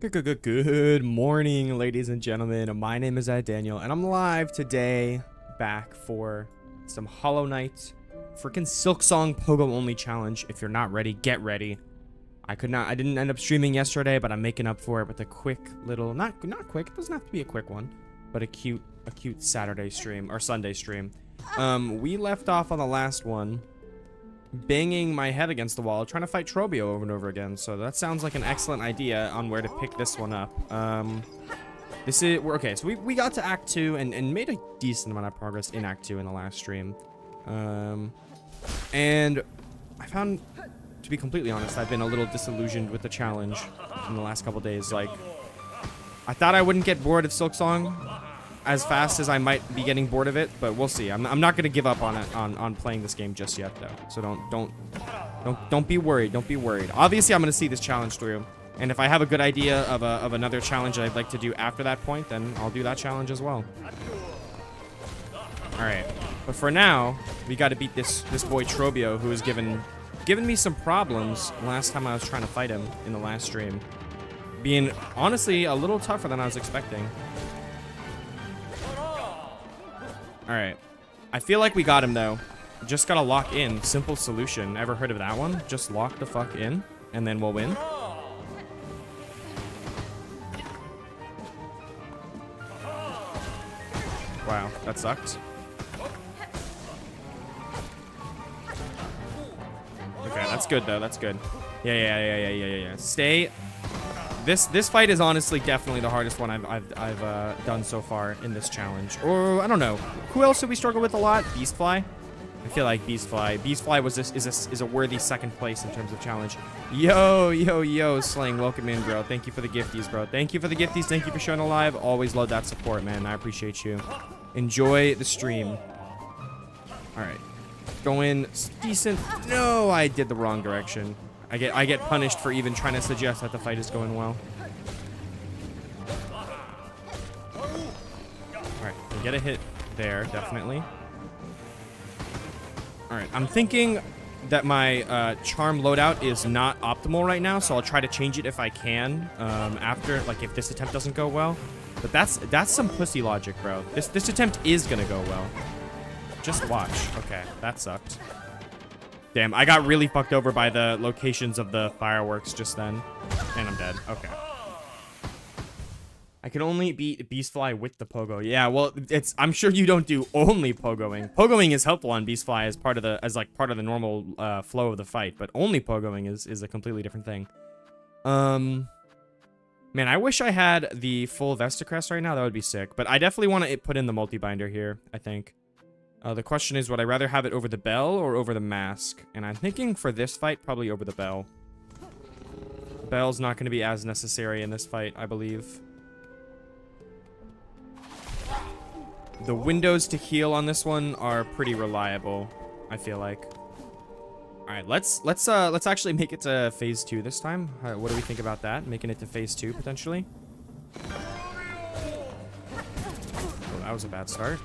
Good morning, ladies and gentlemen. My name is Daniel, and I'm live today, back for some Hollow Knight, freaking SILKSONG Pogo only challenge. If you're not ready, get ready. I didn't end up streaming yesterday, but I'm making up for it with a quick little, not quick. It doesn't have to be a quick one, but a cute Saturday stream or Sunday stream. We left off on the last one, banging my head against the wall, trying to fight Trobio over and over again. So that sounds like an excellent idea on where to pick this one up. Okay, so we got to Act 2 and made a decent amount of progress in Act 2 in the last stream. And I found, to be completely honest, I've been a little disillusioned with the challenge in the last couple days. Like, I thought I wouldn't get bored of SILKSONG as fast as I might be getting bored of it, but we'll see. I'm not gonna give up on it on playing this game just yet, though. So don't be worried. Don't be worried. Obviously, I'm gonna see this challenge through, and if I have a good idea of another challenge that I'd like to do after that point, then I'll do that challenge as well. All right, but for now, we got to beat this boy Trobio, who has given me some problems last time I was trying to fight him in the last stream, being honestly a little tougher than I was expecting. Alright. I feel like we got him, though. Just gotta lock in. Simple solution. Ever heard of that one? Just lock the fuck in, and then we'll win. Wow, that sucked. Okay, that's good, though. That's good. Yeah. Stay. This fight is honestly definitely the hardest one I've done so far in this challenge. Or I don't know, who else did we struggle with a lot? Beastfly. I feel like Beastfly. Beastfly is a worthy second place in terms of challenge. Yo, Slang, welcome in, bro. Thank you for the gifties, bro. Thank you for the gifties. Thank you for showing a live. Always love that support, man. I appreciate you. Enjoy the stream. All right, going decent. No, I did the wrong direction. I get punished for even trying to suggest that the fight is going well. Alright, we get a hit there, definitely. Alright, I'm thinking that my charm loadout is not optimal right now, so I'll try to change it if I can after, like, if this attempt doesn't go well. But that's some pussy logic, bro. This attempt is gonna go well. Just watch. Okay, that sucked. Damn, I got really fucked over by the locations of the fireworks just then. And I'm dead. Okay. I can only beat Beastfly with the Pogo. Yeah, well, I'm sure you don't do only Pogoing. Pogoing is helpful on Beastfly as part of the normal flow of the fight, but only Pogoing is a completely different thing. Man, I wish I had the full Vestacrest right now. That would be sick. But I definitely want to put in the multi-binder here, I think. The question is, would I rather have it over the bell or over the mask? And I'm thinking for this fight, probably over the bell. Bell's not going to be as necessary in this fight, I believe. The windows to heal on this one are pretty reliable, I feel like. All right, let's actually make it to phase 2 this time. What do we think about that? Making it to phase 2 potentially. Oh, that was a bad start.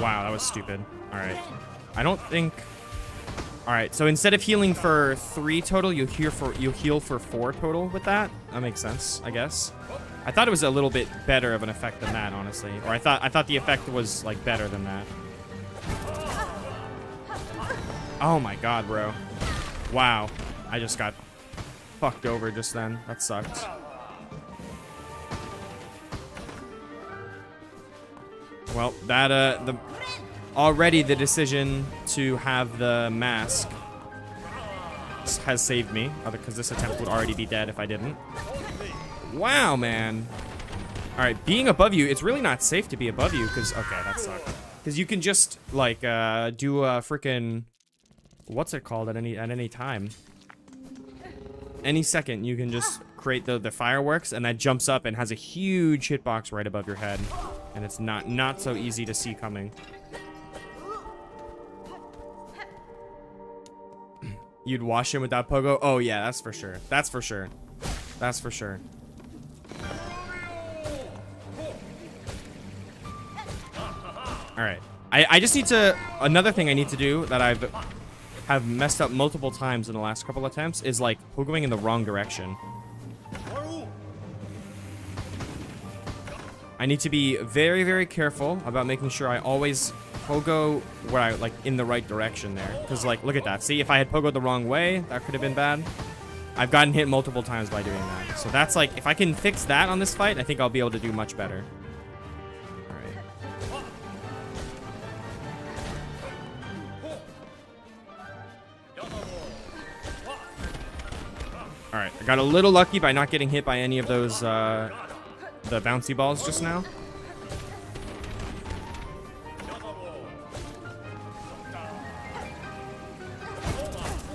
Wow, that was stupid. All right. I don't think... All right, so instead of healing for 3 total, you'll heal for 4 total with that. That makes sense, I guess. I thought it was a little bit better of an effect than that, honestly. Or I thought the effect was, like, better than that. Oh my god, bro. Wow. I just got fucked over just then. That sucked. Well, that, already the decision to have the mask has saved me, because this attempt would already be dead if I didn't. Wow, man. All right, being above you, it's really not safe to be above you, because, okay, that sucked. Because you can just, like, do a freaking, what's it called at any time? Any second, you can just create the fireworks, and that jumps up and has a huge hitbox right above your head. And it's not so easy to see coming. You'd wash him without Pogo? Oh, yeah, that's for sure. That's for sure. That's for sure. All right. I just need to... Another thing I need to do that have messed up multiple times in the last couple attempts is, like, pogoing in the wrong direction. I need to be very, very careful about making sure I always pogo where I, like, in the right direction there. Because, like, look at that. See, if I had pogoed the wrong way, that could have been bad. I've gotten hit multiple times by doing that. So that's, like, if I can fix that on this fight, I think I'll be able to do much better. Alright, I got a little lucky by not getting hit by any of those, the bouncy balls just now.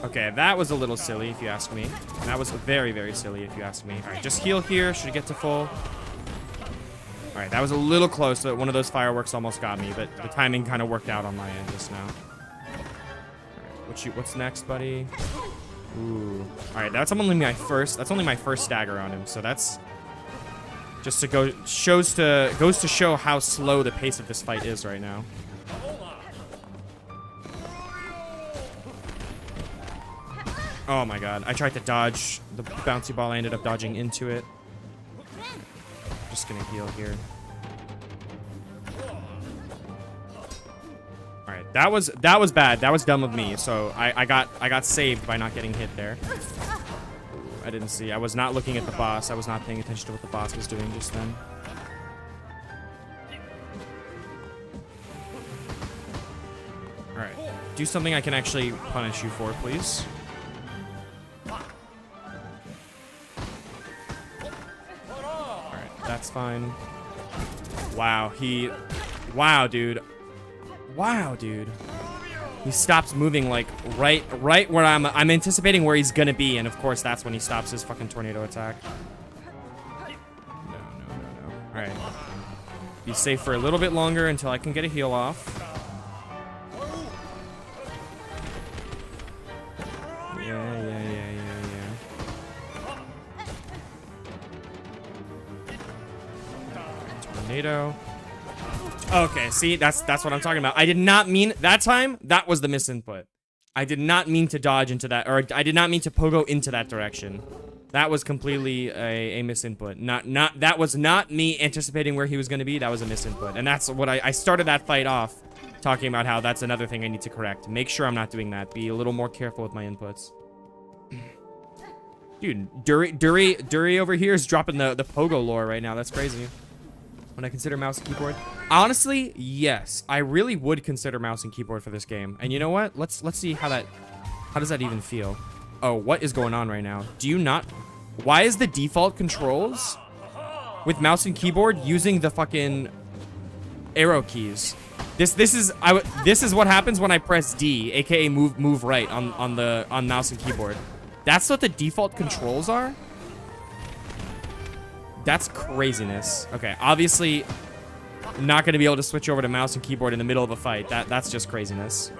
Okay, that was a little silly, if you ask me. That was very, very silly, if you ask me. Alright, just heal here. Should get to full. Alright, that was a little close, but one of those fireworks almost got me, but the timing kind of worked out on my end just now. Alright, what's next, buddy? Ooh. Alright, that's only my first stagger on him, so that's just to goes to show how slow the pace of this fight is right now. Oh my god, I tried to dodge the bouncy ball. I ended up dodging into it. Just gonna heal here. Alright, that was bad. That was dumb of me. So I got saved by not getting hit there. I didn't see. I was not looking at the boss. I was not paying attention to what the boss was doing just then. Alright. Do something I can actually punish you for, please. That's fine. Wow, wow, dude. Wow, dude. He stops moving, like, right where I'm anticipating where he's gonna be, and of course that's when he stops his fucking tornado attack. No. Alright. Be safe for a little bit longer until I can get a heal off. Yeah. Tornado. Okay, see, that's what I'm talking about. I did not mean that time. That was the misinput. I did not mean to dodge into that, or I did not mean to pogo into that direction. That was completely a misinput. That was not me anticipating where he was going to be. That was a misinput, and that's what I started that fight off talking about. How that's another thing I need to correct. Make sure I'm not doing that. Be a little more careful with my inputs. Dude, Dury over here is dropping the pogo lore right now. That's crazy. When I consider mouse and keyboard, honestly, yes, I really would consider mouse and keyboard for this game. And you know what? Let's see how does that even feel? Oh, what is going on right now? Do you not? Why is the default controls with mouse and keyboard using the fucking arrow keys? This is what happens when I press D, aka move right on mouse and keyboard. That's what the default controls are. That's craziness. Okay, obviously not going to be able to switch over to mouse and keyboard in the middle of a fight. That's just craziness.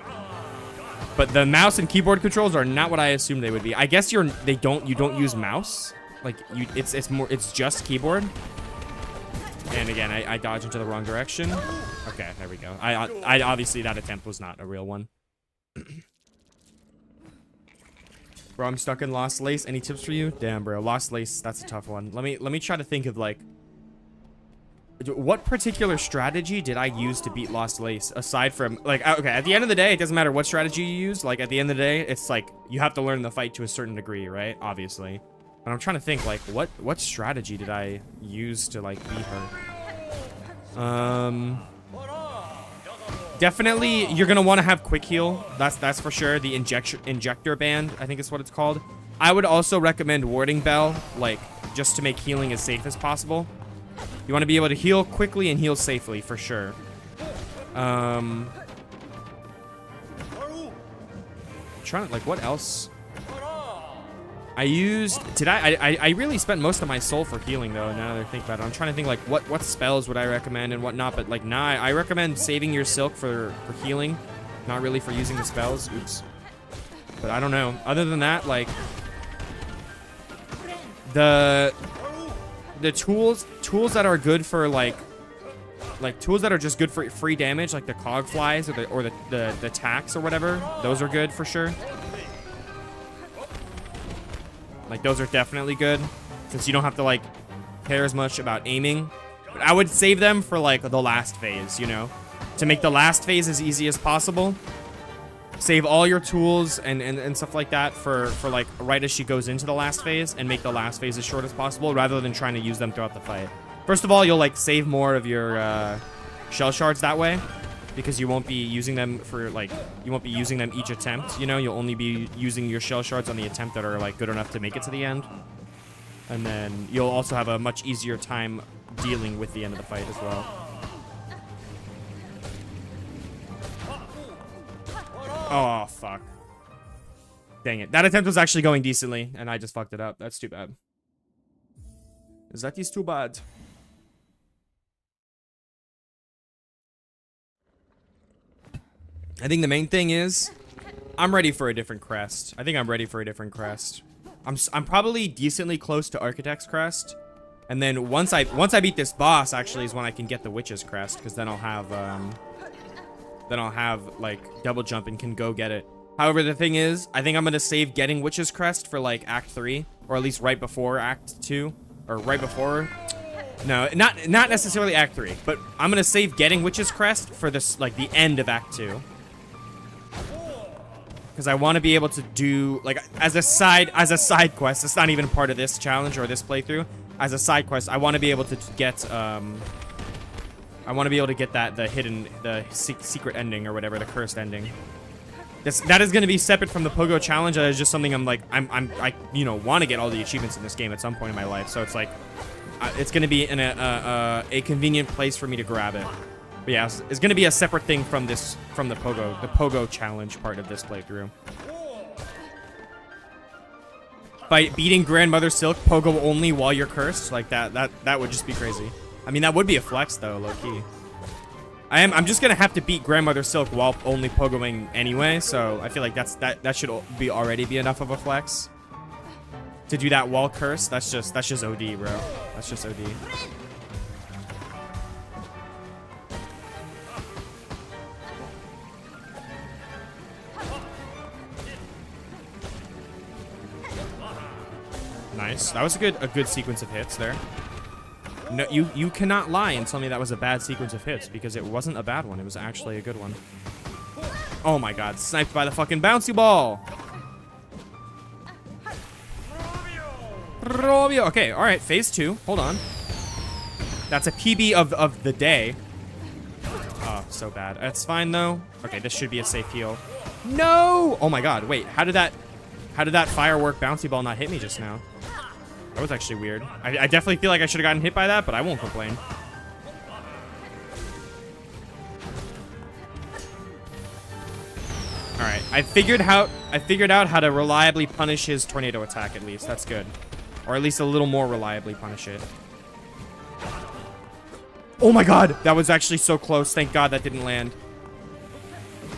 But the mouse and keyboard controls are not what I assumed they would be. I guess you don't use mouse. Like it's just keyboard. And again, I dodged into the wrong direction. Okay, there we go. I obviously that attempt was not a real one. Bro, I'm stuck in Lost Lace. Any tips for you? Damn, bro. Lost Lace, that's a tough one. Let me try to think of, like, what particular strategy did I use to beat Lost Lace aside from, like, okay, at the end of the day, it doesn't matter what strategy you use. Like, at the end of the day, it's like you have to learn the fight to a certain degree, right? Obviously. But I'm trying to think, like, what strategy did I use to, like, beat her? Definitely, you're gonna want to have quick heal. That's for sure. The injector band, I think is what it's called. I would also recommend warding bell, like just to make healing as safe as possible. You want to be able to heal quickly and heal safely for sure. Trying to, like, what else? I really spent most of my soul for healing, though, now that I think about it. I'm trying to think, like, what spells would I recommend and whatnot, but, like, nah, I recommend saving your silk for healing, not really for using the spells. Oops. But I don't know. Other than that, like, the tools that are good for, like, like tools that are just good for free damage, like the cog flies or the tacks or whatever. Those are good for sure. Like those are definitely good since you don't have to like care as much about aiming. But I would save them for like the last phase, you know, to make the last phase as easy as possible. Save all your tools and stuff like that for like right as she goes into the last phase, and make the last phase as short as possible rather than trying to use them throughout the fight. First of all, you'll like save more of your shell shards that way because you won't be using them for like, you won't be using them each attempt, you know, you'll only be using your shell shards on the attempt that are like good enough to make it to the end. And then you'll also have a much easier time dealing with the end of the fight as well. Oh, fuck. Dang it. That attempt was actually going decently, and I just fucked it up. That's too bad. That is too bad. I think the main thing is, I'm ready for a different crest. I think I'm ready for a different crest. I'm probably decently close to Architect's crest. And then once I beat this boss, actually, is when I can get the Witch's crest, because then I'll have like double jump and can go get it. However, the thing is, I think I'm gonna save getting Witch's crest for like Act 3, or at least right before Act 2, or right before. No, not necessarily Act 3, but I'm gonna save getting Witch's crest for this like the end of Act 2. Because I want to be able to do like as a side quest. It's not even part of this challenge or this playthrough. As a side quest, I want to be able to get the secret ending or whatever, the cursed ending. That is going to be separate from the Pogo challenge. That is just something I you know, want to get all the achievements in this game at some point in my life. So it's like it's going to be in a convenient place for me to grab it. But yeah, it's going to be a separate thing from the Pogo challenge part of this playthrough. By beating Grandmother Silk Pogo only while you're cursed, like that would just be crazy. I mean, that would be a flex though, low key. I'm just gonna have to beat Grandmother Silk while only pogoing anyway, so I feel like that should already be enough of a flex. To do that while cursed, that's just OD, bro. That's just OD. Nice. That was a good sequence of hits there. No, you cannot lie and tell me that was a bad sequence of hits, because it wasn't a bad one. It was actually a good one. Oh my god, sniped by the fucking bouncy ball. Robio. Okay, all right, phase 2. Hold on. That's a PB of the day. Oh, so bad. That's fine though. Okay, this should be a safe heal. No! Oh my god, wait. How did that firework bouncy ball not hit me just now? That was actually weird. I definitely feel like I should have gotten hit by that, but I won't complain. All right, I figured out how to reliably punish his tornado attack at least. That's good. Or at least a little more reliably punish it. Oh my god, that was actually so close. Thank god that didn't land.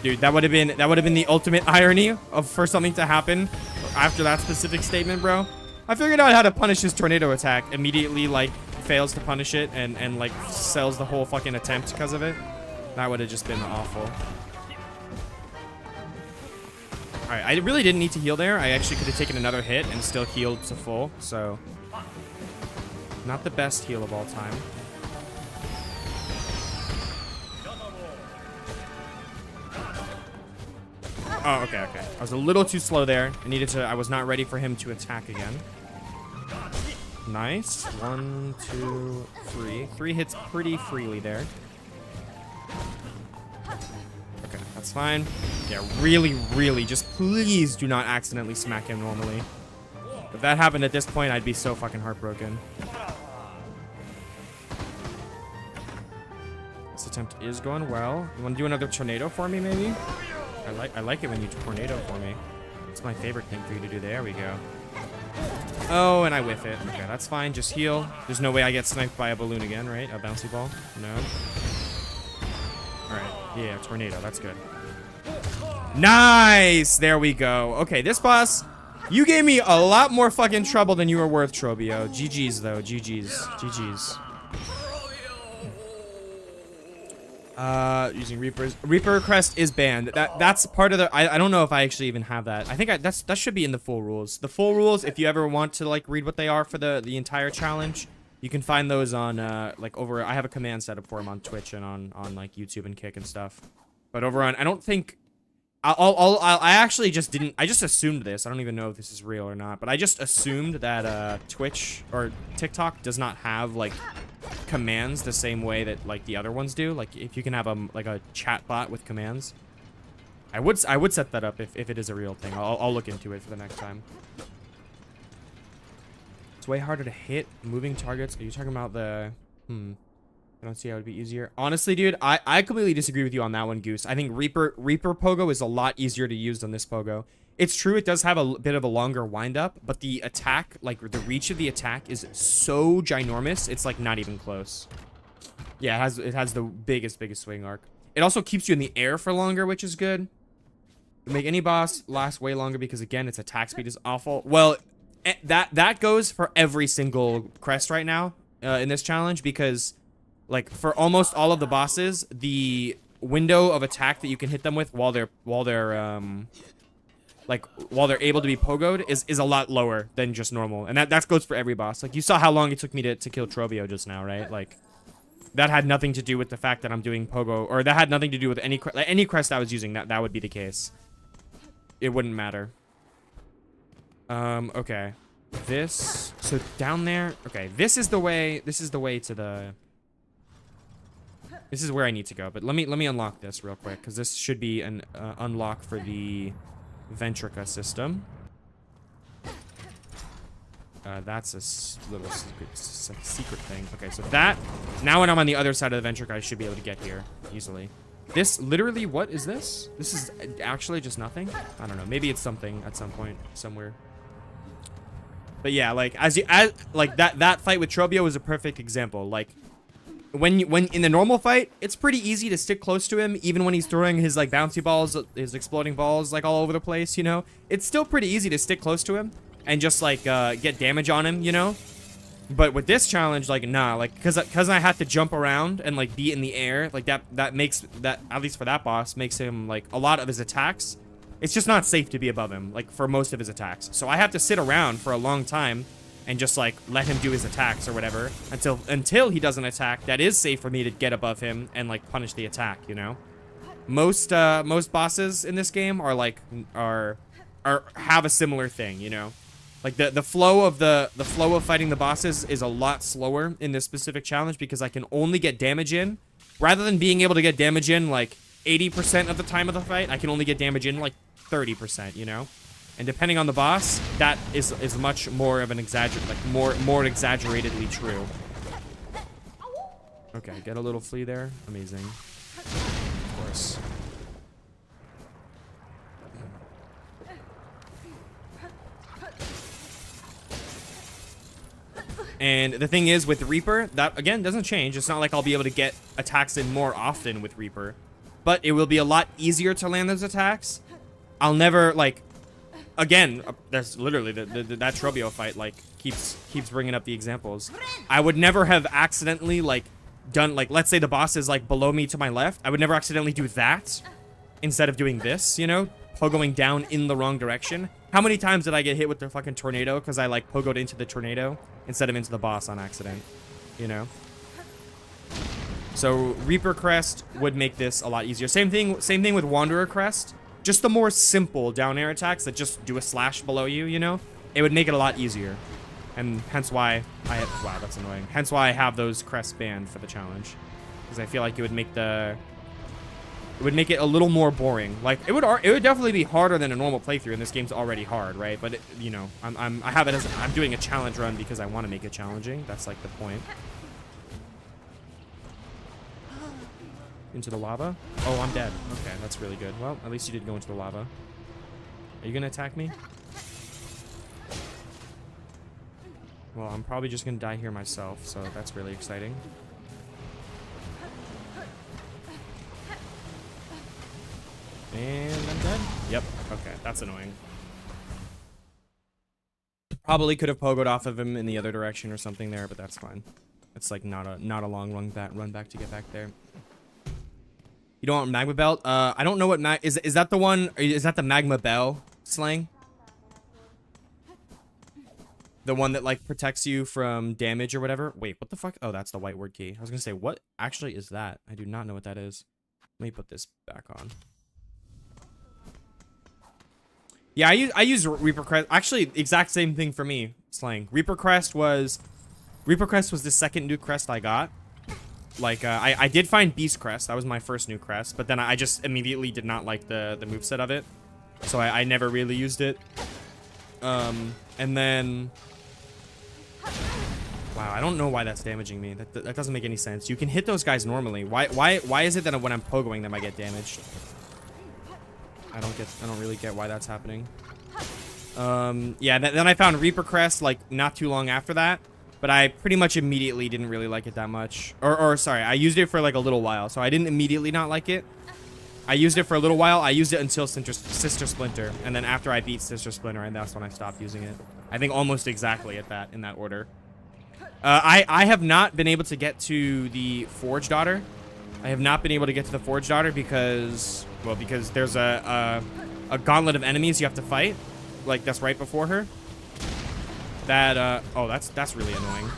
Dude, that would have been the ultimate irony for something to happen after that specific statement, bro. I figured out how to punish his tornado attack. Immediately, like, fails to punish it and like, sells the whole fucking attempt because of it. That would have just been awful. Alright, I really didn't need to heal there. I actually could have taken another hit and still healed to full, so... Not the best heal of all time. Oh, okay, okay. I was a little too slow there. I was not ready for him to attack again. Nice. 1, 2, 3. 3 hits pretty freely there. Okay, that's fine. Yeah, really, really, just please do not accidentally smack him normally. If that happened at this point, I'd be so fucking heartbroken. This attempt is going well. You want to do another tornado for me, maybe? I like it when you tornado for me. It's my favorite thing for you to do. There we go. Oh, and I whiff it. Okay, that's fine. Just heal. There's no way I get sniped by a balloon again, right? A bouncy ball? No. Alright. Yeah, tornado. That's good. Nice! There we go. Okay, this boss, you gave me a lot more fucking trouble than you were worth, Trobio. GG's, though. GG's. GG's. Using Reaper crest is banned. That's part of the. I don't know if I actually even have that. I think that should be in the full rules. The full rules, if you ever want to like read what they are for the entire challenge, you can find those on like over. I have a command set up for them on Twitch and on like YouTube and Kick and stuff. But over on, I don't think. I actually just didn't. I just assumed this. I don't even know if this is real or not. But I just assumed that Twitch or TikTok does not have like commands the same way that like the other ones do. Like if you can have like a chat bot with commands. I would set that up if it is a real thing. I'll look into it for the next time. It's way harder to hit moving targets. Are you talking about the I don't see how it would be easier. Honestly, dude, I completely disagree with you on that one, Goose. I think Reaper Pogo is a lot easier to use than this Pogo. It's true, it does have a bit of a longer windup, but the attack, like the reach of the attack is so ginormous, it's like not even close. Yeah, it has the biggest swing arc. It also keeps you in the air for longer, which is good. Make any boss last way longer because again, its attack speed is awful. Well, that goes for every single crest right now in this challenge because like for almost all of the bosses, the window of attack that you can hit them with while they're able to be pogoed is a lot lower than just normal. And that goes for every boss. Like you saw how long it took me to kill Trovio just now, right? Like that had nothing to do with the fact that I'm doing pogo, or that had nothing to do with any crest I was using. That would be the case. It wouldn't matter. Okay. So down there. Okay, this is the way to the. This is where I need to go, but let me unlock this real quick because this should be an unlock for the Ventrica system. That's a little secret thing. Okay, so that now when I'm on the other side of the Ventrica, I should be able to get here easily. This literally, what is this? This is actually just nothing. I don't know. Maybe it's something at some point somewhere. But yeah, like like that fight with Trovio was a perfect example. Like. When in the normal fight, it's pretty easy to stick close to him, even when he's throwing his like bouncy balls, his exploding balls like all over the place, you know? It's still pretty easy to stick close to him and just like get damage on him, you know? But with this challenge, like nah, like cause I had to jump around and like be in the air, like that makes that, at least for that boss, makes him like a lot of his attacks. It's just not safe to be above him, like for most of his attacks. So I have to sit around for a long time and just like let him do his attacks or whatever until he does an attack that is safe for me to get above him and like punish the attack, you know? Most bosses in this game are like have a similar thing, you know? Like the flow of fighting the bosses is a lot slower in this specific challenge because I can only get damage in rather than being able to get damage in like 80% of the time of the fight, I can only get damage in like 30%, you know? And depending on the boss, that is much more of an more exaggeratedly true. Okay, get a little flea there. Amazing. Of course. And the thing is with Reaper, that again doesn't change. It's not like I'll be able to get attacks in more often with Reaper, but it will be a lot easier to land those attacks. I'll never like. Again, that's literally that Trovio fight, like, keeps bringing up the examples. I would never have accidentally, like, done, like, let's say the boss is, like, below me to my left. I would never accidentally do that instead of doing this, you know? Pogoing down in the wrong direction. How many times did I get hit with the fucking tornado because I, like, pogoed into the tornado instead of into the boss on accident, you know? So, Reaper Crest would make this a lot easier. Same thing with Wanderer Crest. Just the more simple down air attacks that just do a slash below you, you know? It would make it a lot easier. And hence why wow, that's annoying. Hence why I have those crests banned for the challenge. Because I feel like it would make it a little more boring. Like, it would definitely be harder than a normal playthrough, and this game's already hard, right? But, you know, I'm doing a challenge run because I want to make it challenging. That's, like, the point. Into the lava? Oh, I'm dead. Okay, that's really good. Well, at least you did go into the lava. Are you gonna attack me? Well, I'm probably just gonna die here myself, so that's really exciting. And I'm dead? Yep. Okay, that's annoying. Probably could have pogoed off of him in the other direction or something there, but that's fine. It's like not a long run back to get back there. You don't want magma belt? I don't know what is that the one? Is that the magma bell slang? The one that like protects you from damage or whatever? Wait, what the fuck? Oh, that's the white word key. I was gonna say, what actually is that? I do not know what that is. Let me put this back on. Yeah, I use Reaper Crest. Actually, exact same thing for me, slang. Reaper Crest was the second new crest I got. Like, I did find Beast Crest. That was my first new crest. But then I just immediately did not like the moveset of it. So I never really used it. And then... Wow, I don't know why that's damaging me. That doesn't make any sense. You can hit those guys normally. Why is it that when I'm pogoing them, I get damaged? I don't really get why that's happening. Yeah, then I found Reaper Crest, like, not too long after that. But I pretty much immediately didn't really like it that much. Or sorry, I used it for like a little while. So I didn't immediately not like it. I used it for a little while. I used it until Sister Splinter. And then after I beat Sister Splinter, and that's when I stopped using it. I think almost exactly in that order. I have not been able to get to the Forge Daughter. I have not been able to get to the Forge Daughter because, well, because there's a gauntlet of enemies you have to fight. Like, that's right before her. That, oh, that's really annoying.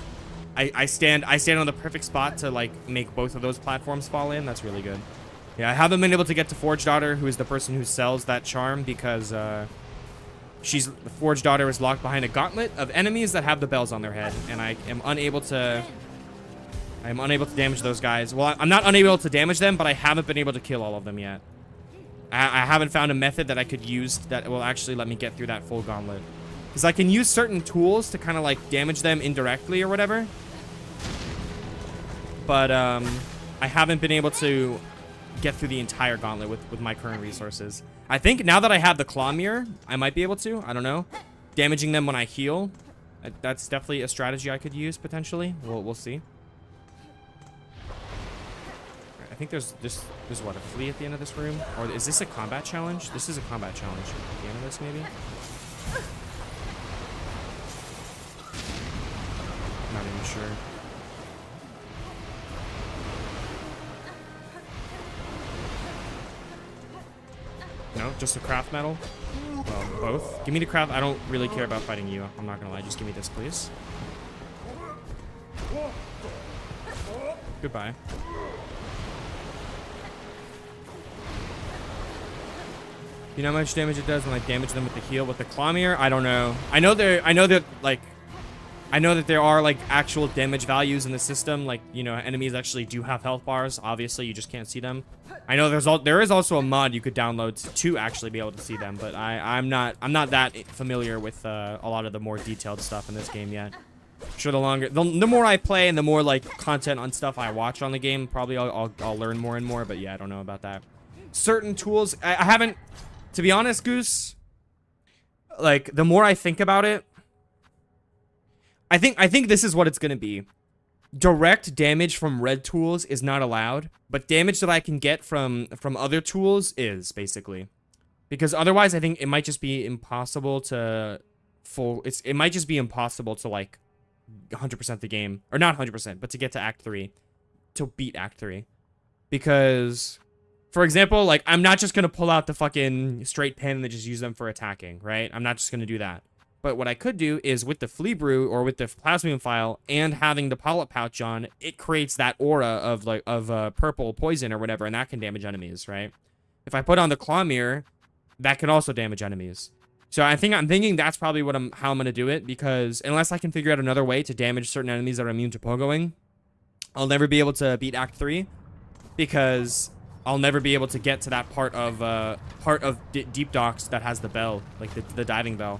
I stand on the perfect spot to, like, make both of those platforms fall in. That's really good. Yeah, I haven't been able to get to Forge Daughter, who is the person who sells that charm, because, the Forge Daughter is locked behind a gauntlet of enemies that have the bells on their head, and I am unable to damage those guys. Well, I'm not unable to damage them, but I haven't been able to kill all of them yet. I haven't found a method that I could use that will actually let me get through that full gauntlet. Because I can use certain tools to kind of like damage them indirectly or whatever. But I haven't been able to get through the entire gauntlet with my current resources. I think now that I have the claw mirror, I might be able to. I don't know. Damaging them when I heal. That's definitely a strategy I could use potentially. We'll see. I think there's what, a flea at the end of this room? Or is this a combat challenge? This is a combat challenge at the end of this, maybe? Not even sure. No, just a craft metal? Well, both. Give me the craft. I don't really care about fighting you. I'm not gonna lie. Just give me this, please. Goodbye. You know how much damage it does when I damage them with the heal with the claw mirror? I don't know. I know that there are like actual damage values in the system. Like, you know, enemies actually do have health bars. Obviously, you just can't see them. I know there is also a mod you could download to actually be able to see them, but I'm not that familiar with a lot of the more detailed stuff in this game yet. Sure, the more I play and the more like content on stuff I watch on the game, probably I'll learn more and more. But yeah, I don't know about that. Certain tools, I haven't. To be honest, Goose, like, the more I think about it, I think this is what it's gonna be. Direct damage from red tools is not allowed, but damage that I can get from other tools is, basically. Because otherwise, I think it might just be impossible to it might just be impossible to, like, 100% the game. Or not 100%, but to get to Act 3. To beat Act 3. Because... For example, like, I'm not just going to pull out the fucking straight pen and just use them for attacking, right? I'm not just going to do that. But what I could do is with the Flea Brew or with the Plasmium File and having the Polyp Pouch on, it creates that aura of, like, purple poison or whatever, and that can damage enemies, right? If I put on the Claw Mirror, that can also damage enemies. So I'm thinking that's probably how I'm going to do it, because unless I can figure out another way to damage certain enemies that are immune to pogoing, I'll never be able to beat Act 3, because... I'll never be able to get to that part of Deep Docks that has the bell, like the diving bell,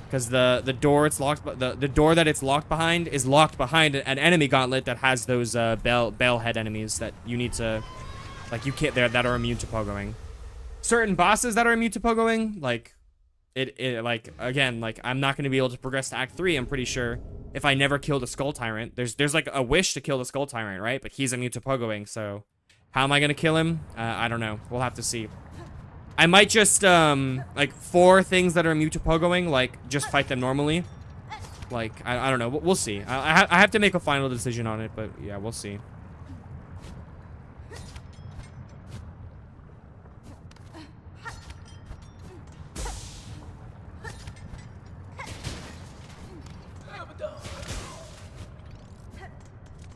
because the door it's locked, the door that it's locked behind is locked behind an enemy gauntlet that has those bell head enemies that you need to, like, you can't that are immune to pogoing. Certain bosses that are immune to pogoing, like like, again, like, I'm not going to be able to progress to Act 3. I'm pretty sure if I never kill the Skull Tyrant. There's like a wish to kill the Skull Tyrant, right? But he's immune to pogoing, so. How am I going to kill him? I don't know. We'll have to see. I might just, like, 4 things that are immune to pogoing, like, just fight them normally. Like, I don't know. We'll see. I have to make a final decision on it, but yeah, we'll see.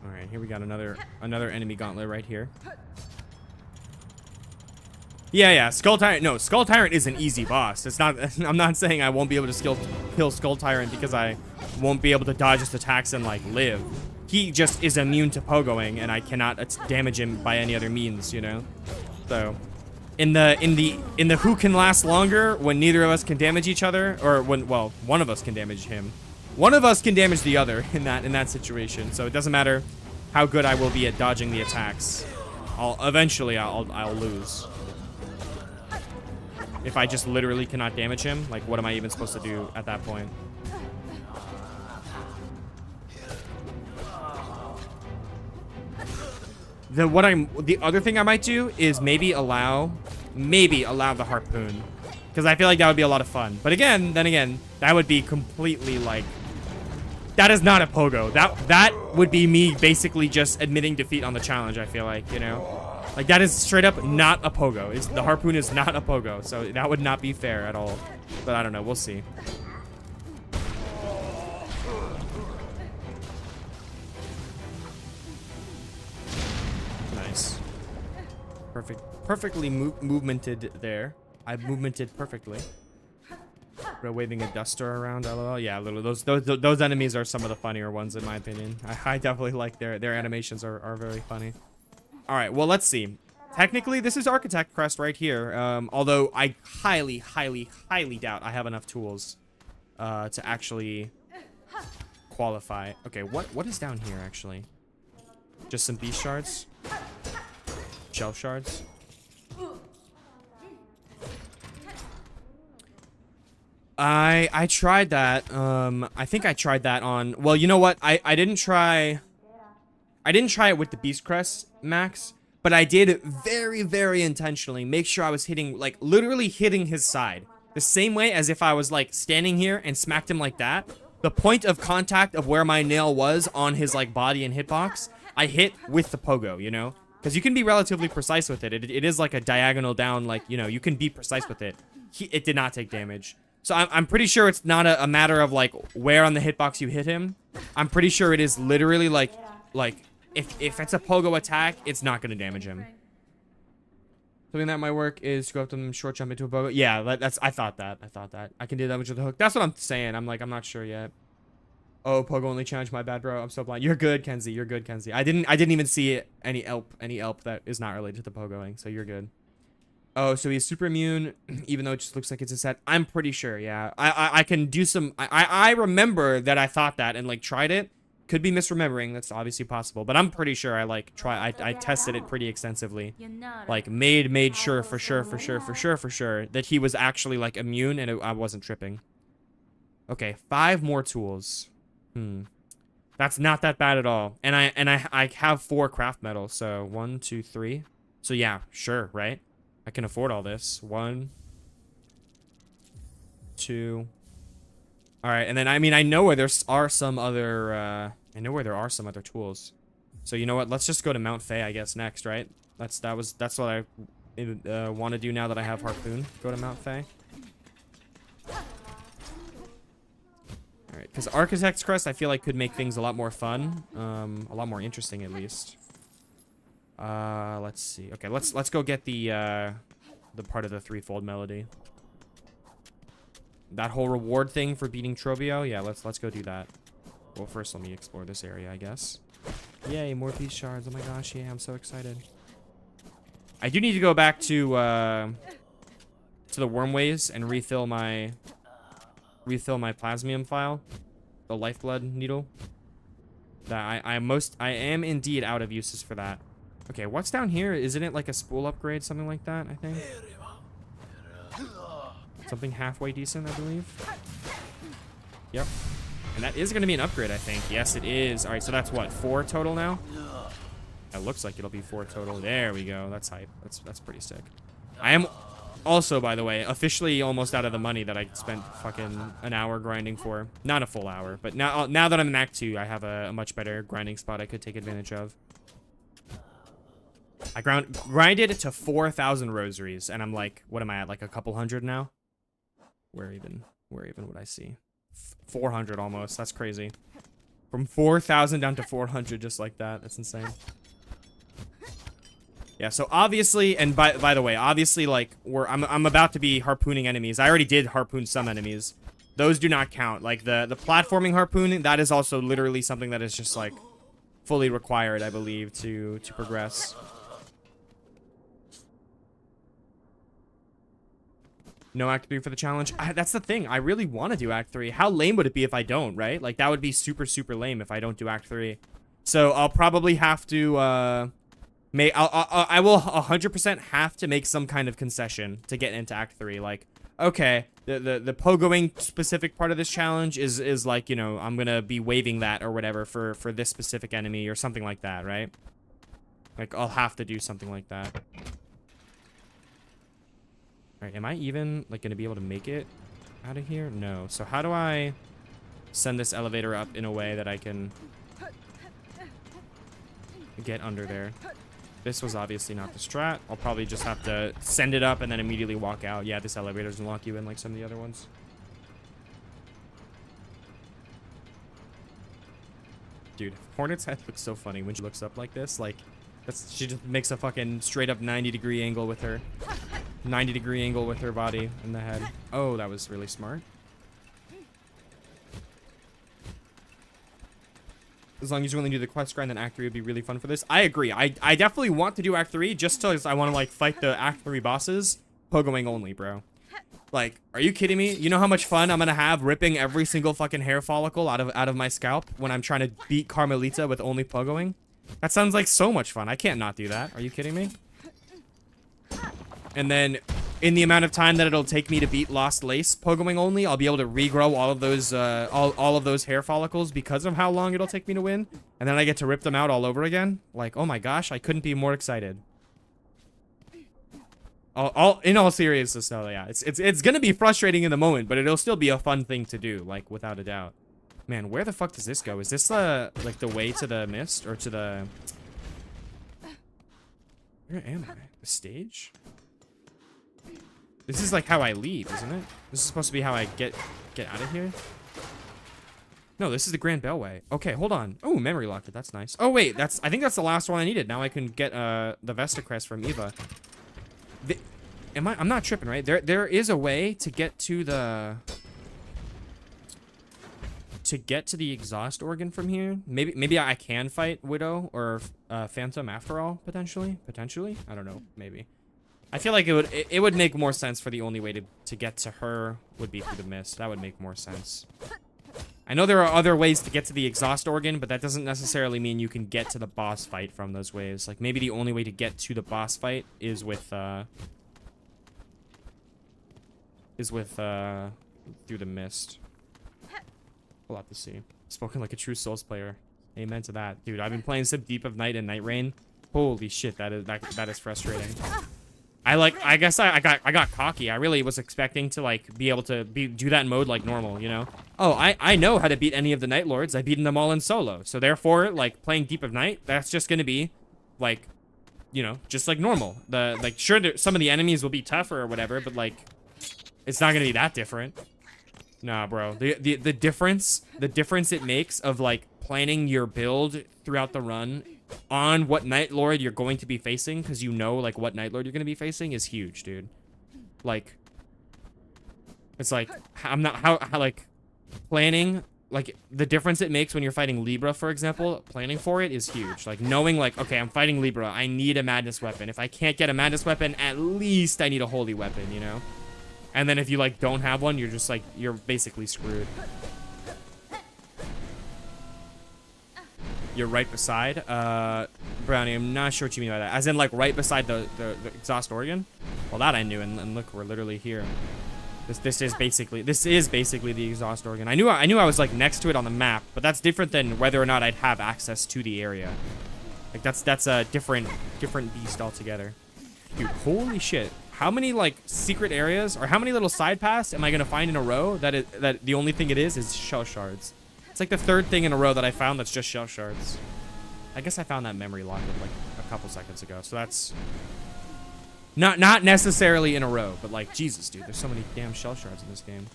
All right, here we got another enemy gauntlet right here. Yeah, Skull Tyrant. No, Skull Tyrant is an easy boss. It's not. I'm not saying I won't be able to kill Skull Tyrant because I won't be able to dodge his attacks and like live. He just is immune to pogoing, and I cannot damage him by any other means. You know. So, in the who can last longer when neither of us can damage each other, or when one of us can damage him, one of us can damage the other in that situation. So it doesn't matter how good I will be at dodging the attacks. Eventually I'll lose. If I just literally cannot damage him, like what am I even supposed to do at that point? The other thing I might do is maybe allow the harpoon, because I feel like that would be a lot of fun. But then again, that would be completely like, that is not a pogo. That would be me basically just admitting defeat on the challenge. I feel like, you know. Like, that is straight up not a pogo. The harpoon is not a pogo, so that would not be fair at all. But I don't know. We'll see. Nice. Perfectly movemented there. I've movemented perfectly. We're waving a duster around, lol. Yeah, those enemies are some of the funnier ones in my opinion. I definitely like their animations are very funny. All right, well, let's see. Technically, this is Architect Crest right here. Although I highly doubt I have enough tools to actually qualify. Okay, what is down here, actually? Just some beast shards? Shelf shards? I tried that. I think I tried that on... Well, you know what? I didn't try it with the Beast Crest max, but I did very intentionally make sure I was hitting, like, literally hitting his side. The same way as if I was, like, standing here and smacked him like that. The point of contact of where my nail was on his, like, body and hitbox, I hit with the pogo, you know? Because you can be relatively precise with it. It is, like, a diagonal down, like, you know, you can be precise with it. It did not take damage. So I'm pretty sure it's not a matter of, like, where on the hitbox you hit him. I'm pretty sure it is literally, like... If it's a pogo attack, it's not going to damage him. Something that might work is to go up to them, short jump into a pogo. Yeah, I thought that. I can do damage with the hook. That's what I'm saying. I'm not sure yet. Oh, pogo only challenge. My bad, bro. I'm so blind. You're good, Kenzie. You're good, Kenzie. I didn't even see any elp that is not related to the pogoing, so you're good. Oh, so he's super immune, even though it just looks like it's a set. I'm pretty sure, yeah. I can do some... I remember that I thought that and, like, tried it. Could be misremembering. That's obviously possible. But I'm pretty sure I tested it pretty extensively. Like, made sure for sure that he was actually, like, immune and I wasn't tripping. Okay, 5 more tools. That's not that bad at all. And I have 4 craft metals, so 1, 2, 3. So yeah, sure, right? I can afford all this. 1, 2. All right, and then I mean I know where there are some other tools. So you know what? Let's just go to Mount Faye, I guess, next, right? That's what I want to do now that I have Harpoon. Go to Mount Faye. All right, because Architect's Crest I feel like could make things a lot more fun, a lot more interesting at least. Let's see. Okay, let's go get the part of the threefold melody. That whole reward thing for beating Trovio? Yeah, let's go do that. Well, first let me explore this area, I guess. Yay, more beast shards. Oh my gosh, yeah, I'm so excited. I do need to go back to the Wormways and refill my plasmium file, the lifeblood needle. That I am indeed out of uses for that. Okay, what's down here? Isn't it like a spool upgrade, something like that, I think? Something halfway decent, I believe. Yep. And that is going to be an upgrade, I think. Yes, it is. All right, so that's what, 4 total now? It looks like it'll be 4 total. There we go. That's hype. That's pretty sick. I am also, by the way, officially almost out of the money that I spent fucking an hour grinding for. Not a full hour, but now that I'm in Act 2, I have a much better grinding spot I could take advantage of. I grinded to 4,000 rosaries, and I'm like, what am I at, like a couple hundred now? Where even would I see? 400 almost. That's crazy. From 4,000 down to 400 just like that. That's insane. Yeah, so obviously, and by the way, obviously, like, I'm about to be harpooning enemies. I already did harpoon some enemies. Those do not count. Like, the platforming harpooning, that is also literally something that is just, like, fully required, I believe, to progress. No Act 3 for the challenge. That's the thing. I really want to do Act 3. How lame would it be if I don't, right? Like, that would be super, super lame if I don't do Act 3. So, I'll probably have to, I will 100% have to make some kind of concession to get into Act 3. Like, okay, the pogoing specific part of this challenge is like, you know, I'm gonna be waiving that or whatever for this specific enemy or something like that, right? Like, I'll have to do something like that. Alright, am I even, like, gonna be able to make it out of here? No. So how do I send this elevator up in a way that I can get under there? This was obviously not the strat. I'll probably just have to send it up and then immediately walk out. Yeah, this elevator doesn't lock you in like some of the other ones. Dude, Hornet's head looks so funny when she looks up like this. Like, she just makes a fucking straight up 90-degree angle with her. 90-degree angle with her body in the head. Oh, that was really smart. As long as you only do the quest grind, then Act 3 would be really fun for this. I agree. I definitely want to do Act 3 just because I want to, like, fight the Act 3 bosses. Pogoing only, bro. Like, are you kidding me? You know how much fun I'm gonna have ripping every single fucking hair follicle out of my scalp when I'm trying to beat Carmelita with only pogoing? That sounds like so much fun. I can't not do that. Are you kidding me? And then, in the amount of time that it'll take me to beat Lost Lace pogoing only, I'll be able to regrow all of those all of those hair follicles because of how long it'll take me to win. And then I get to rip them out all over again. Like, oh my gosh, I couldn't be more excited. In all seriousness, though, yeah, it's gonna be frustrating in the moment, but it'll still be a fun thing to do, like, without a doubt. Man, where the fuck does this go? Is this like the way to the mist or to the? Where am I? The stage? This is like how I leave, isn't it? This is supposed to be how I get out of here. No, this is the Grand Bellway. Okay, hold on. Oh, memory locked it. That's nice. Oh wait, I think that's the last one I needed. Now I can get the Vesta crest from Eva. I'm not tripping, right? There is a way to get to the exhaust organ from here. Maybe I can fight Widow or Phantom after all, potentially. I don't know, maybe. I feel like it would make more sense for the only way to get to her would be through the mist. That would make more sense. I know there are other ways to get to the exhaust organ, but that doesn't necessarily mean you can get to the boss fight from those ways. Like, maybe the only way to get to the boss fight is with through the mist. We'll have to see. Spoken like a true Souls player. Amen to that. Dude, I've been playing some Deep of Night and Night Rain. Holy shit, that is frustrating. I guess I got cocky. I really was expecting to, like, be able to do that mode like normal, you know? Oh, I know how to beat any of the Night Lords. I've beaten them all in solo. So therefore, like, playing Deep of Night, that's just gonna be, like, you know, just like normal. Like, sure, some of the enemies will be tougher or whatever, but, like, it's not gonna be that different. Nah, bro. The difference it makes of, like, planning your build throughout the run on what Night Lord you're going to be facing, because you know, like, what Night Lord you're going to be facing is huge, dude. Like, it's like, how like, planning, like, the difference it makes when you're fighting Libra, for example, planning for it is huge. Like, knowing, like, okay, I'm fighting Libra, I need a Madness weapon. If I can't get a Madness weapon, at least I need a Holy weapon, you know? And then if you, like, don't have one, you're just, like, you're basically screwed. You're right beside? Brownie, I'm not sure what you mean by that. As in, like, right beside the exhaust organ? Well, that I knew, and look, we're literally here. This is basically the exhaust organ. I knew I was, like, next to it on the map, but that's different than whether or not I'd have access to the area. Like, that's a different beast altogether. Dude, holy shit. How many, like, secret areas, or how many little side paths am I gonna find in a row that the only thing it is shell shards? It's like the third thing in a row that I found that's just shell shards. I guess I found that memory locket like a couple seconds ago, so that's not necessarily in a row, but, like, Jesus, dude, there's so many damn shell shards in this game.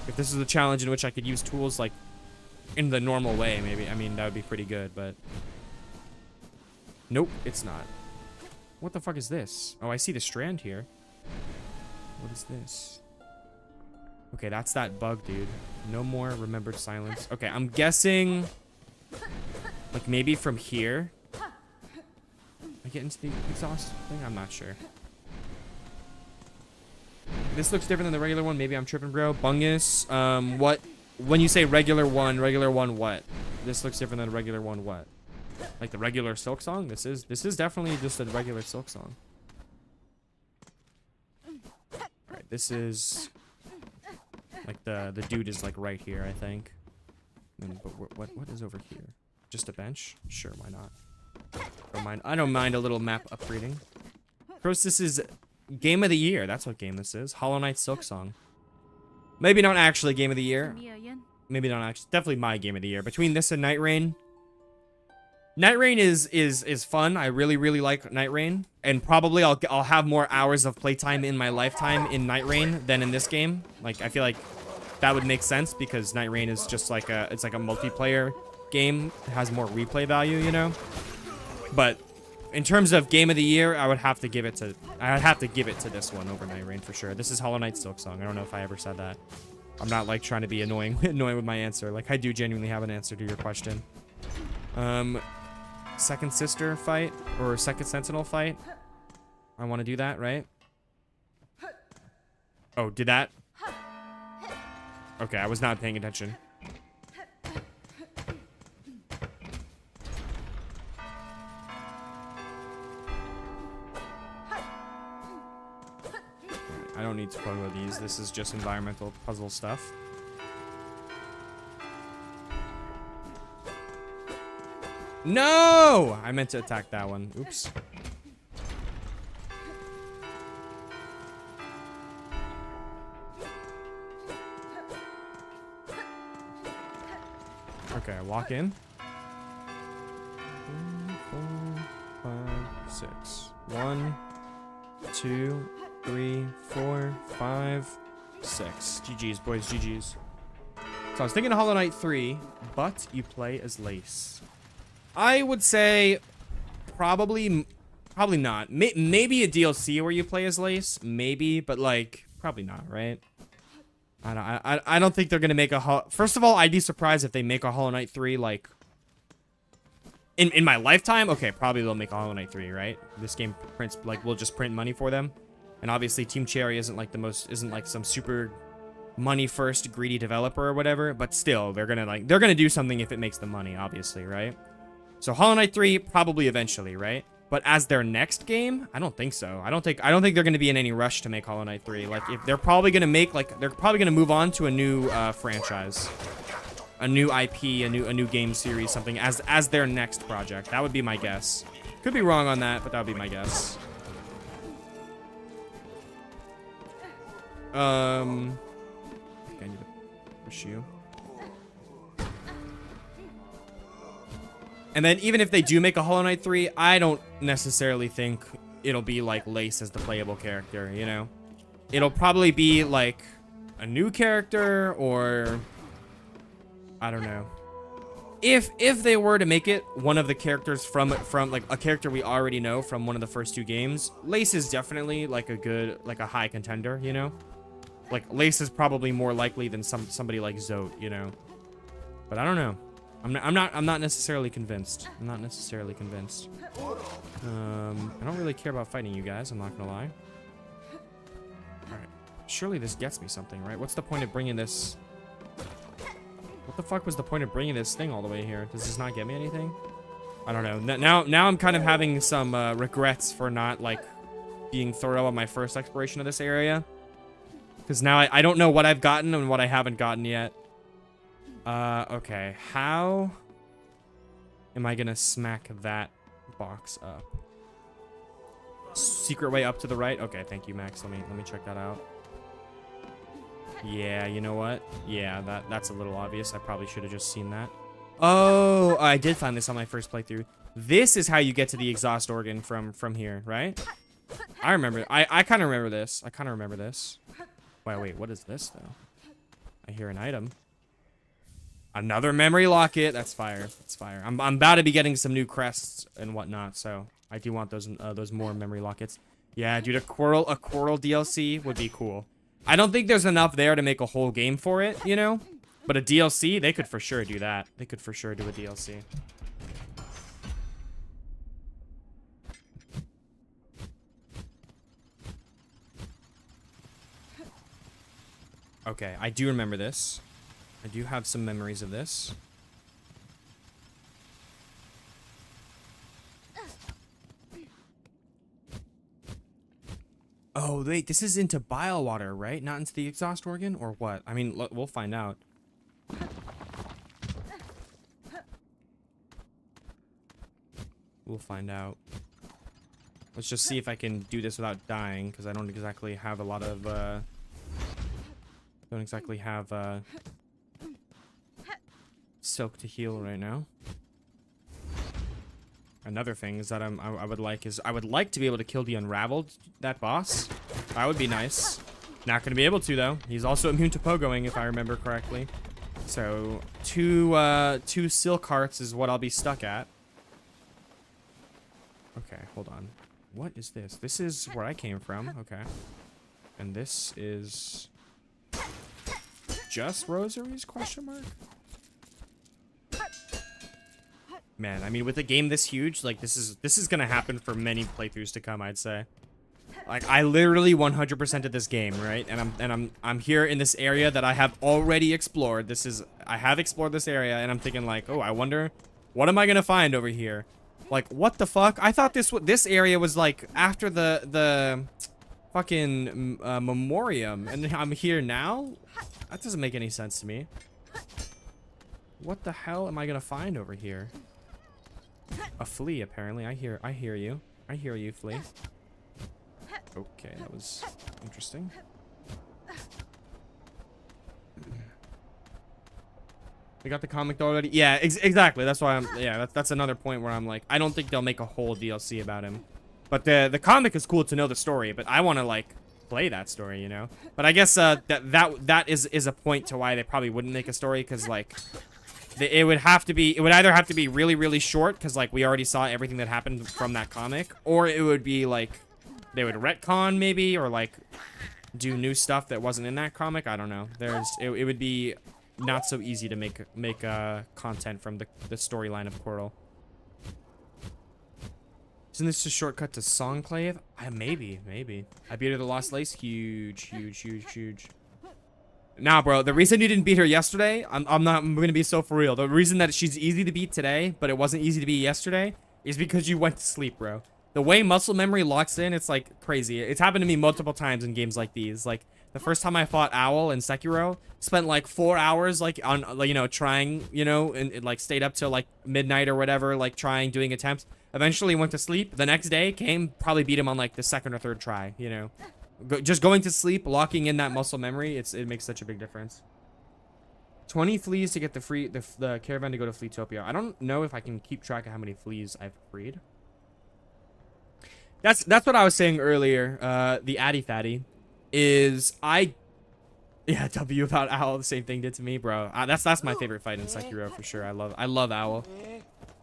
If this is a challenge in which I could use tools like in the normal way, maybe. I mean, that would be pretty good, but... Nope, it's not. What the fuck is this? Oh, I see the strand here. What is this? Okay, that's that bug, dude. No more remembered silence. Okay, I'm guessing... Like, maybe from here? I get into the exhaust thing? I'm not sure. This looks different than the regular one. Maybe I'm tripping, bro. Bungus. What? When you say regular one what? This looks different than the regular one what? Like the regular SILKSONG? This is definitely just a regular SILKSONG. Alright, this is... Like the dude is like right here, I think. But what is over here? Just a bench? Sure, why not? I don't mind a little map upgrading. First, this is Game of the Year. That's what game this is. Hollow Knight SILKSONG. Maybe not actually Game of the Year. Maybe not actually. Definitely my Game of the Year. Between this and Night Rain. Night Rain is fun. I really like Night Rain. And probably I'll have more hours of playtime in my lifetime in Night Rain than in this game. Like, I feel like that would make sense because Night Rain is just like it's like a multiplayer game. It has more replay value, you know? But in terms of Game of the Year, I would have to give it to this one over Night Rain for sure. This is Hollow Knight SILKSONG. I don't know if I ever said that. I'm not like trying to be annoying with my answer. Like I do genuinely have an answer to your question. Second sister fight or second sentinel fight. I want to do that, right? Oh, did that? Okay, I was not paying attention. I don't need to Pogo these. This is just environmental puzzle stuff. No! I meant to attack that one. Oops. Okay, walk in. 3, 4, 5, 6. 1, 2, 3, 4, 5, 6. GG's, boys, GG's. So I was thinking of Hollow Knight 3, but you play as Lace. I would say probably not. Maybe a DLC where you play as Lace, maybe, but like probably not, right? I don't think they're gonna make a First of all, I'd be surprised if they make a Hollow Knight 3 like in my lifetime. Okay, probably they'll make a Hollow Knight 3, right? This game prints like we'll just print money for them, and obviously Team Cherry isn't like some super money first greedy developer or whatever, but still they're gonna do something if it makes them money, obviously, right? So Hollow Knight 3 probably eventually, right? But as their next game, I don't think so. I don't think they're going to be in any rush to make Hollow Knight 3. Like if they're probably going to make they're probably going to move on to a new franchise, a new IP, a new game series, something as their next project. That would be my guess. Could be wrong on that, but that would be my guess. I think I need to push you. And then even if they do make a Hollow Knight 3, I don't necessarily think it'll be like Lace as the playable character, you know? It'll probably be like a new character or I don't know. If they were to make it one of the characters from like a character we already know from one of the first 2 games, Lace is definitely like a high contender, you know? Like Lace is probably more likely than somebody like Zote, you know? But I don't know. I'm not necessarily convinced. I'm not necessarily convinced. I don't really care about fighting you guys, I'm not gonna lie. Alright. Surely this gets me something, right? What's the point of bringing this? What the fuck was the point of bringing this thing all the way here? Does this not get me anything? I don't know. Now I'm kind of having some regrets for not, like, being thorough on my first exploration of this area. Because now I don't know what I've gotten and what I haven't gotten yet. Okay. How am I gonna smack that box up? Secret way up to the right? Okay, thank you, Max. Let me check that out. Yeah, you know what? Yeah, that's a little obvious. I probably should have just seen that. Oh, I did find this on my first playthrough. This is how you get to the exhaust organ from here, right? I remember. I kind of remember this. Wait, what is this, though? I hear an item. Another memory locket. That's fire. That's fire. I'm about to be getting some new crests and whatnot, so I do want those more memory lockets. Yeah, dude, a Quirrell DLC would be cool. I don't think there's enough there to make a whole game for it, you know? But a DLC, they could for sure do that. They could for sure do a DLC. Okay, I do remember this. I do have some memories of this. Oh, wait, this is into bile water, right? Not into the exhaust organ, or what? I mean, we'll find out. We'll find out. Let's just see if I can do this without dying, because I don't exactly have a lot of, don't exactly have, silk to heal right now. Another thing is that I would like to be able to kill the Unraveled, that boss. That would be nice. Not gonna be able to though. He's also immune to pogoing, if I remember correctly. So two silk hearts is what I'll be stuck at. Okay, hold on. What is this? This is where I came from. Okay, and this is just rosaries? Question mark. Man, I mean, with a game this huge, like this is gonna happen for many playthroughs to come, I'd say. Like, I literally 100%ed this game, right? And I'm here in this area that I have already explored. I have explored this area, and I'm thinking like, oh, I wonder, what am I gonna find over here? Like, what the fuck? I thought this area was like after the fucking memoriam, and I'm here now. That doesn't make any sense to me. What the hell am I gonna find over here? A flea, apparently. I hear you. I hear you, flea. Okay, that was interesting. We got the comic already. Yeah, exactly. That's why that's another point where I'm like, I don't think they'll make a whole DLC about him. But the comic is cool to know the story, but I want to like play that story, you know. But I guess that is a point to why they probably wouldn't make a story, because like it would either have to be really, really short, because like we already saw everything that happened from that comic, or it would be like they would retcon maybe, or like do new stuff that wasn't in that comic. I don't know. It would be not so easy to make content from the storyline of Quirrell. Isn't this a shortcut to Songclave? Maybe. I beat her the Lost Lace. Huge. Nah, bro. The reason you didn't beat her yesterday, I'm gonna be so for real. The reason that she's easy to beat today, but it wasn't easy to beat yesterday, is because you went to sleep, bro. The way muscle memory locks in, it's like crazy. It's happened to me multiple times in games like these. Like the first time I fought Owl in Sekiro, spent like 4 hours like on, you know, trying, you know, and like stayed up till like midnight or whatever, like doing attempts. Eventually went to sleep. The next day probably beat him on like the second or third try, you know. Just going to sleep, locking in that muscle memory, it makes such a big difference. 20 fleas to get the caravan to go to Fleetopia. I don't know if I can keep track of how many fleas I've freed. That's what I was saying earlier. The Addy Fatty is yeah, W about Owl. The same thing did to me, bro. That's my favorite fight in Sekiro for sure. I love Owl.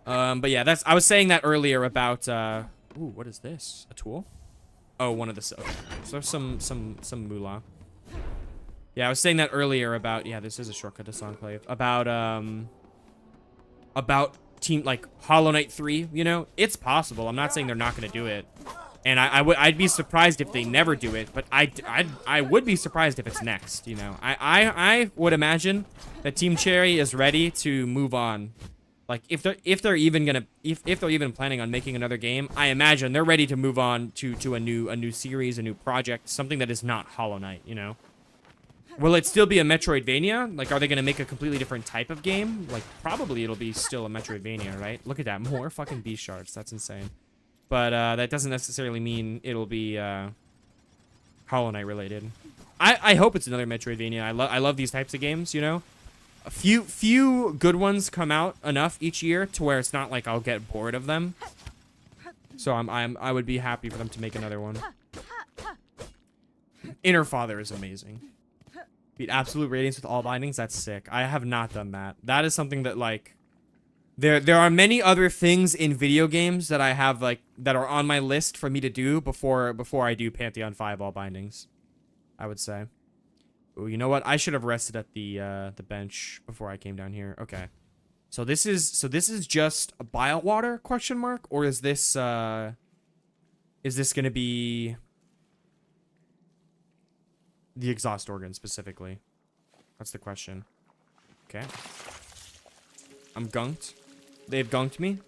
But yeah, I was saying that earlier about ooh, what is this? A tool? Oh, one of the okay. So some moolah. Yeah, I was saying that earlier about, yeah, this is a shortcut to Songclave. About team like Hollow Knight 3, you know? It's possible. I'm not saying they're not gonna do it. And I'd be surprised if they never do it, but I would be surprised if it's next, you know. I would imagine that Team Cherry is ready to move on. Like if they're even planning on making another game, I imagine they're ready to move on to a new series, a new project, something that is not Hollow Knight, you know. Will it still be a Metroidvania? Like, are they gonna make a completely different type of game? Like, probably it'll be still a Metroidvania, right? Look at that, more fucking beast shards. That's insane. But that doesn't necessarily mean it'll be Hollow Knight related. I hope it's another Metroidvania. I love these types of games, you know. A few good ones come out enough each year to where it's not like I'll get bored of them. So I would be happy for them to make another one. Inner Father is amazing. Beat absolute radiance with all bindings. That's sick. I have not done that. That is something that, like, there are many other things in video games that I have, like, that are on my list for me to do before I do Pantheon 5 all bindings, I would say. Ooh, you know what? I should have rested at the bench before I came down here. Okay. So this is just a bile water question mark, or is this gonna be the exhaust organ specifically? That's the question. Okay. I'm gunked. They've gunked me.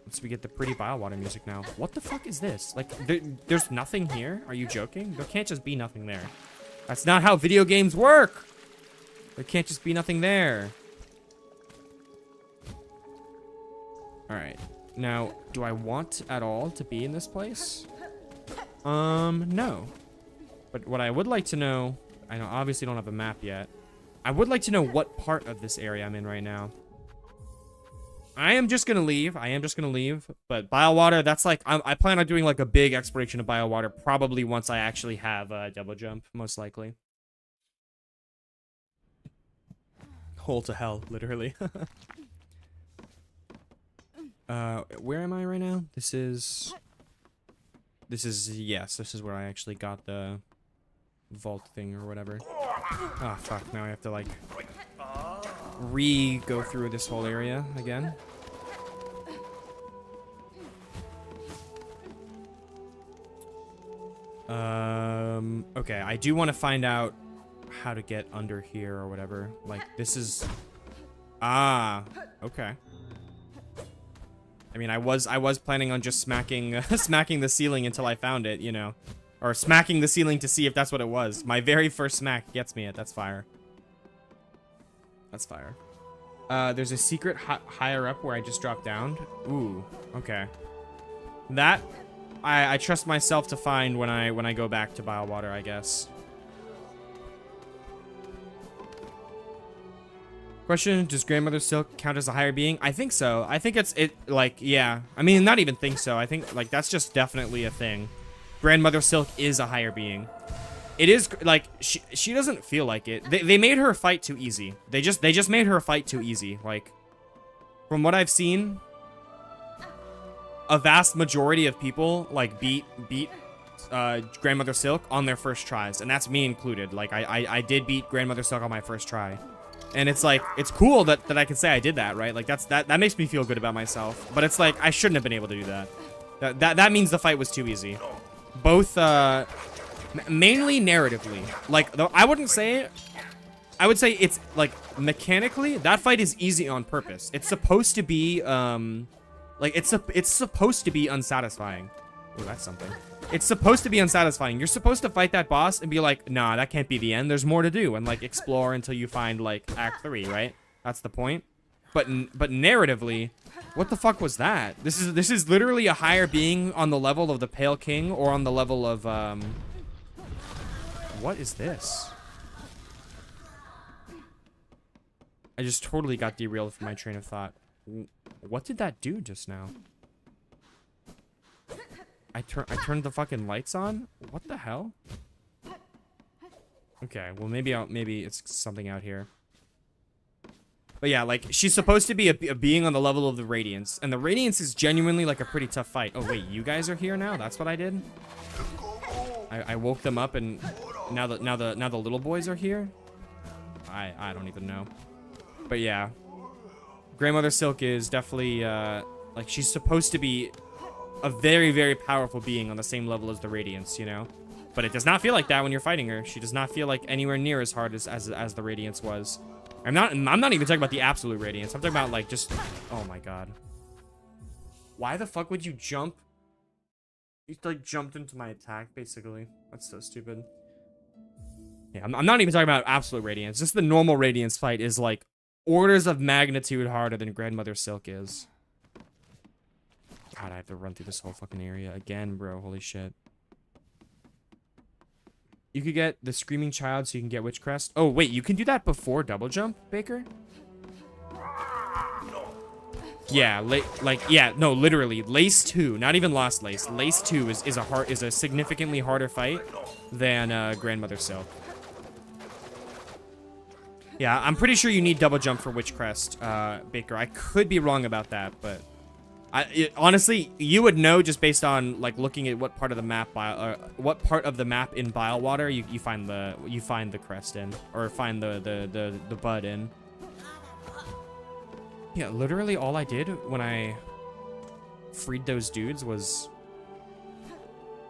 Let's we get the pretty bile water music now. What the fuck is this? Like, there's nothing here? Are you joking? There can't just be nothing there. That's not how video games work. There can't just be nothing there. Alright. Now, do I want at all to be in this place? No. But what I would like to know, I know obviously don't have a map yet. I would like to know what part of this area I'm in right now. I am just gonna leave. But bile water, that's like, I plan on doing like a big exploration of bile water probably once I actually have a double jump, most likely. Hole to hell, literally. Where am I right now? This is yes, this is where I actually got the vault thing or whatever. Ah, fuck, now I have to like go through this whole area again. Okay, I do want to find out how to get under here or whatever. Like, this is... Ah, okay. I mean, I was planning on just smacking smacking the ceiling until I found it, you know. Or smacking the ceiling to see if that's what it was. My very first smack gets me it. That's fire. That's fire. There's a secret higher up where I just dropped down. Ooh, okay. That I trust myself to find when I go back to bile water, I guess. Question, does Grandmother Silk count as a higher being? I think so. I think like, yeah. I mean, not even think so. I think, like, that's just definitely a thing. Grandmother Silk is a higher being. It is, like, she doesn't feel like it. They made her fight too easy. They just made her fight too easy. Like, from what I've seen, a vast majority of people, like, beat Grandmother Silk on their first tries. And that's me included. Like, I did beat Grandmother Silk on my first try. And it's like, it's cool that I can say I did that, right? Like, that makes me feel good about myself. But it's like, I shouldn't have been able to do that. That means the fight was too easy. Both, mainly narratively. Like, though I would say it's, like, mechanically, that fight is easy on purpose. It's supposed to be, like, it's supposed to be unsatisfying. Oh, that's something. It's supposed to be unsatisfying. You're supposed to fight that boss and be like, nah, that can't be the end. There's more to do, and like explore until you find like Act 3, right? That's the point. But narratively, what the fuck was that? This is literally a higher being on the level of the Pale King or on the level of what is this? I just totally got derailed from my train of thought. What did that do just now? I turned the fucking lights on? What the hell? Okay, well maybe it's something out here. But yeah, like, she's supposed to be a being on the level of the Radiance, and the Radiance is genuinely like a pretty tough fight. Oh wait, you guys are here now? That's what I did? I woke them up, and now the little boys are here? I don't even know. But yeah. Grandmother Silk is definitely like, she's supposed to be a very, very powerful being on the same level as the Radiance, you know? But it does not feel like that when you're fighting her. She does not feel like anywhere near as hard as the Radiance was. I'm not even talking about the absolute Radiance. I'm talking about, like, just... Oh my god. Why the fuck would you jump? You, like, jumped into my attack, basically. That's so stupid. Yeah, I'm not even talking about absolute Radiance. Just the normal Radiance fight is, like, orders of magnitude harder than Grandmother Silk is. God, I have to run through this whole fucking area again, bro. Holy shit. You could get the Screaming Child so you can get Witch Crest. Oh, wait, you can do that before double jump, Baker? Yeah, no, literally. Lace 2, not even Lost Lace. Lace 2 is a significantly harder fight. than Grandmother Silk. Yeah, I'm pretty sure you need double jump for Witch Crest, Baker. I could be wrong about that, but honestly, you would know just based on like looking at what part of the map, what part of the map in Bilewater you find the crest in, or find the bud in. Yeah, literally all I did when I freed those dudes was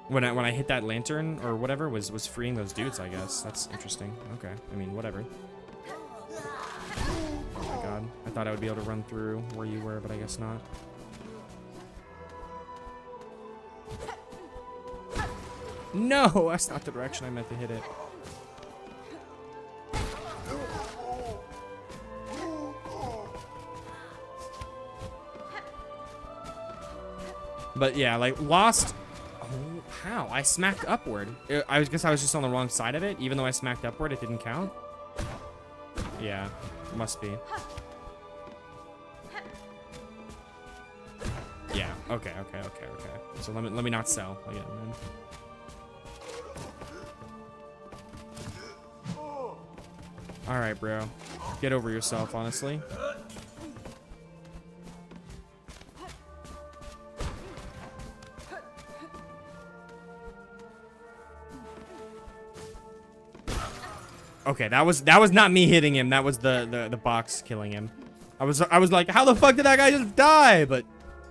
when I hit that lantern or whatever was freeing those dudes. I guess that's interesting. Okay, I mean whatever. Oh my god. I thought I would be able to run through where you were, but I guess not. No! That's not the direction I meant to hit it. But yeah, like, Lost... Oh, how? I smacked upward. I guess I was just on the wrong side of it. Even though I smacked upward, it didn't count. Yeah. Must be. Yeah. Okay. So let me not sell again, man. All right, bro. Get over yourself, honestly. Okay, that was not me hitting him. That was the box killing him. I was like, how the fuck did that guy just die? But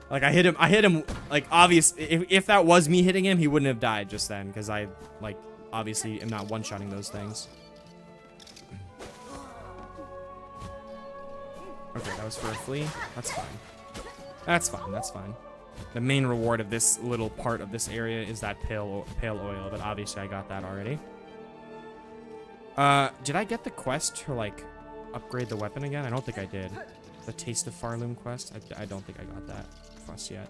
like I hit him like obvious. If that was me hitting him, he wouldn't have died just then because I like obviously am not one-shotting those things. Okay, that was for a flea. That's fine. That's fine. The main reward of this little part of this area is that pale oil, but obviously I got that already. Did I get the quest to, like, upgrade the weapon again? I don't think I did. The Taste of Farloom quest? I don't think I got that quest yet.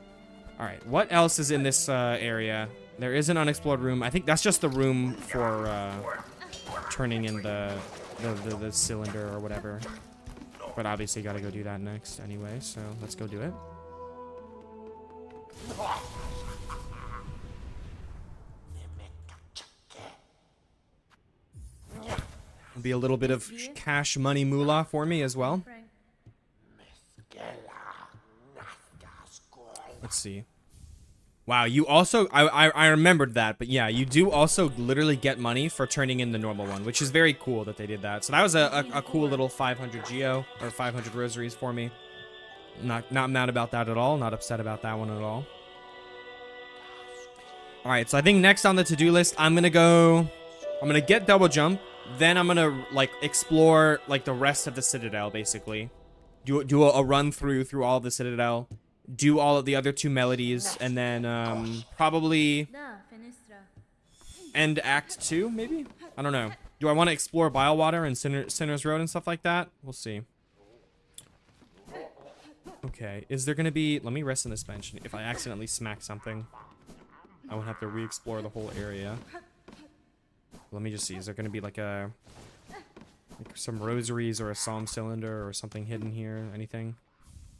Alright, what else is in this, area? There is an unexplored room. I think that's just the room for, turning in the cylinder or whatever. But obviously gotta go do that next anyway, so let's go do it. Be a little bit of cash money moolah for me as well. Let's see. Wow, you also I remembered that, but yeah, you do also literally get money for turning in the normal one, which is very cool that they did that. So that was a cool little 500 geo or 500 rosaries for me. Not mad about that at all. Not upset about that one at all. All right, so I think next on the to-do list, I'm gonna get double jump. Then I'm gonna like explore like the rest of the Citadel, basically. Do a run through all of the Citadel, do all of the other two melodies, and then probably end Act 2, maybe? I don't know. Do I want to explore Bilewater and Sinner's Road and stuff like that? We'll see. Okay, is there gonna be... Let me rest on this bench. If I accidentally smack something, I won't have to re-explore the whole area. Let me just see. Is there going to be like some rosaries or a psalm cylinder or something hidden here? Anything?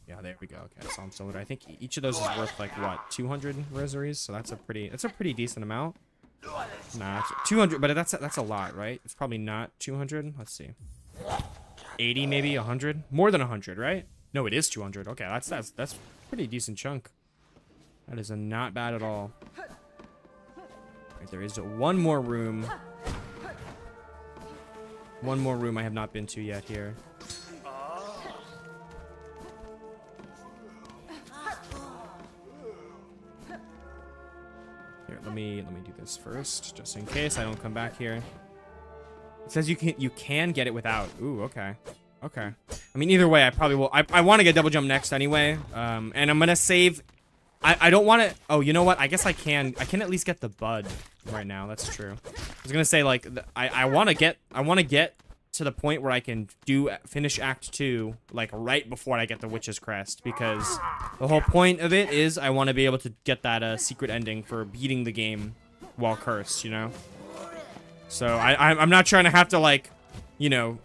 Yeah, there we go. Okay, psalm cylinder. I think each of those is worth like what, 200 rosaries? So that's a pretty decent amount. Nah, 200, but that's a lot, right? It's probably not 200. Let's see. 80 maybe, 100? More than 100, right? No, it is 200. Okay, that's pretty decent chunk. That is not bad at all. Right, there is one more room. One more room I have not been to yet here. Here, let me do this first, just in case I don't come back here. It says you can get it without. Ooh, okay. Okay. I mean, either way, I probably will. I want to get double jump next anyway. And I'm gonna save. I don't want to. Oh, you know what? I guess I can at least get the bud right now. That's true. I was gonna say like I want to get to the point where I can finish Act 2 like right before I get the Witch's Crest, because the whole point of it is I want to be able to get that secret ending for beating the game while cursed, you know. So I'm not trying to have to like, you know,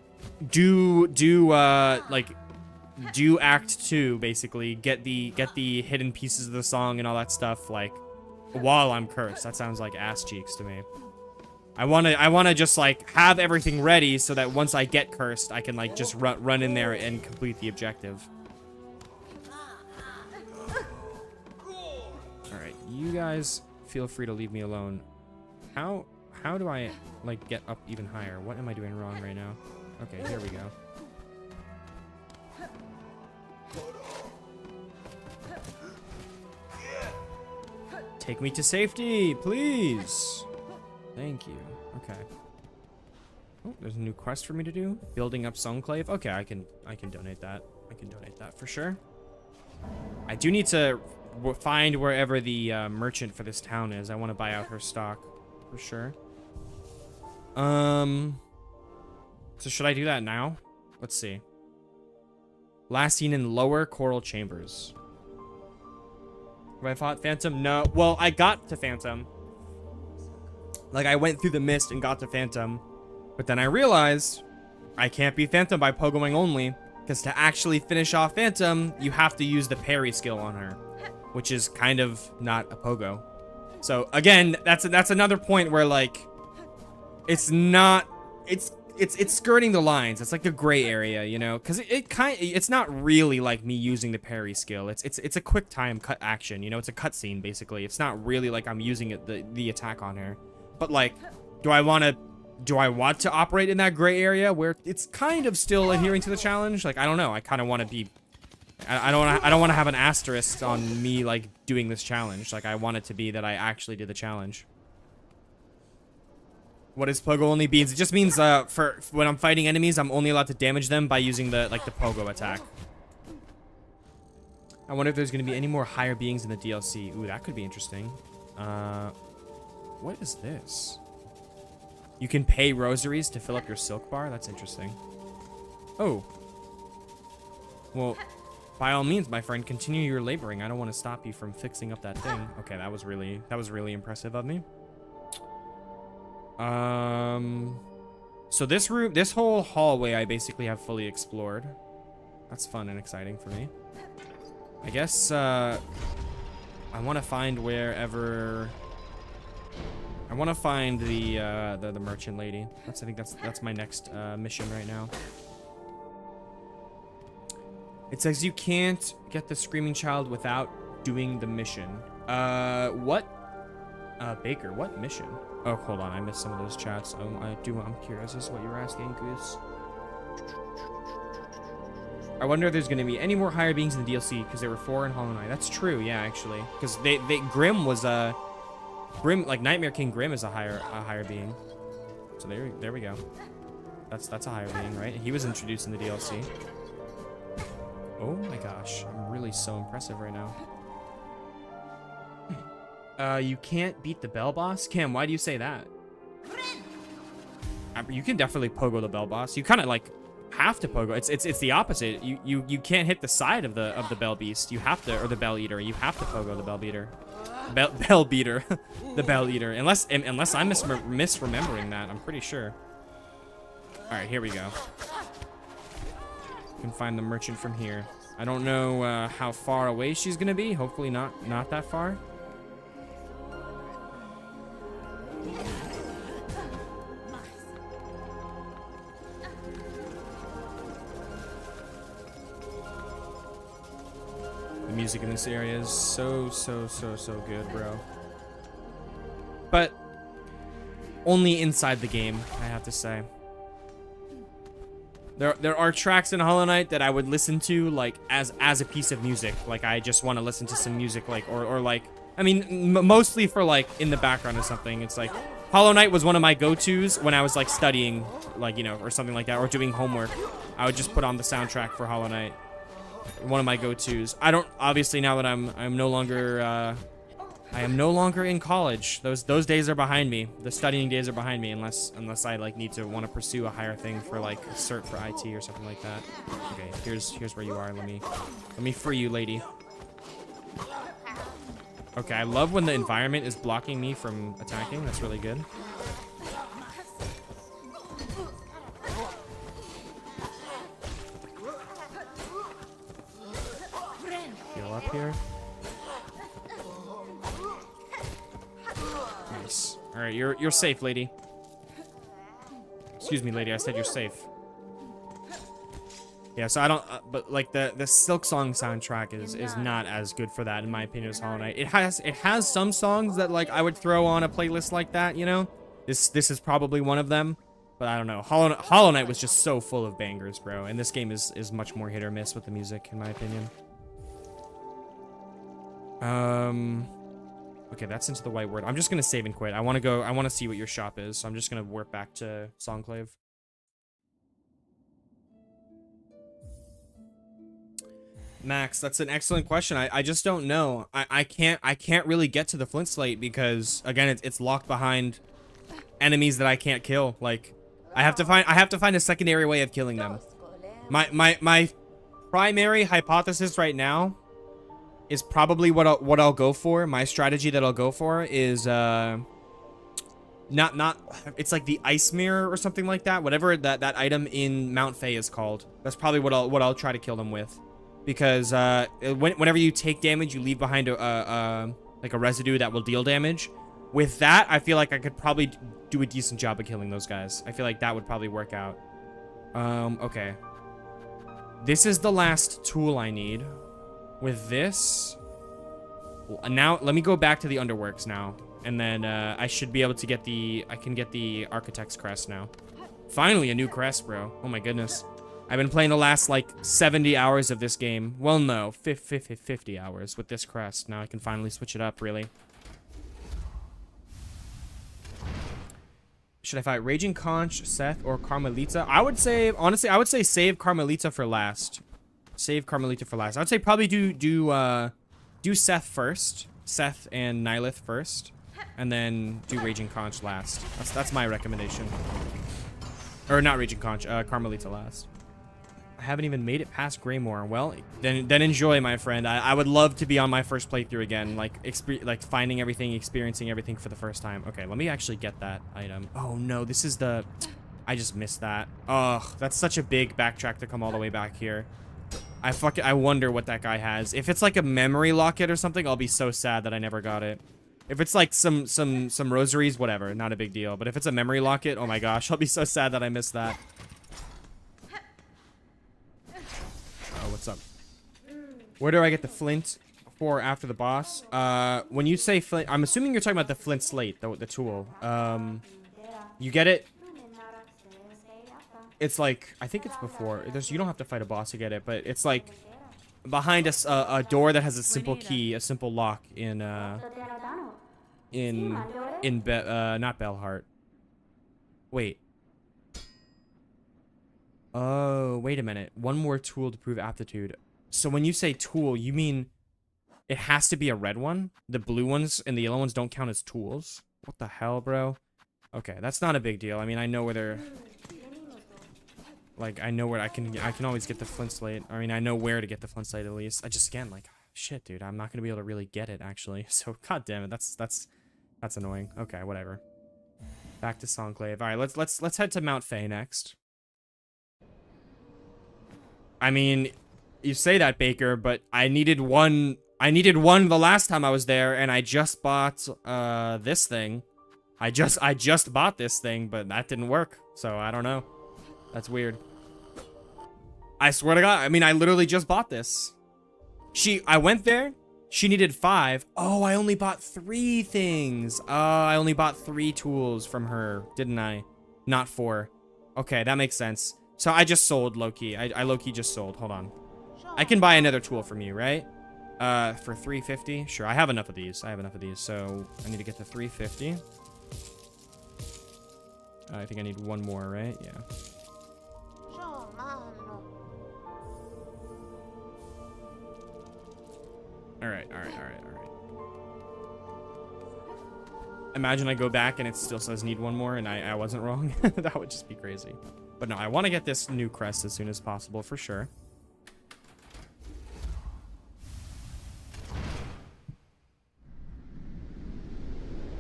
do Act 2 basically, get the hidden pieces of the song and all that stuff like while I'm cursed. That sounds like ass cheeks to me. I wanna just like have everything ready so that once I get cursed, I can like just run in there and complete the objective. All right, you guys feel free to leave me alone. How do I like get up even higher? What am I doing wrong right now? Okay, here we go. Take me to safety, please. Thank you. Okay. Oh, there's a new quest for me to do. Building up Songclave. Okay, I can donate that. I can donate that for sure. I do need to find wherever the merchant for this town is. I want to buy out her stock for sure. So should I do that now? Let's see. Last seen in Lower Coral Chambers. Have I fought Phantom? No. Well, I got to Phantom. Like, I went through the mist and got to Phantom. But then I realized I can't beat Phantom by pogoing only. Because to actually finish off Phantom, you have to use the parry skill on her. Which is kind of not a pogo. So, again, that's another point where, like, it's not... It's skirting the lines. It's like a gray area, you know, because it's not really like me using the parry skill. It's a quick time cut action, you know. It's a cutscene basically. It's not really like I'm using the attack on her. But like, do I want to operate in that gray area where it's kind of still adhering to the challenge? Like, I don't know. I kind of want to be. I don't want to have an asterisk on me like doing this challenge. Like, I want it to be that I actually did the challenge. What is pogo only means? It just means for when I'm fighting enemies, I'm only allowed to damage them by using the pogo attack. I wonder if there's going to be any more higher beings in the DLC. Ooh, that could be interesting. What is this? You can pay rosaries to fill up your silk bar? That's interesting. Oh. Well, by all means, my friend, continue your laboring. I don't want to stop you from fixing up that thing. Okay, that was really impressive of me. So this whole hallway I basically have fully explored. That's fun and exciting for me. I guess I want to find wherever I want to find the merchant lady. I think that's my next mission right now. It says you can't get the screaming child without doing the mission. What? Baker, what mission? Oh, hold on, I missed some of those chats. I'm curious as to what you were asking, Goose. I wonder if there's going to be any more higher beings in the DLC, because there were 4 in Hollow Knight. That's true, yeah, actually. Because Grim was Grim, like Nightmare King Grim is a higher being. So there we go. That's a higher being, right? He was introduced in the DLC. Oh my gosh, I'm really so impressive right now. You can't beat the bell boss? Cam, why do you say that? You can definitely pogo the bell boss. You kind of like have to pogo. It's the opposite. You can't hit the side of the bell beast. You have to, or the bell eater. You have to pogo the bell beater. Bell beater, the bell eater. Unless I'm misremembering that. I'm pretty sure. All right, here we go. You can find the merchant from here. I don't know how far away she's gonna be. Hopefully not that far. The music in this area is so good, bro. But only inside the game, I have to say. There are tracks in Hollow Knight that I would listen to like as a piece of music. Like I just want to listen to some music, like or like I mean mostly for like in the background or something. It's like Hollow Knight was one of my go-tos when I was like studying, like, you know, or something like that, or doing homework. I would just put on the soundtrack for Hollow Knight. One of my go-tos. I don't, obviously now that I'm no longer I am no longer in college. Those days are behind me. The studying days are behind me unless I like need to want to pursue a higher thing for like a cert for IT or something like that. Okay, here's where you are. Let me free you, lady. Okay, I love when the environment is blocking me from attacking. That's really good. Heal up here. Nice. All right, you're safe, lady. Excuse me, lady. I said you're safe. Yeah, so I don't, but like the SILKSONG soundtrack is not as good for that in my opinion as Hollow Knight. It has some songs that like I would throw on a playlist like that, you know. This is probably one of them, but I don't know. Hollow Knight was just so full of bangers, bro, and this game is much more hit or miss with the music in my opinion. Okay, that's into the white word. I'm just gonna save and quit. I want to see what your shop is, so I'm just gonna warp back to Songclave. Max, that's an excellent question. I just don't know. I can't really get to the flint slate because again it's locked behind enemies that I can't kill. Like I have to find a secondary way of killing them. My primary hypothesis right now is probably what I'll go for. My strategy that I'll go for is not it's like the ice mirror or something like that. Whatever that item in Mount Fae is called. That's probably what I'll try to kill them with. Because whenever you take damage, you leave behind like a residue that will deal damage. With that, I feel like I could probably do a decent job of killing those guys. I feel like that would probably work out. Okay. This is the last tool I need. With this, now let me go back to the Underworks now, and then I should be able to get I can get the Architect's Crest now. Finally, a new crest, bro. Oh my goodness. I've been playing the last, like, 70 hours of this game. Well, no, 50 hours with this crest. Now I can finally switch it up, really. Should I fight Raging Conch, Seth, or Carmelita? I would say, honestly, I would say save Carmelita for last. Save Carmelita for last. I would say probably do Seth first. Seth and Nihilith first. And then do Raging Conch last. That's my recommendation. Or not Raging Conch, Carmelita last. I haven't even made it past Greymoor. Well, then enjoy, my friend. I would love to be on my first playthrough again, like finding everything, experiencing everything for the first time. Okay, let me actually get that item. Oh no, this is the... I just missed that. Ugh, that's such a big backtrack to come all the way back here. I wonder what that guy has. If it's like a memory locket or something, I'll be so sad that I never got it. If it's like some rosaries, whatever, not a big deal. But if it's a memory locket, oh my gosh, I'll be so sad that I missed that. Oh, what's up? Where do I get the flint for after the boss? When you say flint, I'm assuming you're talking about the flint slate, the tool. You get it. It's like, I think it's before. You don't have to fight a boss to get it, but it's like behind a door that has a simple key, a simple lock in not Bellheart. Wait. Oh, wait a minute. One more tool to prove aptitude. So when you say tool, you mean it has to be a red one? The blue ones and the yellow ones don't count as tools? What the hell, bro? Okay, that's not a big deal. I mean, I know where they're... Like, I know where I can always get the flint slate. I mean, I know where to get the flint slate at least. I just, again, like, shit, dude, I'm not gonna be able to really get it, actually. So, god damn it, that's annoying. Okay, whatever. Back to Songclave. All right, let's head to Mount Fae next. I mean, you say that, Baker, but I needed one the last time I was there, and I just bought this thing. I just bought this thing, but that didn't work. So I don't know. That's weird. I swear to God. I mean, I literally just bought this. I went there. She needed 5. Oh, I only bought 3 things. I only bought 3 tools from her, didn't I? Not 4. Okay, that makes sense. So I just sold low-key. I low-key just sold. Hold on. I can buy another tool from you, right? For 350? Sure, I have enough of these. So I need to get to 350. I think I need 1 more, right? Yeah. All right. Imagine I go back and it still says need 1 more and I wasn't wrong. That would just be crazy. But no, I want to get this new crest as soon as possible for sure.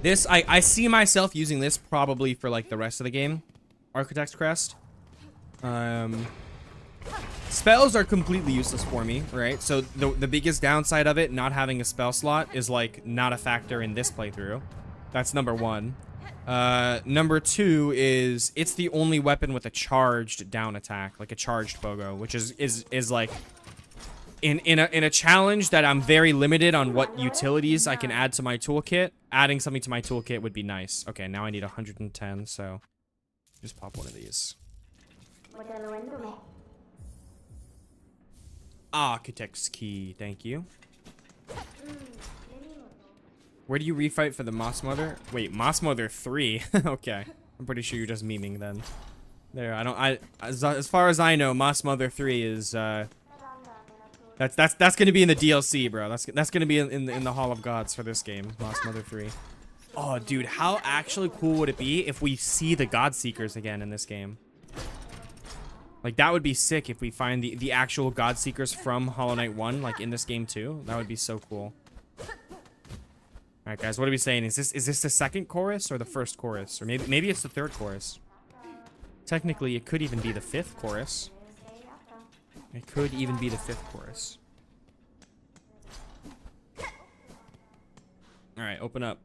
This, I see myself using this probably for like the rest of the game. Architect's Crest. Spells are completely useless for me, right? So the biggest downside of it, not having a spell slot, is like not a factor in this playthrough. That's number 1. Number 2 is it's the only weapon with a charged down attack, like a charged Pogo, which is like in a challenge that I'm very limited on what utilities I can add to my toolkit. Adding something to my toolkit would be nice. Okay, now I need 110, so just pop one of these. Architect's key, thank you. Where do you refight for the Moss Mother? Wait, Moss Mother 3? Okay. I'm pretty sure you're just memeing then. There, as far as I know, Moss Mother 3 is, that's gonna be in the DLC, bro. That's gonna be in the Hall of Gods for this game, Moss Mother 3. Oh, dude, how actually cool would it be if we see the God Seekers again in this game? Like, that would be sick if we find the actual God Seekers from Hollow Knight 1, like, in this game too. That would be so cool. Alright, guys, what are we saying? Is this the second chorus or the first chorus? Or maybe it's the third chorus. Technically, it could even be the 5th chorus. It could even be the 5th chorus. Alright, open up.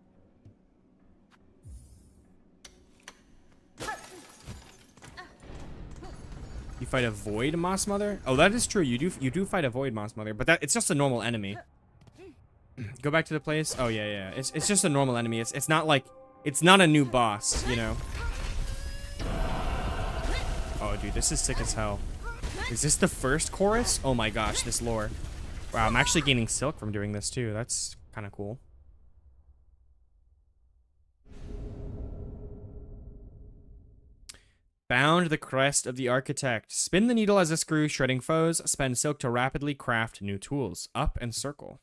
You fight a Void Moss Mother? Oh, that is true. You do fight a Void Moss Mother, but it's just a normal enemy. Go back to the place. Oh yeah. It's just a normal enemy. It's not like it's not a new boss, you know. Oh, dude, this is sick as hell. Is this the first chorus? Oh my gosh, this lore. Wow, I'm actually gaining silk from doing this too. That's kind of cool. Bound the crest of the architect. Spin the needle as a screw, shredding foes. Spend silk to rapidly craft new tools. Up and circle.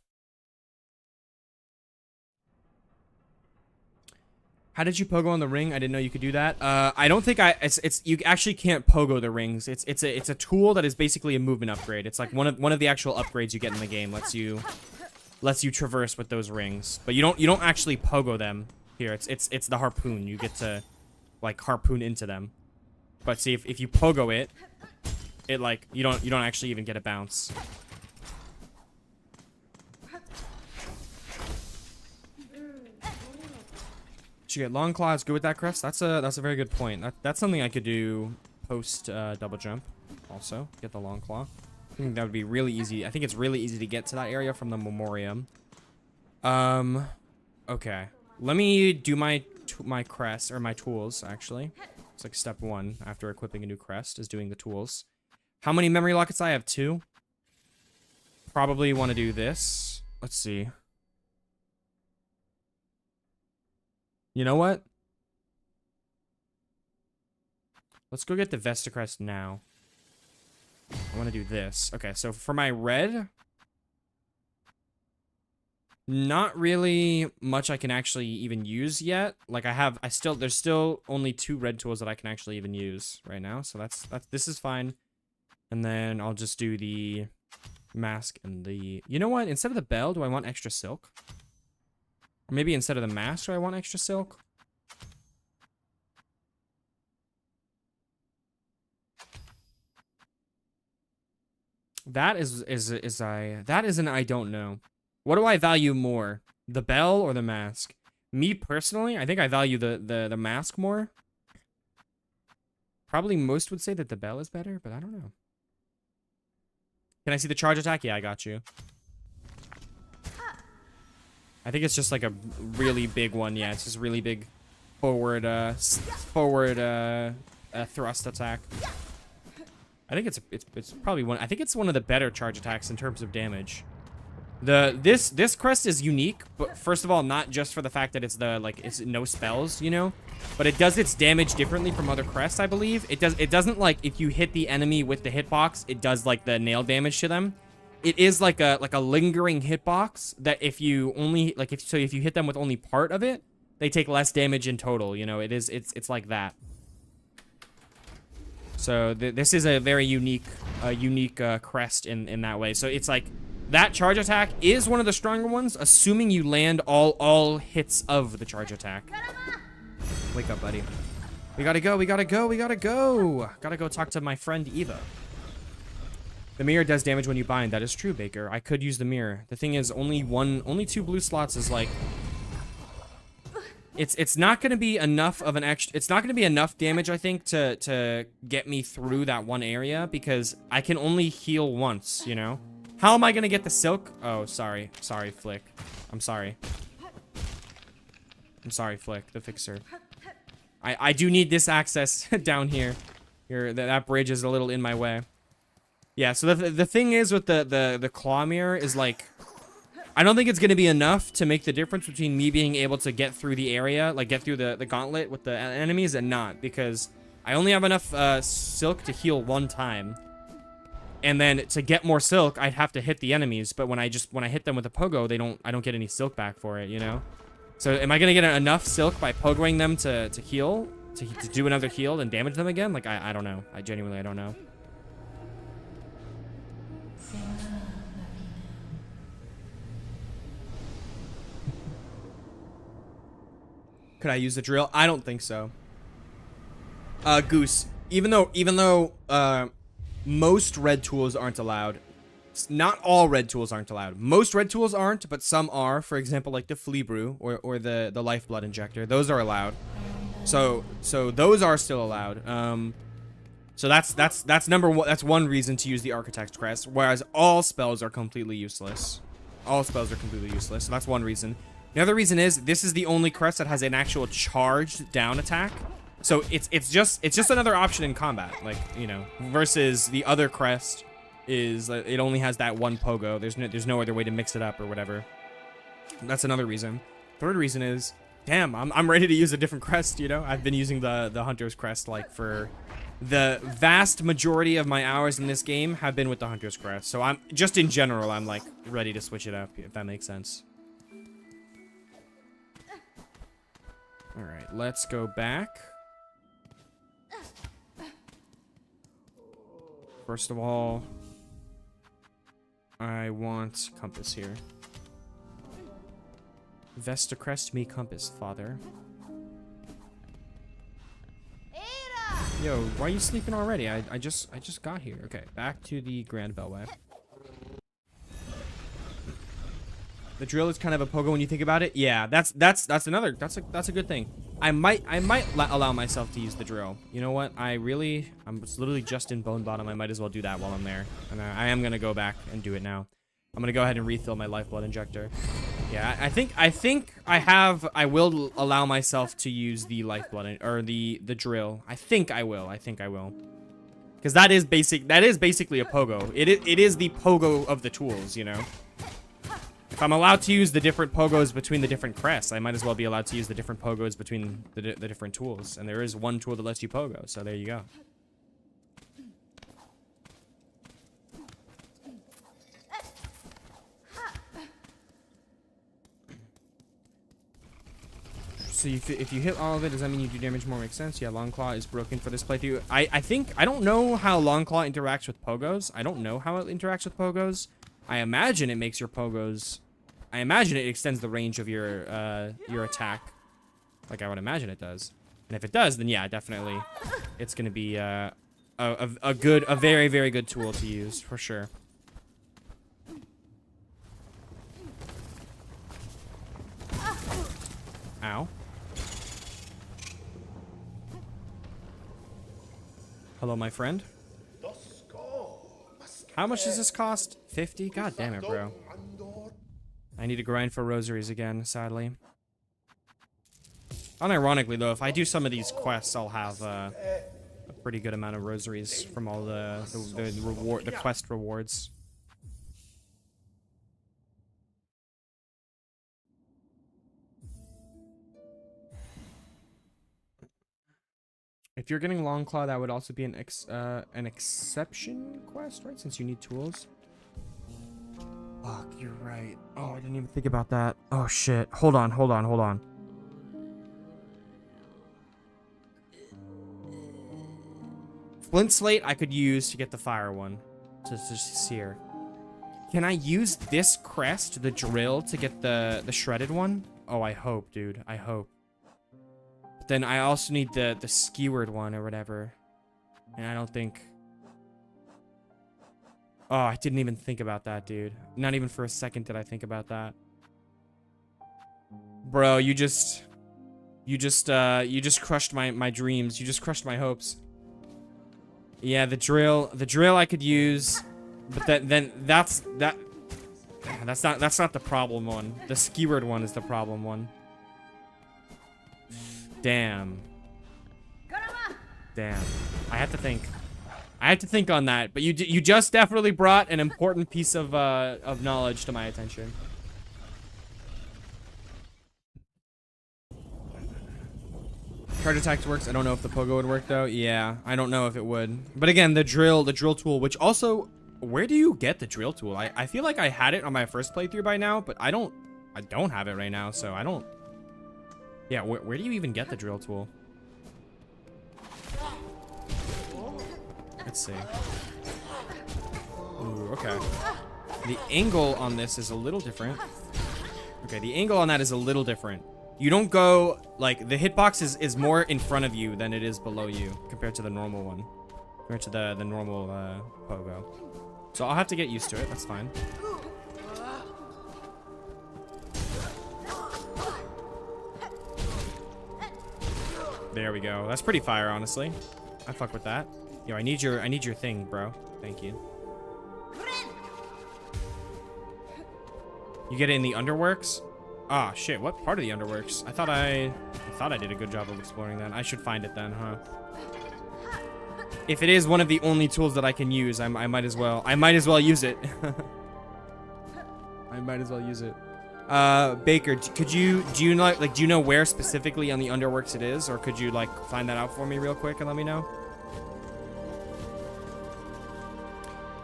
How did you pogo on the ring? I didn't know you could do that. I don't think you actually can't pogo the rings. It's a tool that is basically a movement upgrade. It's like one of the actual upgrades you get in the game. Lets you traverse with those rings, but you don't actually pogo them here. It's the harpoon. You get to like harpoon into them. But see, if you pogo it like you don't actually even get a bounce. Did you get long claws? Good with that, crest? That's a very good point. That's something I could do post double jump. Also, get the long claw. I think that would be really easy. I think it's really easy to get to that area from the memoriam. Okay. Let me do my crest or my tools actually. It's like step 1 after equipping a new crest is doing the tools. How many memory lockets? I have 2. Probably want to do this. Let's see. You know what? Let's go get the Vesta crest now. I want to do this. Okay, so for my red, not really much I can actually even use yet. Like there's still only 2 red tools that I can actually even use right now. So this is fine. And then I'll just do the mask and the, you know what? Instead of the bell, do I want extra silk? Or maybe instead of the mask, do I want extra silk? That is an I don't know. What do I value more? The bell or the mask? Me personally, I think I value the mask more. Probably most would say that the bell is better, but I don't know. Can I see the charge attack? Yeah, I got you. I think it's just like a really big one. Yeah, it's just really big forward thrust attack. I think it's probably one. I think it's one of the better charge attacks in terms of damage. This crest is unique, but first of all, not just for the fact that it's it's no spells, you know, but it does its damage differently from other crests, I believe. It doesn't like if you hit the enemy with the hitbox, it does like the nail damage to them. It is like a lingering hitbox that if you only if you hit them with only part of it, they take less damage in total, you know. It's like that. So this is a very unique crest in that way. So it's like that charge attack is one of the stronger ones, assuming you land all hits of the charge attack. Wake up, buddy. We gotta go. Gotta go talk to my friend Eva. The mirror does damage when you bind. That is true, Baker. I could use the mirror. The thing is, only 2 blue slots is like It's not going to be enough of an extra. It's not going to be enough damage, I think, to get me through that one area because I can only heal once. You know, how am I going to get the silk? Oh, sorry, Flick. I'm sorry, Flick, the fixer. I do need this access down here. That bridge is a little in my way. Yeah. So the thing is with the claw mirror is like, I don't think it's going to be enough to make the difference between me being able to get through the area, like get through the gauntlet with the enemies and not, because I only have enough silk to heal one time. And then to get more silk, I'd have to hit the enemies, but when I hit them with a pogo, I don't get any silk back for it, you know? So am I going to get enough silk by pogoing them to heal, to do another heal and damage them again? Like, I don't know. I genuinely don't know. Could I use the drill? I don't think so. Goose. Even though most red tools aren't allowed. Not all red tools aren't allowed. Most red tools aren't, but some are. For example, like the flea brew or the lifeblood injector. Those are allowed. So those are still allowed. So that's number one. That's one reason to use the Architect's Crest. Whereas all spells are completely useless. All spells are completely useless. So that's one reason. The other reason is this is the only crest that has an actual charged down attack. So it's just another option in combat, like, you know, versus the other crest is it only has that one pogo. There's no other way to mix it up or whatever. That's another reason. Third reason is, damn, I'm ready to use a different crest, you know? I've been using the Hunter's Crest like for the vast majority of my hours in this game have been with the Hunter's Crest. So I'm just in general, I'm like ready to switch it up, if that makes sense. All right, let's go back. First of all, I want compass here. Vesta crest me compass, father. Yo, why are you sleeping already? I just got here. Okay, back to the Grand Beltway. The drill is kind of a pogo when you think about it. Yeah, that's a good thing. I might allow myself to use the drill. You know what? I'm literally just in Bone Bottom. I might as well do that while I'm there. And I am gonna go back and do it now. I'm gonna go ahead and refill my lifeblood injector. Yeah, I think I will allow myself to use the lifeblood or the drill. I think I will. Because that is basically a pogo. It is the pogo of the tools, you know. If I'm allowed to use the different pogos between the different crests, I might as well be allowed to use the different pogos between the different tools. And there is one tool that lets you pogo, so there you go. So if you hit all of it, does that mean you do damage more? Makes sense. Yeah, Long Claw is broken for this playthrough. I don't know how Long Claw interacts with pogos. I don't know how it interacts with pogos. I imagine it makes your pogos... I imagine it extends the range of your attack. Like I would imagine it does. And if it does, then yeah, definitely. It's going to be a very, very good tool to use, for sure. Ow. Hello, my friend. How much does this cost? 50? God damn it, bro. I need to grind for rosaries again, sadly. Unironically, though, if I do some of these quests, I'll have a pretty good amount of rosaries from all the quest rewards. If you're getting Long Claw, that would also be an exception quest, right? Since you need tools. Fuck, you're right. Oh, I didn't even think about that. Oh, shit. Hold on. Flint Slate I could use to get the fire one. To sear. Can I use this crest, the drill, to get the shredded one? Oh, I hope, dude. I hope. But then I also need the skewered one or whatever. And I don't think... Oh, I didn't even think about that, dude. Not even for a second did I think about that. Bro, you just... You just crushed my dreams. You just crushed my hopes. Yeah, the drill I could use, but that's not the problem one. The skewered one is the problem one. Damn. Damn. I have to think. I had to think on that, but you just definitely brought an important piece of knowledge to my attention. Charge attacks works. I don't know if the pogo would work though. Yeah, I don't know if it would. But again, the drill tool, which also, where do you get the drill tool? I feel like I had it on my first playthrough by now, but I don't have it right now, so I don't. Yeah, where do you even get the drill tool? Let's see. Ooh, okay. The angle on this is a little different. Okay, the angle on that is a little different. You don't go, like, the hitbox is more in front of you than it is below you compared to the normal one. Compared to the normal pogo. So I'll have to get used to it, that's fine. There we go. That's pretty fire, honestly. I fuck with that. Yo, I need your thing, bro. Thank you. You get it in the underworks? Ah, shit. What part of the underworks? I thought I did a good job of exploring that. I should find it then, huh? If it is one of the only tools that I can use, I might as well use it. I might as well use it. Baker, do you know where specifically on the underworks it is, or could you like find that out for me real quick and let me know?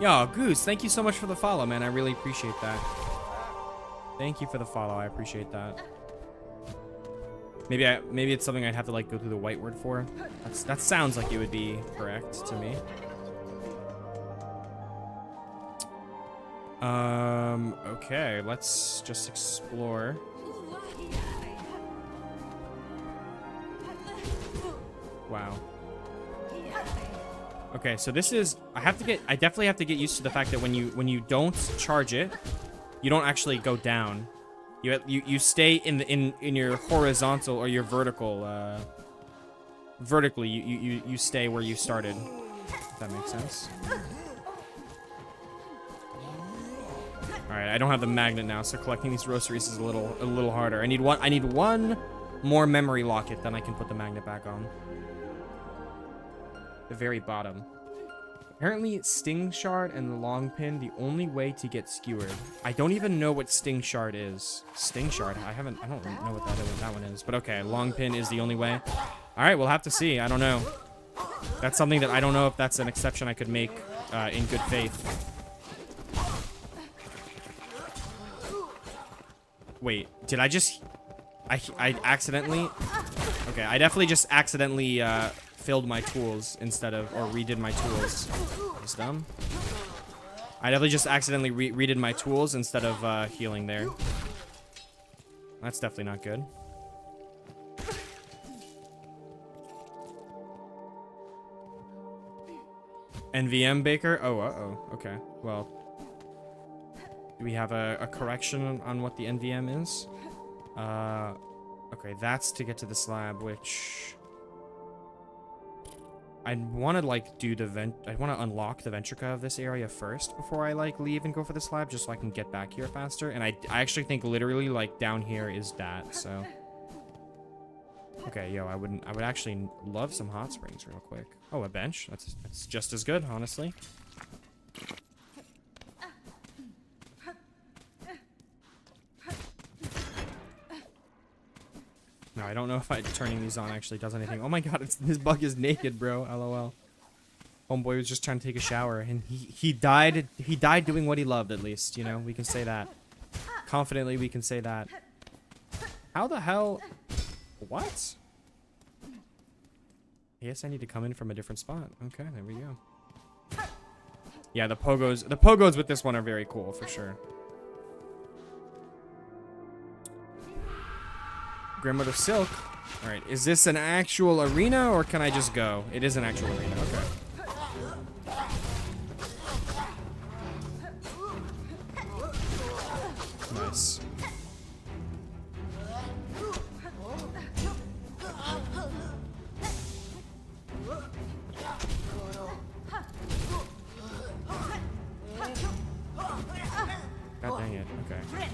Yo, Goose, thank you so much for the follow, man. I really appreciate that. Thank you for the follow. I appreciate that. Maybe it's something I'd have to like go through the white word for. That sounds like it would be correct to me. Okay, let's just explore. Wow. Okay, so this is, I definitely have to get used to the fact that when you don't charge it, you don't actually go down. You stay in your horizontal or your vertical, vertically, you stay where you started. If that makes sense. Alright, I don't have the magnet now, so collecting these rosaries is a little harder. I need one more memory locket, then I can put the magnet back on. The very bottom. Apparently, Sting Shard and the Long Pin, the only way to get skewered. I don't even know what Sting Shard is. Sting Shard? I don't know what that one is. But okay, Long Pin is the only way. Alright, we'll have to see. I don't know. That's something that I don't know if that's an exception I could make in good faith. Wait, did I just... I accidentally... Okay, I definitely just accidentally filled my tools instead of... Or redid my tools. That's dumb. I definitely just accidentally redid my tools instead of healing there. That's definitely not good. NVM Baker? Oh, uh-oh. Okay, well... Do we have a correction on what the NVM is? Okay, that's to get to the slab, which... I want to, like, do the I want to unlock the Ventrica of this area first before I, like, leave and go for the slab, just so I can get back here faster. And I actually think literally, like, down here is that, so... Okay, yo, I would actually love some hot springs real quick. Oh, a bench? That's just as good, honestly. No, I don't know if turning these on actually does anything. Oh my god, this bug is naked, bro. LOL. Homeboy was just trying to take a shower, and he died doing what he loved, at least. You know, we can say that. Confidently, we can say that. How the hell... What? I guess I need to come in from a different spot. Okay, there we go. Yeah, the pogos with this one are very cool, for sure. Grandmother Silk. All right, is this an actual arena or can I just go? It is an actual arena. Okay. Nice. Okay.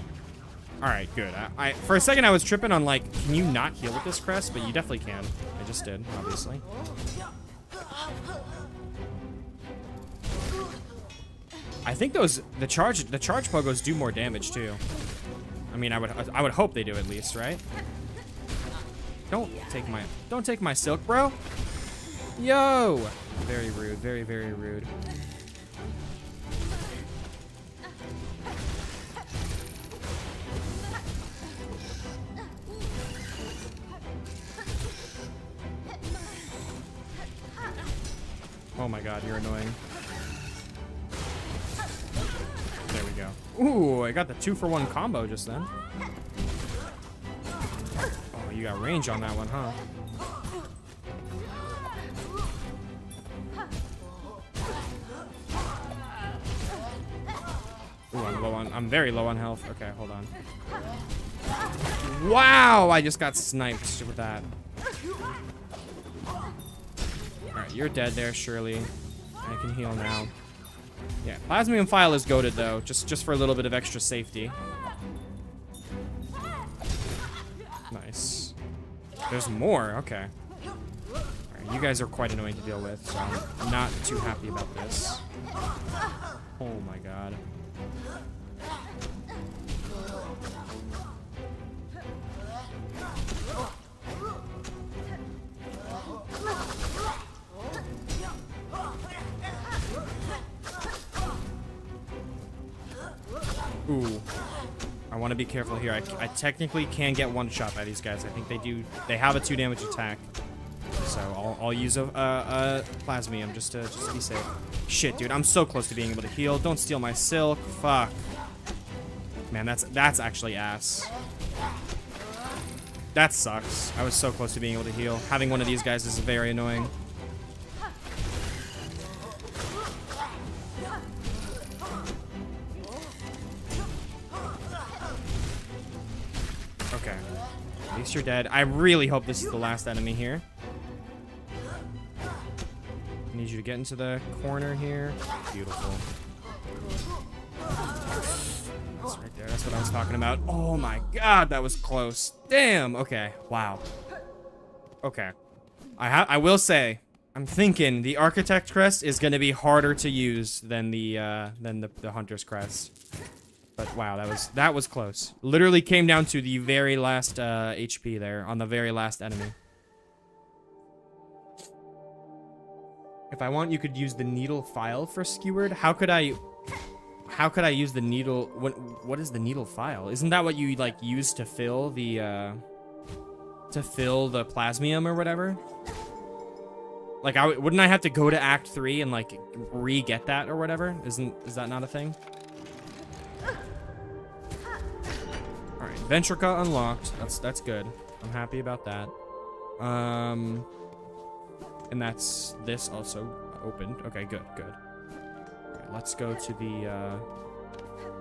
All right, good. I for a second I was tripping on like, can you not heal with this crest? But you definitely can. I just did, obviously. I think the charge pogos do more damage too. I mean, I would hope they do at least, right? Don't take my silk, bro. Yo! Very rude, very, very rude. Oh my god, you're annoying. There we go. Ooh, I got the 2-for-1 combo just then. Oh, you got range on that one, huh? Ooh, I'm very low on health. Okay, hold on. Wow, I just got sniped with that. Alright, you're dead there, surely. I can heal now. Yeah, Plasmium File is goated though, just for a little bit of extra safety. Nice. There's more, okay. Alright, you guys are quite annoying to deal with, so I'm not too happy about this. Oh my god. Ooh. I want to be careful here. I technically can get one shot by these guys. I think they have a 2 damage attack. So I'll use a plasmium just to be safe. Shit, dude, I'm so close to being able to heal. Don't steal my silk. Fuck. Man, that's actually ass. That sucks. I was so close to being able to heal. Having one of these guys is very annoying. Okay. At least you're dead. I really hope this is the last enemy here. I need you to get into the corner here. Beautiful. That's right there. That's what I was talking about. Oh my god, that was close. Damn. Okay. Wow. Okay. I will say, I'm thinking the Architect Crest is going to be harder to use than the Hunter's Crest. But wow, that was close. Literally came down to the very last HP there on the very last enemy. If I want, you could use the needle file for skewered. How could I use the needle? What is the needle file? Isn't that what you like use to fill the plasmium or whatever? Like wouldn't I have to go to Act 3 and like re-get that or whatever? Is that not a thing? All right, Ventrica unlocked. That's good. I'm happy about that. And that's this also opened. Okay, good. Okay, let's go to the,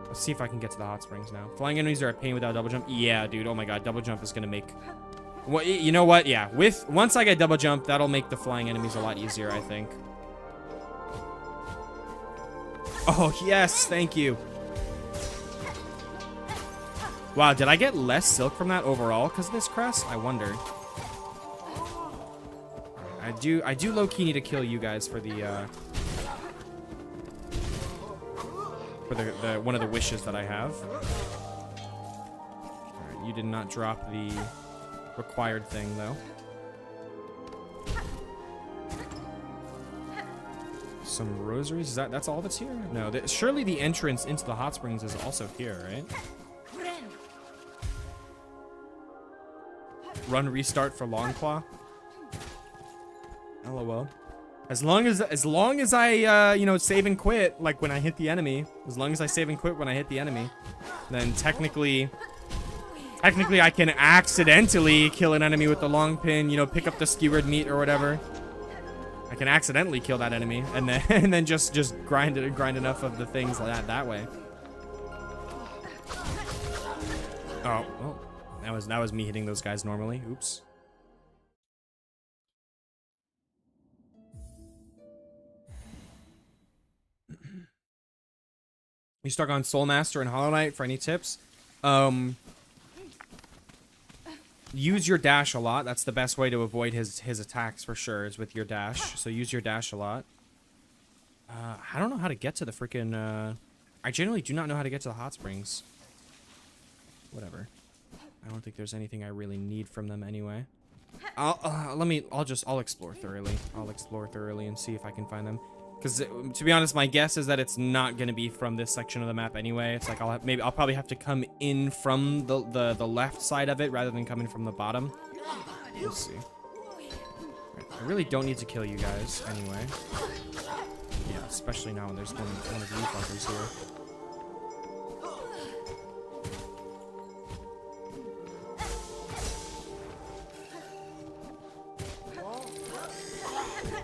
let's see if I can get to the hot springs now. Flying enemies are a pain without double jump. Yeah, dude. Oh my god, double jump is gonna make... Well, you know what? Yeah, once I get double jump, that'll make the flying enemies a lot easier, I think. Oh, yes, thank you. Wow, did I get less silk from that overall because of this crest? I wonder. I do low-key need to kill you guys for the one of the wishes that I have. Alright, you did not drop the required thing though. Some rosaries. That's all that's here? No, surely the entrance into the hot springs is also here, right? Run restart for Longclaw. LOL. As long as I you know, save and quit like when I hit the enemy, as long as I save and quit when I hit the enemy, then technically I can accidentally kill an enemy with the long pin, you know, pick up the skewered meat or whatever. I can accidentally kill that enemy and then just grind enough of the things like that way. Oh, well, that was me hitting those guys normally. Oops. You stuck on Soul Master and Hollow Knight for any tips? Use your dash a lot. That's the best way to avoid his attacks for sure, is with your dash. So use your dash a lot. I don't know how to get to the freaking, I generally do not know how to get to the hot springs. Whatever. I don't think there's anything I really need from them anyway. I'll explore thoroughly. I'll explore thoroughly and see if I can find them. Because to be honest, my guess is that it's not going to be from this section of the map anyway. It's like I'll probably have to come in from the left side of it rather than coming from the bottom. We'll see. Right, I really don't need to kill you guys anyway. Yeah, especially now when there's one of you fuckers here.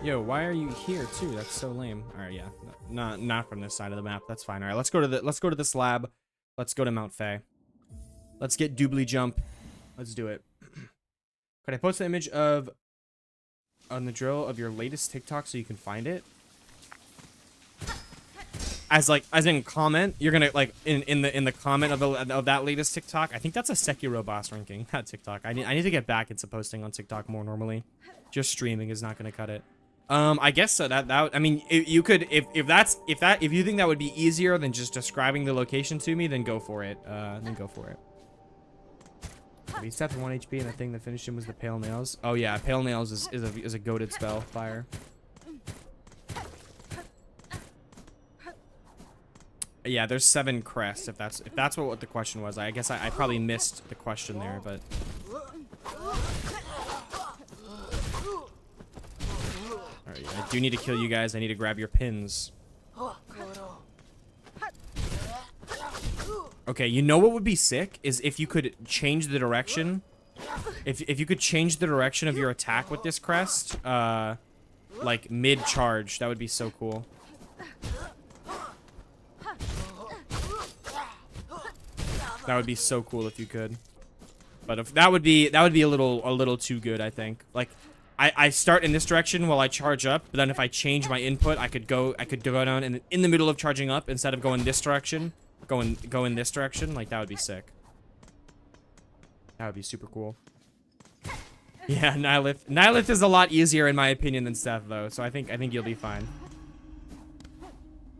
Yo, why are you here too? That's so lame. All right, yeah, not from this side of the map. That's fine. All right, let's go to this lab. Let's go to Mount Faye. Let's get doobly jump. Let's do it. Could I post an image on the drill of your latest TikTok so you can find it? As in comment, you're gonna like in the comment of that latest TikTok. I think that's a Sekiro boss ranking. Not TikTok. I need to get back into posting on TikTok more normally. Just streaming is not gonna cut it. I guess so. I mean, you could if you think that would be easier than just describing the location to me, then go for it. He stepped to 1 HP, and the thing that finished him was the Pale Nails. Oh yeah, Pale Nails is a goated spell. Fire. Yeah, there's 7 crests. If that's what the question was, I guess I probably missed the question there, but. Alright, I do need to kill you guys. I need to grab your pins. Okay, you know what would be sick is if you could change the direction. If you could change the direction of your attack with this crest, like mid-charge, that would be so cool. That would be so cool if you could. But if that would be a little too good, I think. Like I start in this direction while I charge up, but then if I change my input, I could go down and in the middle of charging up instead of going this direction, go in this direction. Like that would be sick. That would be super cool. Yeah, Nihilith is a lot easier in my opinion than Seth though, so I think you'll be fine.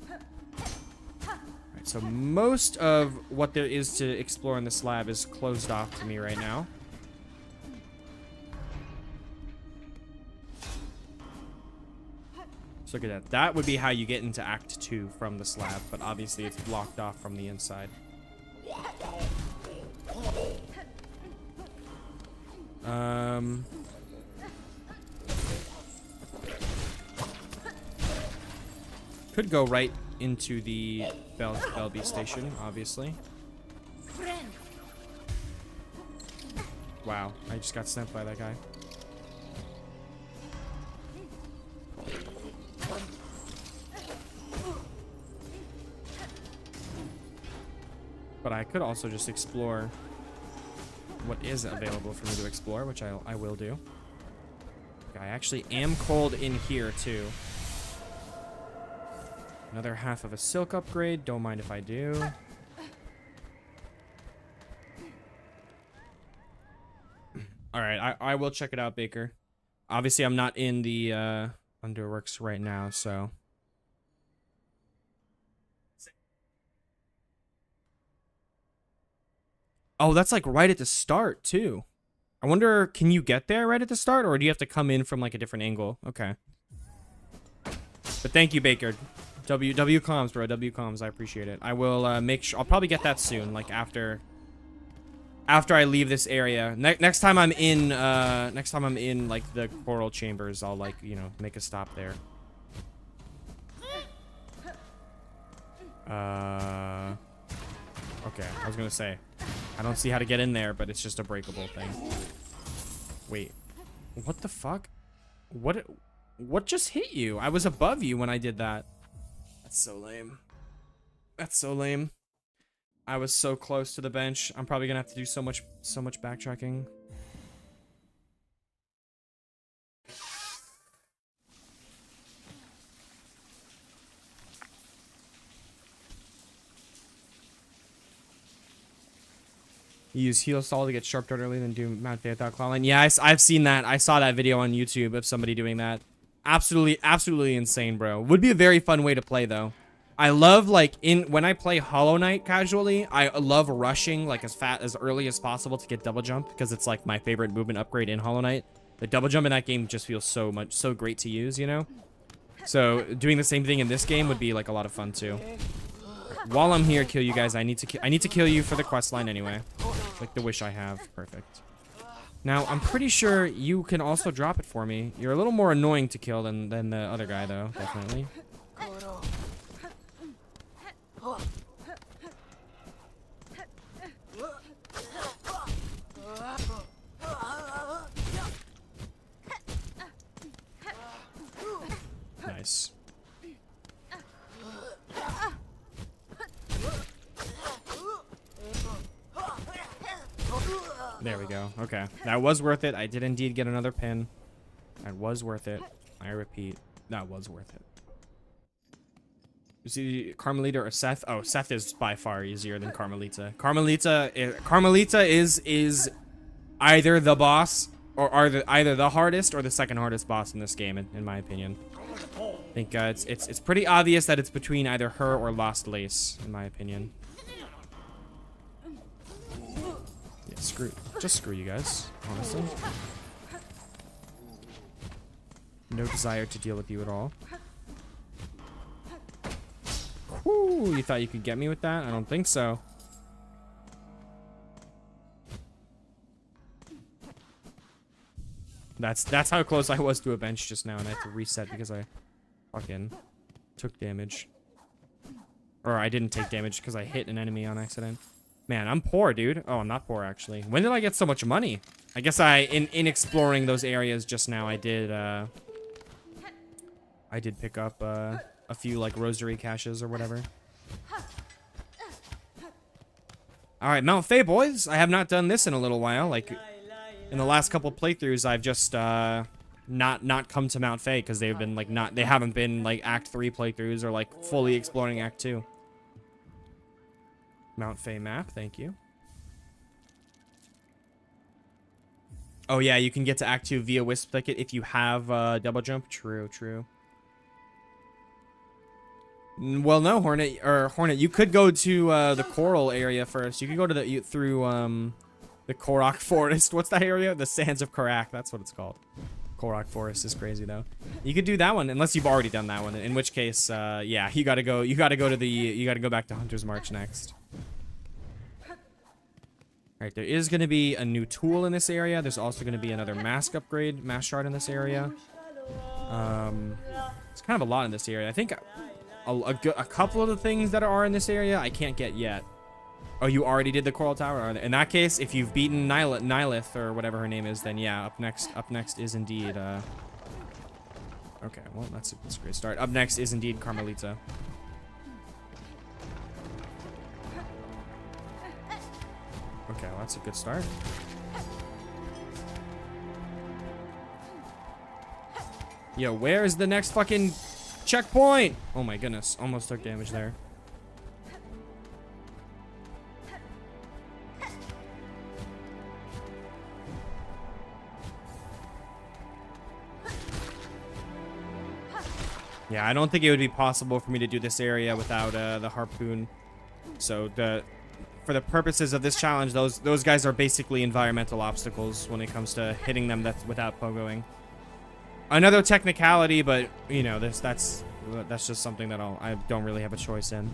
Alright, so most of what there is to explore in this lab is closed off to me right now. So look at that. That would be how you get into Act 2 from the slab, but obviously it's blocked off from the inside. Could go right into the Belby station, obviously. Wow, I just got sent by that guy. But I could also just explore what is available for me to explore, which I will do. Okay, I actually am cold in here too. Another half of a silk upgrade. Don't mind if I do. All right, I will check it out, Baker. Obviously, I'm not in the Underworks right now, so. Oh, that's like right at the start too. I wonder, can you get there right at the start, or do you have to come in from like a different angle? Okay. But thank you, Baker. W comms, bro. W comms. I appreciate it. I will make sure. I'll probably get that soon, like after I leave this area. Next time I'm in like the coral chambers, I'll like, you know, make a stop there. Okay, I was gonna say, I don't see how to get in there, but it's just a breakable thing. Wait, what the fuck? What just hit you? I was above you when I did that. That's so lame. That's so lame. I was so close to the bench. I'm probably gonna have to do so much backtracking. You use heal stall to get sharp dart early, then do Mount Fae without clawline. Yeah, I've seen that. I saw that video on YouTube of somebody doing that. Absolutely insane, bro. Would be a very fun way to play, though. I love, like, when I play Hollow Knight casually, I love rushing, like, as early as possible to get double jump, because it's, like, my favorite movement upgrade in Hollow Knight. The double jump in that game just feels so great to use, you know? So, doing the same thing in this game would be, like, a lot of fun, too. While I'm here, kill you guys. I need to kill you for the quest line anyway. Like the wish I have. Perfect. Now, I'm pretty sure you can also drop it for me. You're a little more annoying to kill than the other guy, though. Definitely. Nice. There we go. Okay. That was worth it. I did indeed get another pin. That was worth it. I repeat, that was worth it. You see Carmelita or Seth? Oh, Seth is by far easier than Carmelita. Carmelita is either the boss or either the hardest or the second hardest boss in this game, in my opinion. I think it's pretty obvious that it's between either her or Lost Lace, in my opinion. Yeah, just screw you guys, honestly. No desire to deal with you at all. Whoo, you thought you could get me with that? I don't think so. That's how close I was to a bench just now, and I had to reset because I fucking took damage. Or I didn't take damage because I hit an enemy on accident. Man, I'm poor, dude. Oh, I'm not poor, actually. When did I get so much money? I guess in exploring those areas just now, I did pick up a few, like, rosary caches or whatever. Alright, Mount Fae, boys. I have not done this in a little while. Like, in the last couple playthroughs, I've just, not come to Mount Fae because they've been, like, they haven't been, like, Act 3 playthroughs or, like, fully exploring Act 2. Mount Fae map, thank you. Oh yeah, you can get to Act 2 via Wisp Thicket if you have double jump. True. Well, no, Hornet, you could go to the Coral area first. You could go to through the Korok Forest. What's that area? The Sands of Korak. That's what it's called. Korok Forest is crazy though. You could do that one unless you've already done that one. In which case, yeah, you gotta go back to Hunter's March next. Alright, there is going to be a new tool in this area. There's also going to be another mask upgrade, mask shard in this area. It's kind of a lot in this area. I think a couple of the things that are in this area I can't get yet. Oh, you already did the Coral Tower? In that case, if you've beaten Nylith or whatever her name is, then yeah, up next is indeed... Okay, well, that's a great start. Up next is indeed Carmelita. Okay, well, that's a good start. Yo, where's the next fucking checkpoint? Oh my goodness, almost took damage there. Yeah, I don't think it would be possible for me to do this area without the harpoon. So for the purposes of this challenge, those guys are basically environmental obstacles when it comes to hitting them without pogoing. Another technicality, but you know, that's just something that I don't really have a choice in.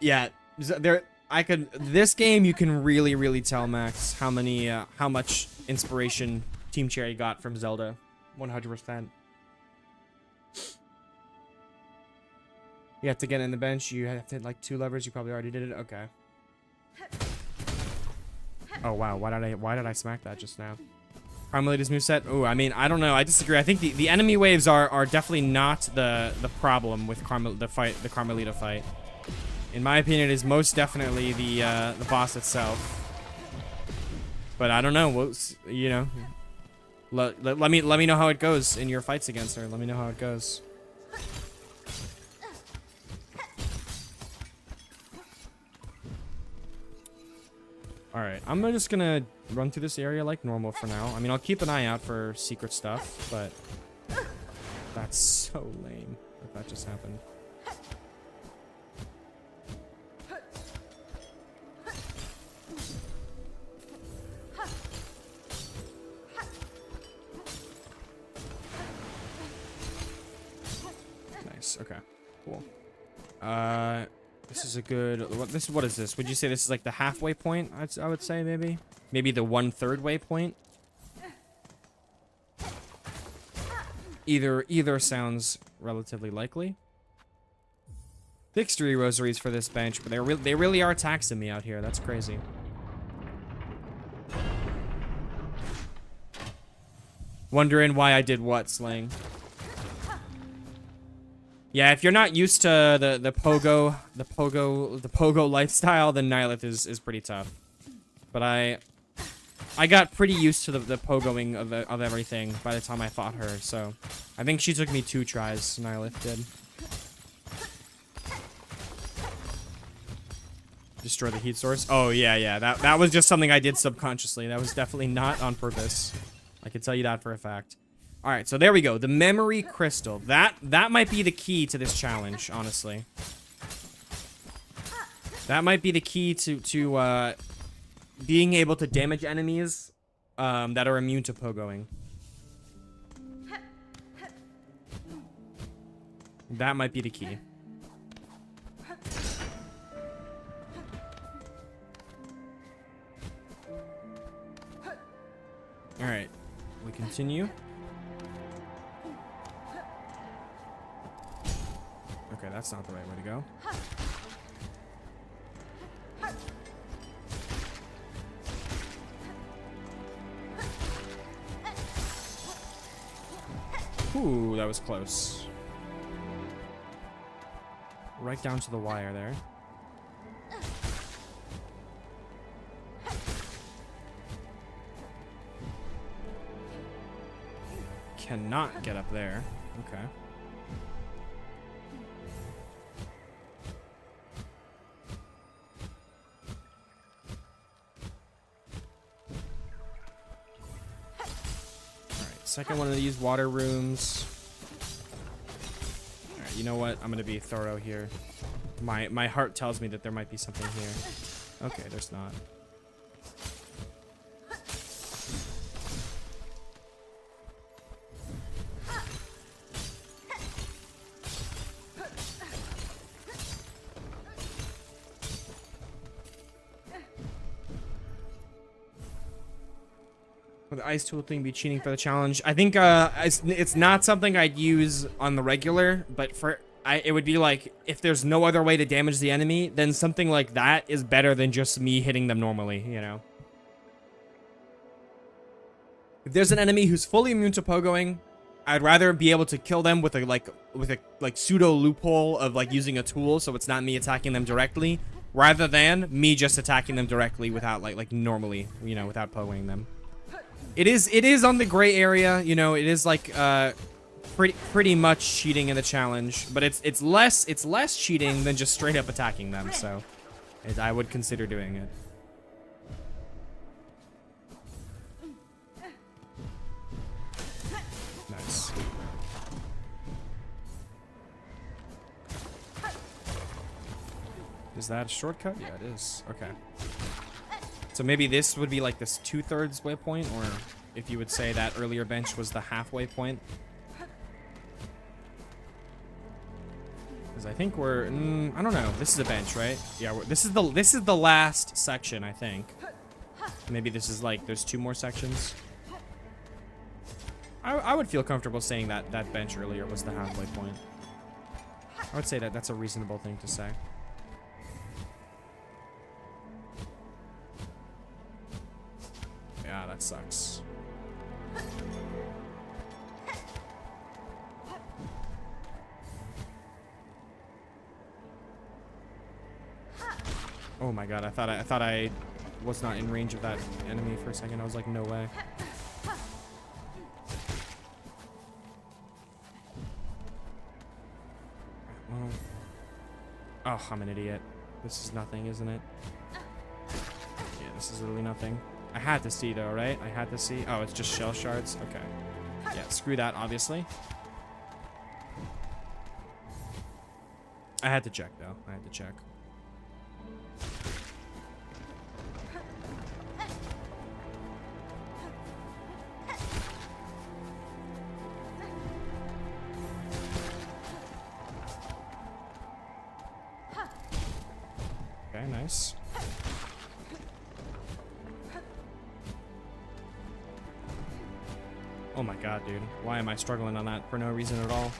Yeah, this game you can really tell, Max, how much inspiration Team Cherry got from Zelda. 100%. You have to get in the bench. You have to hit like 2 levers. You probably already did it. Okay. Oh wow, why did I smack that just now? Carmelita's moveset? Oh, I mean, I don't know. I disagree. I think the enemy waves are definitely not the problem with the Carmelita fight. In my opinion, it is most definitely the boss itself. But I don't know. What's, you know, let me know how it goes in your fights against her. Let me know how it goes. All right, I'm just gonna run through this area like normal for now. I mean, I'll keep an eye out for secret stuff, but that's so lame if that just happened. Nice. Okay. Cool. This is a good. What is this? Would you say this is like the halfway point? I would say maybe the 1/3 way point. Either sounds relatively likely. Victory rosaries for this bench, but they really are taxing me out here. That's crazy. Wondering why I did what, Sling? Yeah, if you're not used to the pogo lifestyle, then Nihilith is pretty tough. But I got pretty used to the pogoing of everything by the time I fought her, so I think she took me 2 tries. Nihilith did. Destroy the heat source. Oh yeah. That was just something I did subconsciously. That was definitely not on purpose. I can tell you that for a fact. All right, so there we go. The memory crystal. That might be the key to this challenge, honestly. That might be the key to being able to damage enemies that are immune to pogoing. That might be the key. All right, we continue. Okay, that's not the right way to go. Ooh, that was close. Right down to the wire there. Cannot get up there. Okay. Second one of these water rooms. All right, you know what? I'm gonna be thorough here. My heart tells me that there might be something here. Okay, there's not. Would the ice tool thing be cheating for the challenge? I think it's not something I'd use on the regular, but it would be like, if there's no other way to damage the enemy, then something like that is better than just me hitting them normally, you know? If there's an enemy who's fully immune to pogoing, I'd rather be able to kill them with a pseudo loophole of like using a tool, so it's not me attacking them directly, rather than me just attacking them directly without like normally, you know, without pogoing them. It is on the gray area, you know. It is like pretty much cheating in the challenge, but it's less cheating than just straight up attacking them. So I would consider doing it. Nice. Is that a shortcut? Yeah, it is. Okay. So maybe this would be like this 2/3 waypoint, or if you would say that earlier bench was the halfway point. Because I think we're, I don't know. This is a bench, right? Yeah, this is the last section, I think. Maybe this is like, there's 2 more sections. I would feel comfortable saying that that bench earlier was the halfway point. I would say that that's a reasonable thing to say. Yeah, that sucks. Oh my god, I thought I was not in range of that enemy for a second. I was like, no way. Well, oh, I'm an idiot. This is nothing, isn't it? Yeah, this is literally nothing. I had to see though, right? I had to see. Oh, it's just shell shards. Okay. Yeah, screw that, obviously. I had to check though. I had to check. Okay, nice. Oh my god, dude. Why am I struggling on that for no reason at all?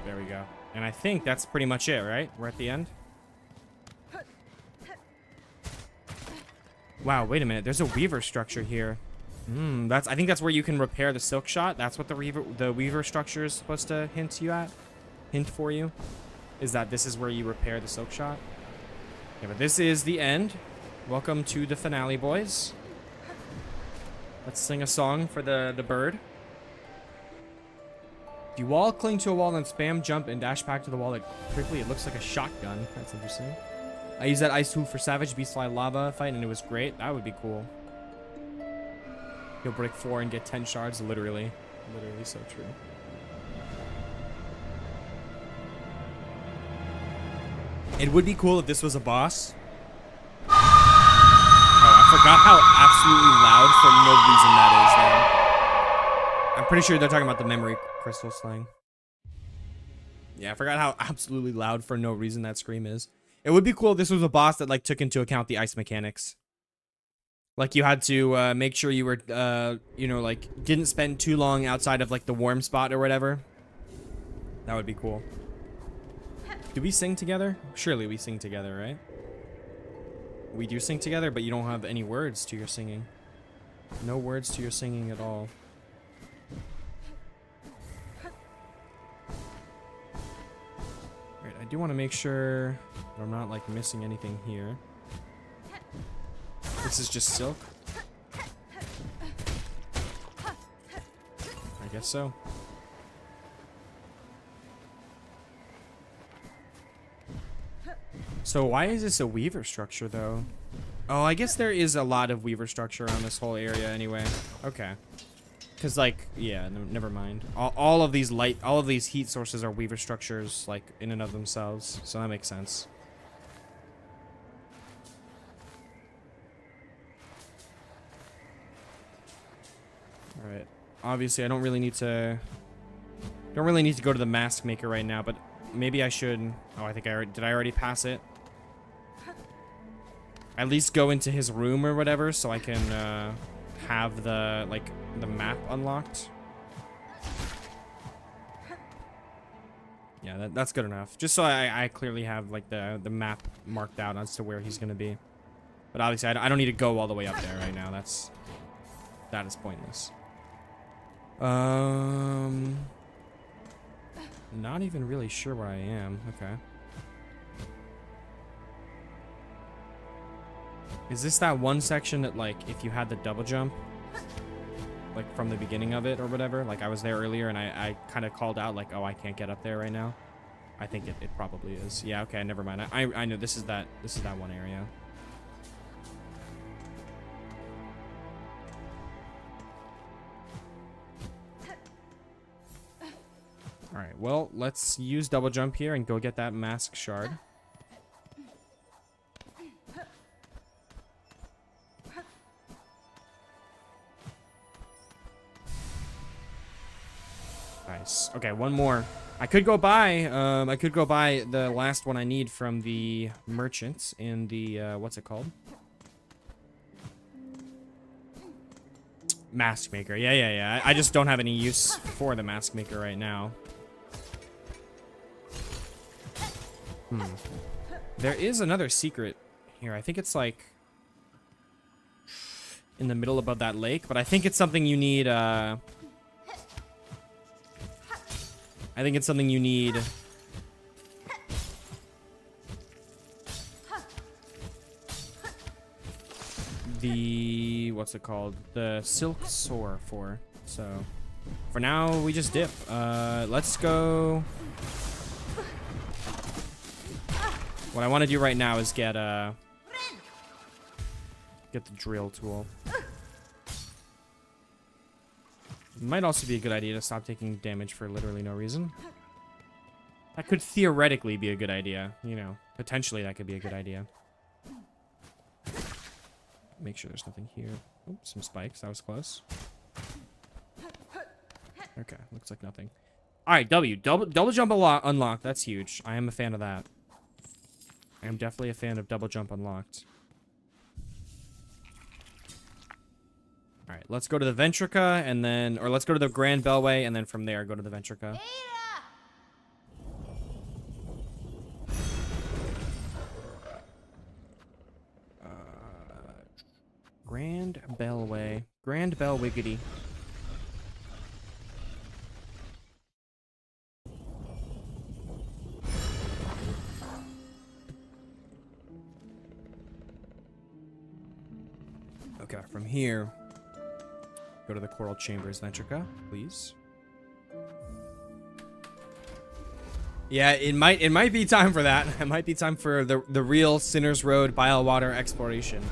There we go. And I think that's pretty much it, right? We're at the end. Wow, wait a minute. There's a weaver structure here. I think that's where you can repair the silk shot. That's what the weaver structure is supposed to hint for you. Is that this is where you repair the silk shot. Yeah, but this is the end. Welcome to the finale, boys. Let's sing a song for the bird. If you wall cling to a wall and spam jump and dash back to the wall like quickly, it looks like a shotgun. That's interesting. I used that ice tool for Savage Beast Fly Lava fight and it was great. That would be cool. You'll break 4 and get 10 shards, literally. Literally so true. It would be cool if this was a boss. Oh, I forgot how absolutely loud for no reason that is, though. I'm pretty sure they're talking about the memory crystal slang. Yeah, I forgot how absolutely loud for no reason that scream is. It would be cool if this was a boss that, like, took into account the ice mechanics. Like, you had to make sure you were, you know, like, didn't spend too long outside of, like, the warm spot or whatever. That would be cool. Do we sing together? Surely we sing together, right? We do sing together, but you don't have any words to your singing. No words to your singing at all. Alright, I do want to make sure that I'm not, like, missing anything here. This is just silk. I guess so. So why is this a weaver structure, though? Oh, I guess there is a lot of weaver structure around this whole area anyway. Okay. Because, like, yeah, no, never mind. All of these heat sources are weaver structures, like, in and of themselves. So that makes sense. Alright. Obviously, I don't really need to go to the mask maker right now, but maybe I should. Oh, I think did I already pass it? At least go into his room or whatever so I can have the map unlocked. Yeah, that's good enough. Just so I clearly have like the map marked out as to where he's gonna be. But obviously I don't need to go all the way up there right now. That is pointless. Not even really sure where I am. Okay. Is this that one section that, like, if you had the double jump, like, from the beginning of it or whatever? Like, I was there earlier and I kind of called out, like, oh, I can't get up there right now. I think it probably is. Yeah, okay, never mind. I know this is that one area. Alright, well, let's use double jump here and go get that mask shard. Nice. Okay, one more. I could go buy the last one I need from the merchants in the what's it called? Mask maker. Yeah. I just don't have any use for the mask maker right now. There is another secret here. I think it's like in the middle above that lake, but I think it's something you need the, what's it called? The Silk Soar for. So for now, we just dip. Let's go. What I want to do right now is get the drill tool. Might also be a good idea to stop taking damage for literally no reason. That could theoretically be a good idea. You know, potentially that could be a good idea. Make sure there's nothing here. Oops, some spikes. That was close. Okay, looks like nothing. All right, W. Double jump unlocked. That's huge. I am a fan of that. I am definitely a fan of double jump unlocked. All right, let's go to the Ventrica and then, or let's go to the Grand Bellway and then from there go to the Ventrica. Grand Bellway. Grand Bell Wiggity. Okay, from here, go to the Coral Chambers Ventrica, please. Yeah, it might be time for that. It might be time for the real Sinner's Road Bile Water exploration.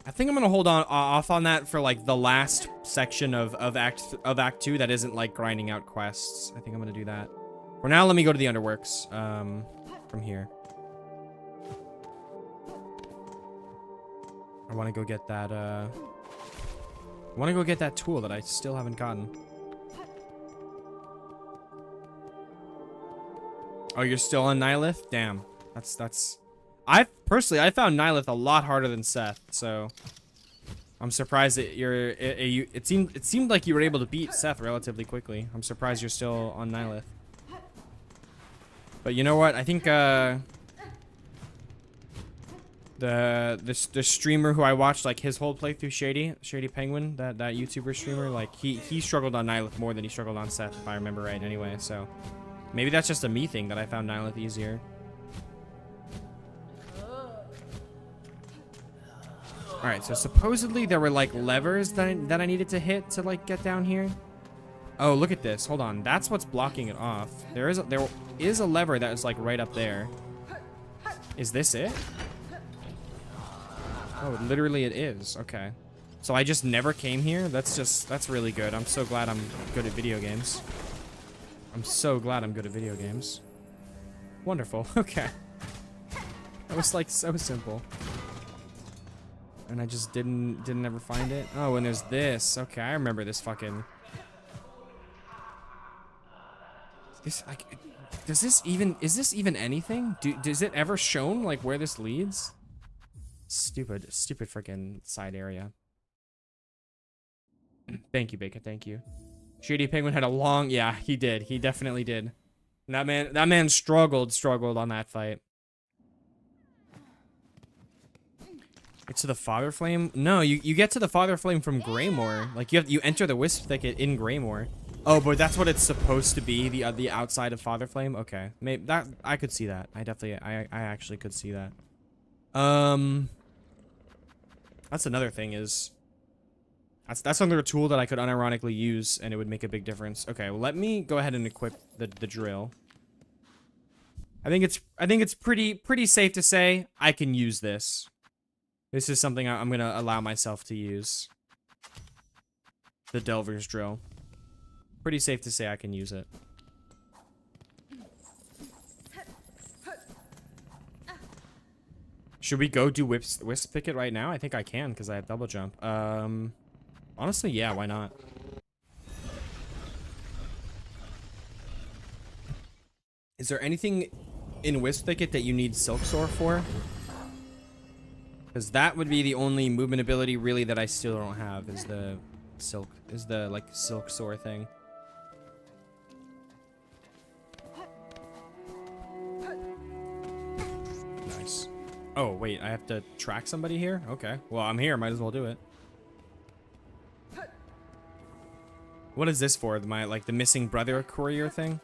I think I'm gonna hold off on that for like the last section of Act 2 that isn't like grinding out quests. I think I'm gonna do that. For now, let me go to the Underworks from here. I want to go get that. I want to go get that tool that I still haven't gotten. Oh, you're still on Nihilith? Damn, that's. I found Nihilith a lot harder than Seth, so I'm surprised that it seemed like you were able to beat Seth relatively quickly. I'm surprised you're still on Nihilith. But you know what? I think the streamer who I watched, like his whole playthrough, Shady Penguin, that YouTuber streamer, like he struggled on Nihilith more than he struggled on Seth, if I remember right. Anyway, so maybe that's just a me thing that I found Nihilith easier. All right, so supposedly there were like levers that I needed to hit to like get down here. Oh, look at this. Hold on, that's what's blocking it off. There is a lever that is like right up there. Is this it? Oh, literally it is. Okay. So I just never came here? That's really good. I'm so glad I'm good at video games. I'm so glad I'm good at video games. Wonderful. Okay. That was like so simple. And I just didn't ever find it. Oh, and there's this. Okay, I remember this fucking. This like, is this even anything? Does it ever shown like where this leads? Stupid freaking side area. Thank you, Bacon. Thank you. Shady Penguin had a long. Yeah, he did. He definitely did. That man struggled on that fight. It's to the Father Flame? No, you get to the Father Flame from Greymore. Like you enter the Wisp Thicket in Greymore. Oh, but that's what it's supposed to be, the outside of Father Flame. Okay, maybe that I could see that. I actually could see that. That's another thing is that's another tool that I could unironically use and it would make a big difference. Okay, well, let me go ahead and equip the drill. I think it's pretty safe to say I can use this. This is something I'm going to allow myself to use. The Delver's Drill. Pretty safe to say I can use it. Should we go do Wisp Picket right now? I think I can because I have double jump. Honestly, yeah, why not? Is there anything in Wisp Thicket that you need SILKSOR for? Because that would be the only movement ability really that I still don't have is the like SILKSOR thing. Nice. Oh wait, I have to track somebody here? Okay. Well, I'm here, might as well do it. What is this for? Like the missing brother courier thing?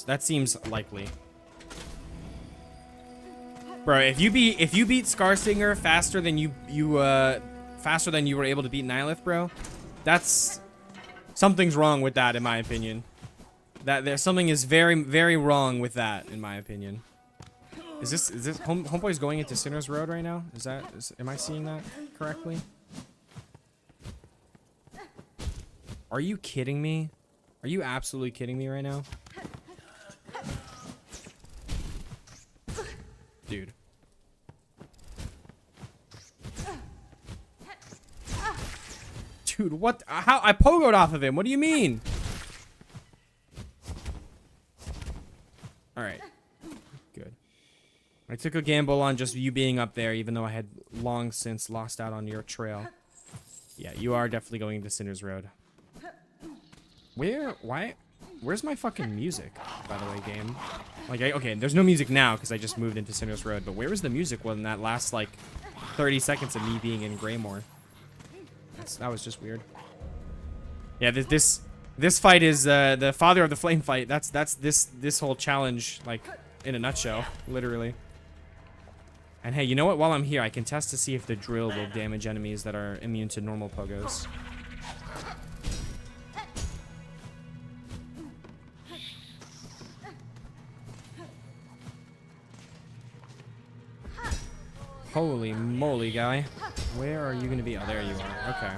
That seems likely. Bro, if you beat Scarsinger faster than you were able to beat Nihilith, bro, that's something's wrong with that, in my opinion. There's something is very, very wrong with that, in my opinion. Is this Homeboy's going into Sinner's Road right now? Am I seeing that correctly? Are you kidding me? Are you absolutely kidding me right now? Dude. Dude, what? How? I pogoed off of him. What do you mean? Alright. Good. I took a gamble on just you being up there, even though I had long since lost out on your trail. Yeah, you are definitely going to Sinner's Road. Where's my fucking music, by the way, game? Like, okay, there's no music now because I just moved into Sinner's Road, but where was the music when that last, like, 30 seconds of me being in Greymoor? That was just weird. Yeah, this fight is, the Father of the Flame fight. That's this whole challenge, like, in a nutshell, literally. And hey, you know what? While I'm here, I can test to see if the drill will damage enemies that are immune to normal pogos. Holy moly, guy. Where are you going to be? Oh, there you are. Okay.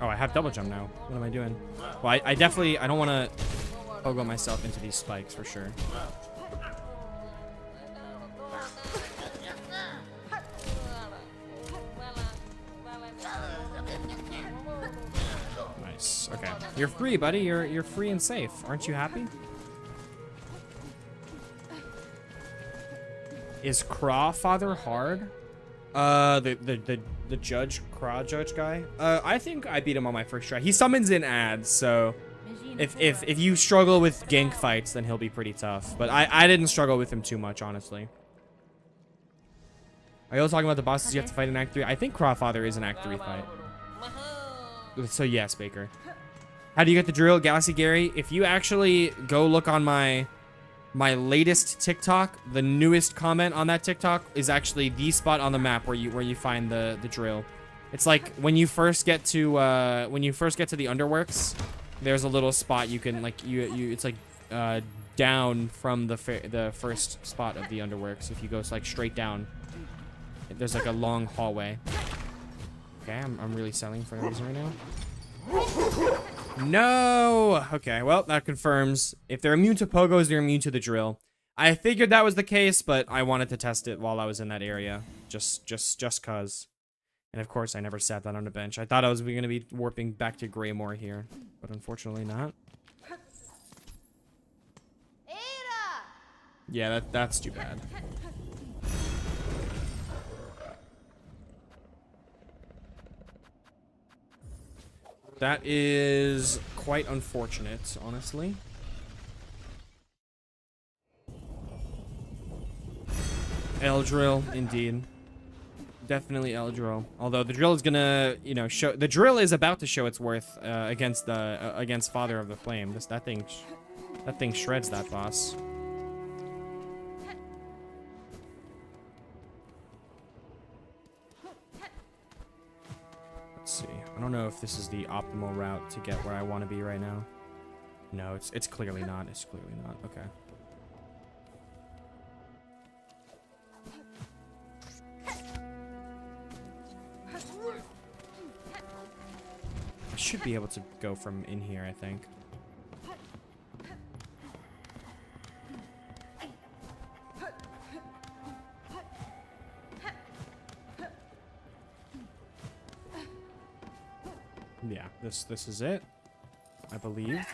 Oh, I have double jump now. What am I doing? Well, I definitely... I don't want to pogo myself into these spikes for sure. Nice. Okay. You're free, buddy. You're free and safe. Aren't you happy? Is Crawfather hard? The Craw judge guy. I think I beat him on my first try. He summons in ads, so if you struggle with gank fights, then he'll be pretty tough. But I didn't struggle with him too much, honestly. Are you all talking about the bosses you have to fight in Act 3? I think Crawfather is an Act 3 fight. So yes, Baker. How do you get the drill, Galaxy Gary? If you actually go look on my latest TikTok, the newest comment on that TikTok is actually the spot on the map where you find the drill. It's like when you first get to the Underworks, there's a little spot you can like it's like down from the first spot of the Underworks. If you go like straight down, there's like a long hallway. Okay, I'm really selling for no reason right now. No! Okay, well, that confirms. If they're immune to pogos, they're immune to the drill. I figured that was the case, but I wanted to test it while I was in that area. Just cause. And of course, I never sat that on a bench. I thought I was going to be warping back to Greymoor here, but unfortunately not. Yeah, that's too bad. That is quite unfortunate, honestly. L-Drill, indeed. Definitely L-Drill. Although the drill is gonna, you know, show... The drill is about to show its worth against Father of the Flame. That thing shreds that boss. Let's see. I don't know if this is the optimal route to get where I want to be right now. No, it's clearly not. It's clearly not. Okay. I should be able to go from in here, I think. Yeah, this is it, I believe.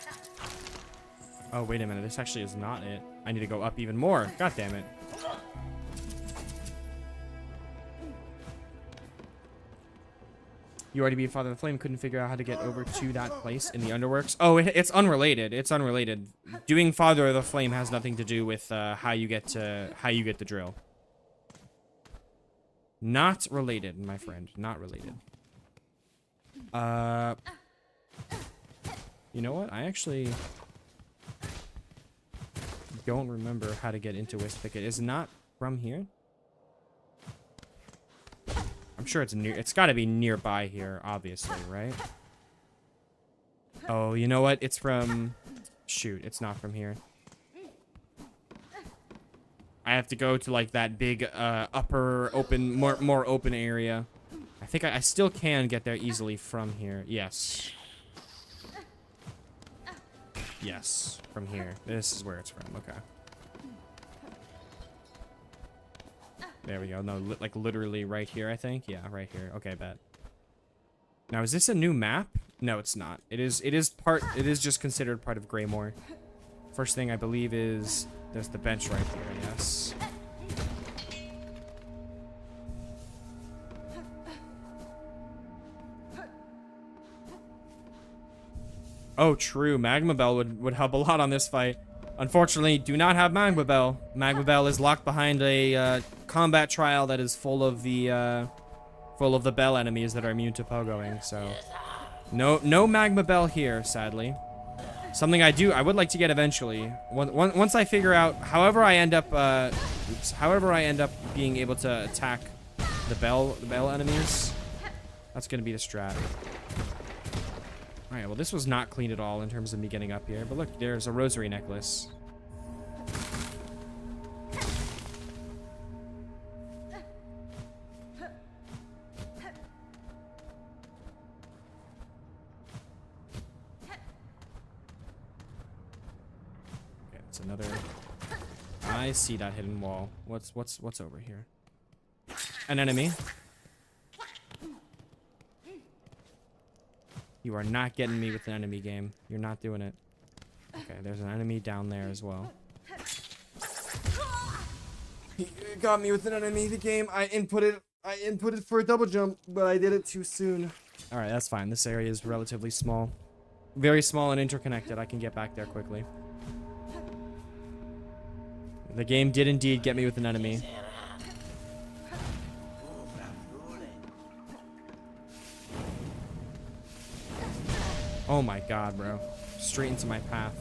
Oh, wait a minute. This actually is not it. I need to go up even more. God damn it. You already beat Father of the Flame. Couldn't figure out how to get over to that place in the Underworks. Oh, it's unrelated. It's unrelated. Doing Father of the Flame has nothing to do with how you get the drill. Not related, my friend. Not related. You know what? I actually don't remember how to get into Wisp Thicket. Is it not from here? I'm sure it's near. It's got to be nearby here, obviously, right? Oh, you know what? It's from... Shoot, it's not from here. I have to go to, like, that big, upper, open, more open area. I think I still can get there easily from here. Yes. Yes, from here. This is where it's from. Okay. There we go. No, like, literally right here, I think. Yeah, right here. Okay, bet. Now, is this a new map? No, it's not. It is just considered part of Greymoor. First thing I believe is there's the bench right here, yes. Oh, true. Magma Bell would help a lot on this fight. Unfortunately, do not have Magma Bell. Magma Bell is locked behind a combat trial that is full of the Bell enemies that are immune to pogoing, so no Magma Bell here, sadly. Something I would like to get eventually. Once I figure out, however I end up being able to attack the Bell enemies, that's gonna be the strat. All right, well, this was not clean at all in terms of me getting up here, but look, there's a rosary necklace. Another. I see that hidden wall. What's over here? An enemy. You are not getting me with an enemy game. You're not doing it. Okay, there's an enemy down there as well. You got me with an enemy. The game I inputted for a double jump, but I did it too soon. All right, that's fine. This area is relatively small. Very small and interconnected. I can get back there quickly. The game did indeed get me with an enemy. Oh my god, bro. Straight into my path.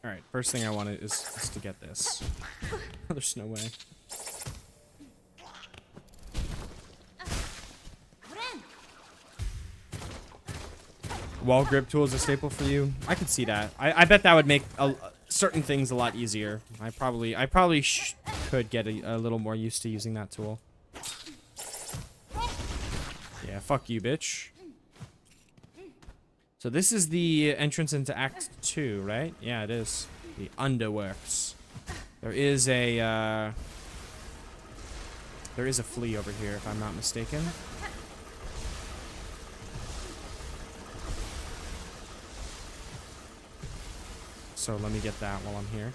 Alright, first thing I want is to get this. There's no way. Wall grip tool is a staple for you. I could see that. I bet that would make certain things a lot easier. I probably could get a little more used to using that tool. Yeah, fuck you, bitch. So this is the entrance into Act 2, right? Yeah, it is. The Underworks. There is a flea over here, if I'm not mistaken. So let me get that while I'm here.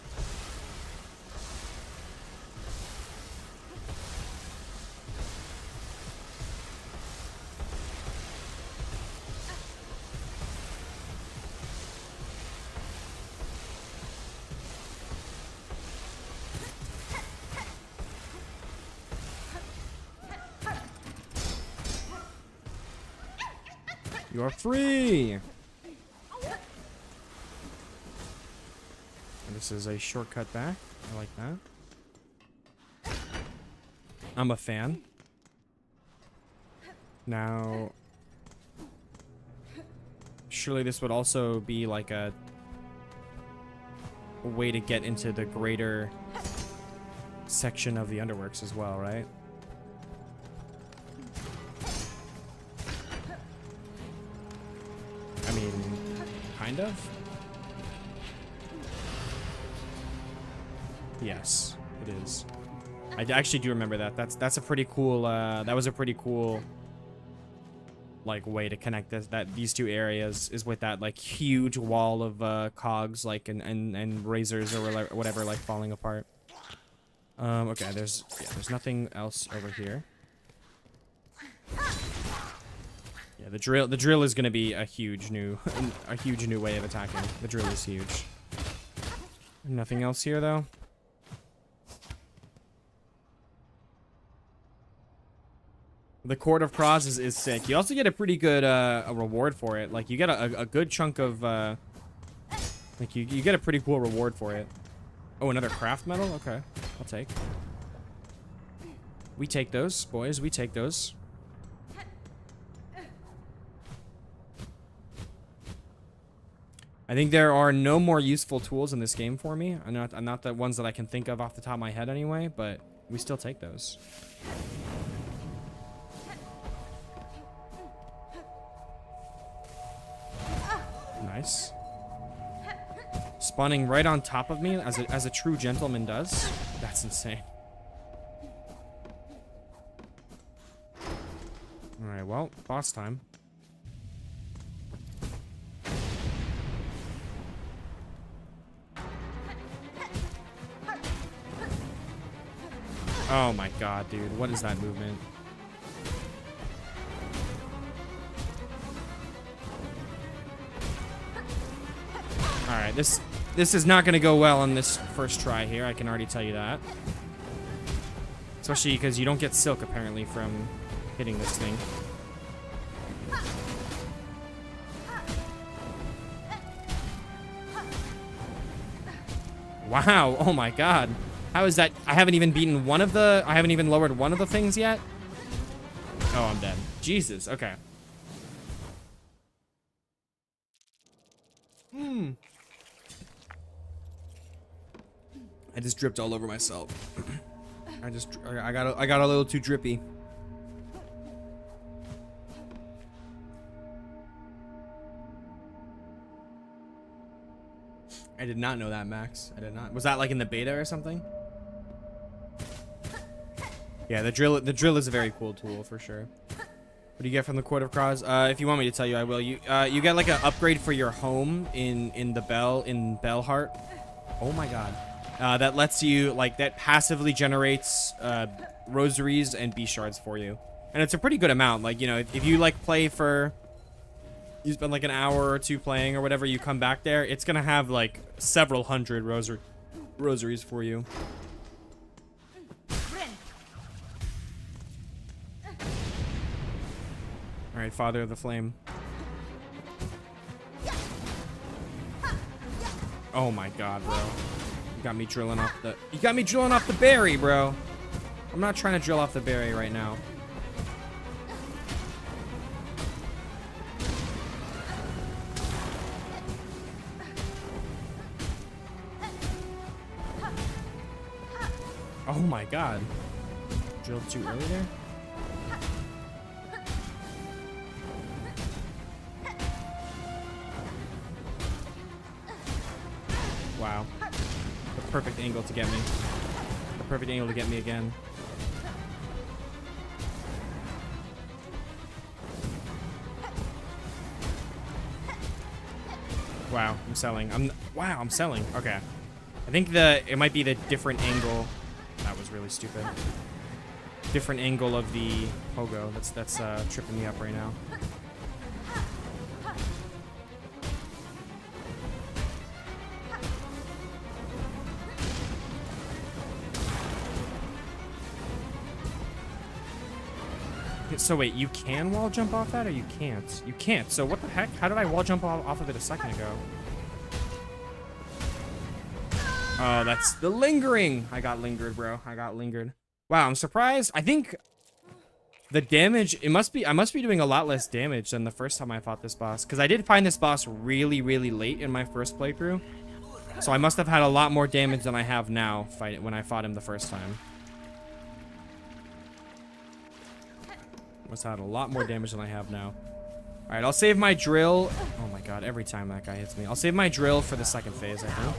You're free! And this is a shortcut back. I like that. I'm a fan. Now, surely this would also be like a way to get into the greater section of the Underworks as well, right? I mean, kind of. Yes, it is. I actually do remember that. That's a pretty cool. That was a pretty cool, like, way to connect these two areas is with that like huge wall of cogs, like and razors or whatever, like falling apart. Okay, there's nothing else over here. Yeah, the drill is gonna be a huge new way of attacking. The drill is huge. Nothing else here though. The Court of Cross is sick. You also get a pretty good a reward for it. Like you get a good chunk of like you get a pretty cool reward for it. Oh, another craft medal? Okay. I'll take. We take those, boys. We take those. I think there are no more useful tools in this game for me. I'm not the ones that I can think of off the top of my head anyway, but we still take those. Nice. Spawning right on top of me as a true gentleman does. That's insane. Alright, well, boss time. Oh my god, dude. What is that movement? Alright, this is not going to go well on this first try here. I can already tell you that. Especially because you don't get silk, apparently, from hitting this thing. Wow. Oh my god. How is that? I haven't even beaten one of the... I haven't even lowered one of the things yet. Oh, I'm dead. Jesus. Okay. I just dripped all over myself. I got a little too drippy. I did not know that, Max. I did not. Was that like in the beta or something? Yeah, the drill is a very cool tool for sure. What do you get from the Court of Cross? If you want me to tell you, I will. You get like an upgrade for your home in Bellheart. Oh my god. That lets you, like, that passively generates rosaries and beast shards for you. And it's a pretty good amount. Like, you know, if you, like, play for... You spend, like, an hour or two playing or whatever, you come back there, it's gonna have, like, several hundred rosaries for you. Alright, Father of the Flame. Oh my god, bro. You got me drilling off the berry, bro. I'm not trying to drill off the berry right now. Oh my god. Drilled too early there? Wow. The perfect angle to get me. The perfect angle to get me again. Wow, I'm selling. Wow, I'm selling. Okay. I think it might be the different angle. That was really stupid. Different angle of the Pogo. That's tripping me up right now. So wait, you can wall jump off that, or you can't? You can't. So what the heck? How did I wall jump off of it a second ago? Oh, that's the lingering. I got lingered, bro. I got lingered. Wow, I'm surprised. I think the damage, I must be doing a lot less damage than the first time I fought this boss, because I did find this boss really, really late in my first playthrough. So I must have had a lot more damage than I have now when I fought him the first time. Must have had a lot more damage than I have now. Alright, I'll save my drill. Oh my god, every time that guy hits me. I'll save my drill for the second phase, I think.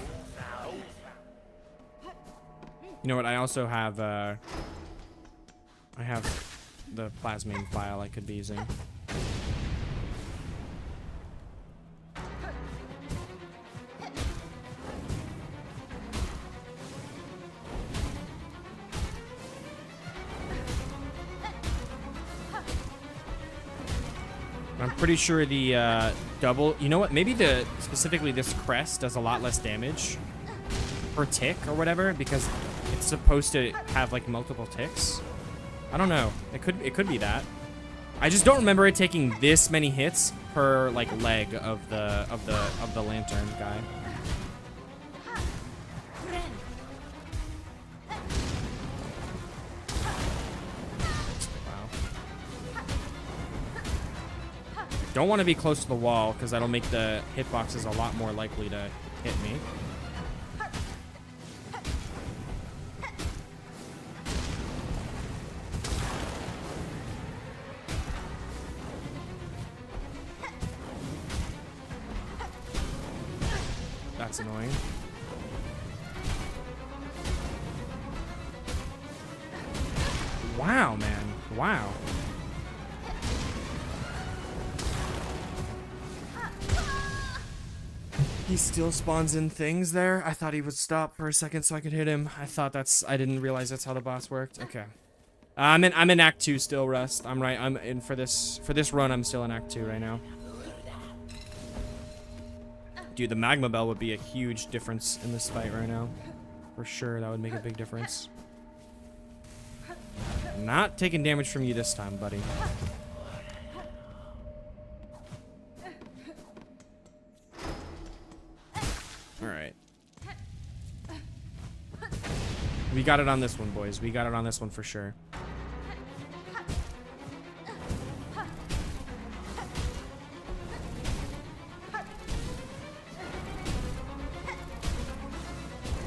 You know what, I also have, I have the plasmine file I could be using. I'm pretty sure the double, you know what, maybe specifically this crest does a lot less damage per tick or whatever, because it's supposed to have like multiple ticks. I don't know. It could be that. I just don't remember it taking this many hits per like leg of the lantern guy. Don't want to be close to the wall because that'll make the hitboxes a lot more likely to hit me. That's annoying. Wow, man. Wow. He still spawns in things there. I thought he would stop for a second so I could hit him. I didn't realize that's how the boss worked. Okay. I'm in Act 2 still, Rust. I'm right. I'm in for this run. I'm still in Act 2 right now. Dude, the magma bell would be a huge difference in this fight right now. For sure, that would make a big difference. Not taking damage from you this time, buddy. Alright. We got it on this one, boys. We got it on this one for sure.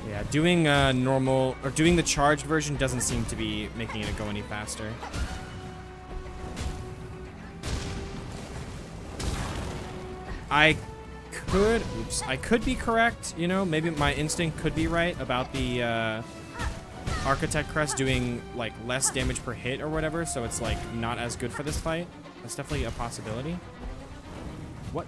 Yeah, doing normal, or doing the charged version doesn't seem to be making it go any faster. I could be correct, you know, maybe my instinct could be right about the Architect Crest doing like less damage per hit or whatever, so it's like not as good for this fight. That's definitely a possibility. What?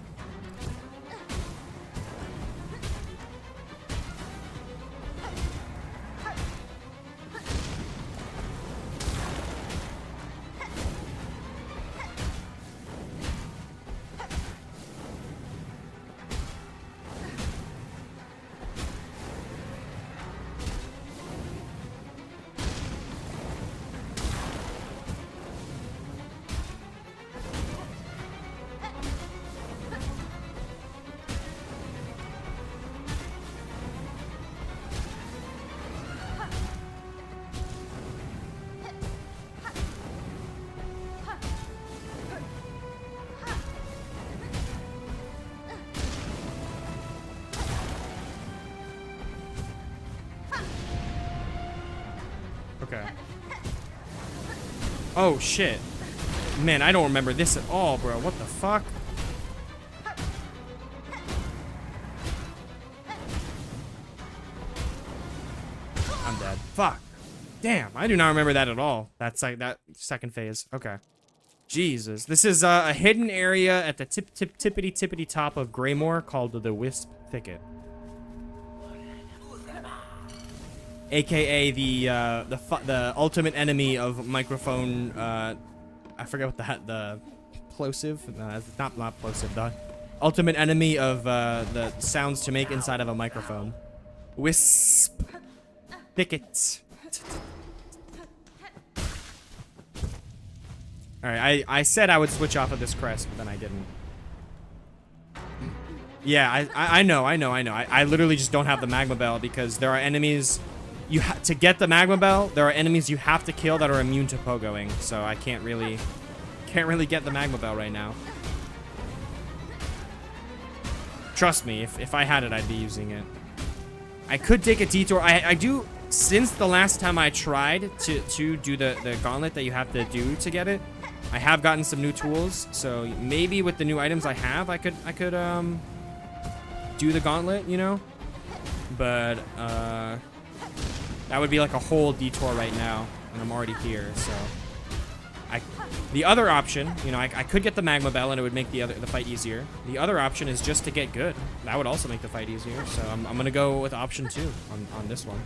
Okay. Oh, shit. Man, I don't remember this at all, bro. What the fuck? I'm dead. Fuck. Damn, I do not remember that at all. That's like that second phase. Okay. Jesus. This is a hidden area at the tippity top of Greymoor called the Wisp Thicket. AKA the ultimate enemy of microphone. I forget what the plosive. Not plosive. The ultimate enemy of the sounds to make inside of a microphone. Wisp thickets. All right, I said I would switch off of this crest, but then I didn't. Yeah, I know. I literally just don't have the magma bell because there are enemies. To get the magma bell, there are enemies you have to kill that are immune to pogoing, so I can't really get the magma bell right now. Trust me, if I had it, I'd be using it. I could take a detour. I do, since the last time I tried to do the gauntlet that you have to do to get it, I have gotten some new tools, so maybe with the new items I have, I could do the gauntlet, you know? But that would be like a whole detour right now, and I'm already here, so the other option, you know, I could get the magma bell and it would make the fight easier. The other option is just to get good. That would also make the fight easier, so I'm gonna go with option 2 on this one.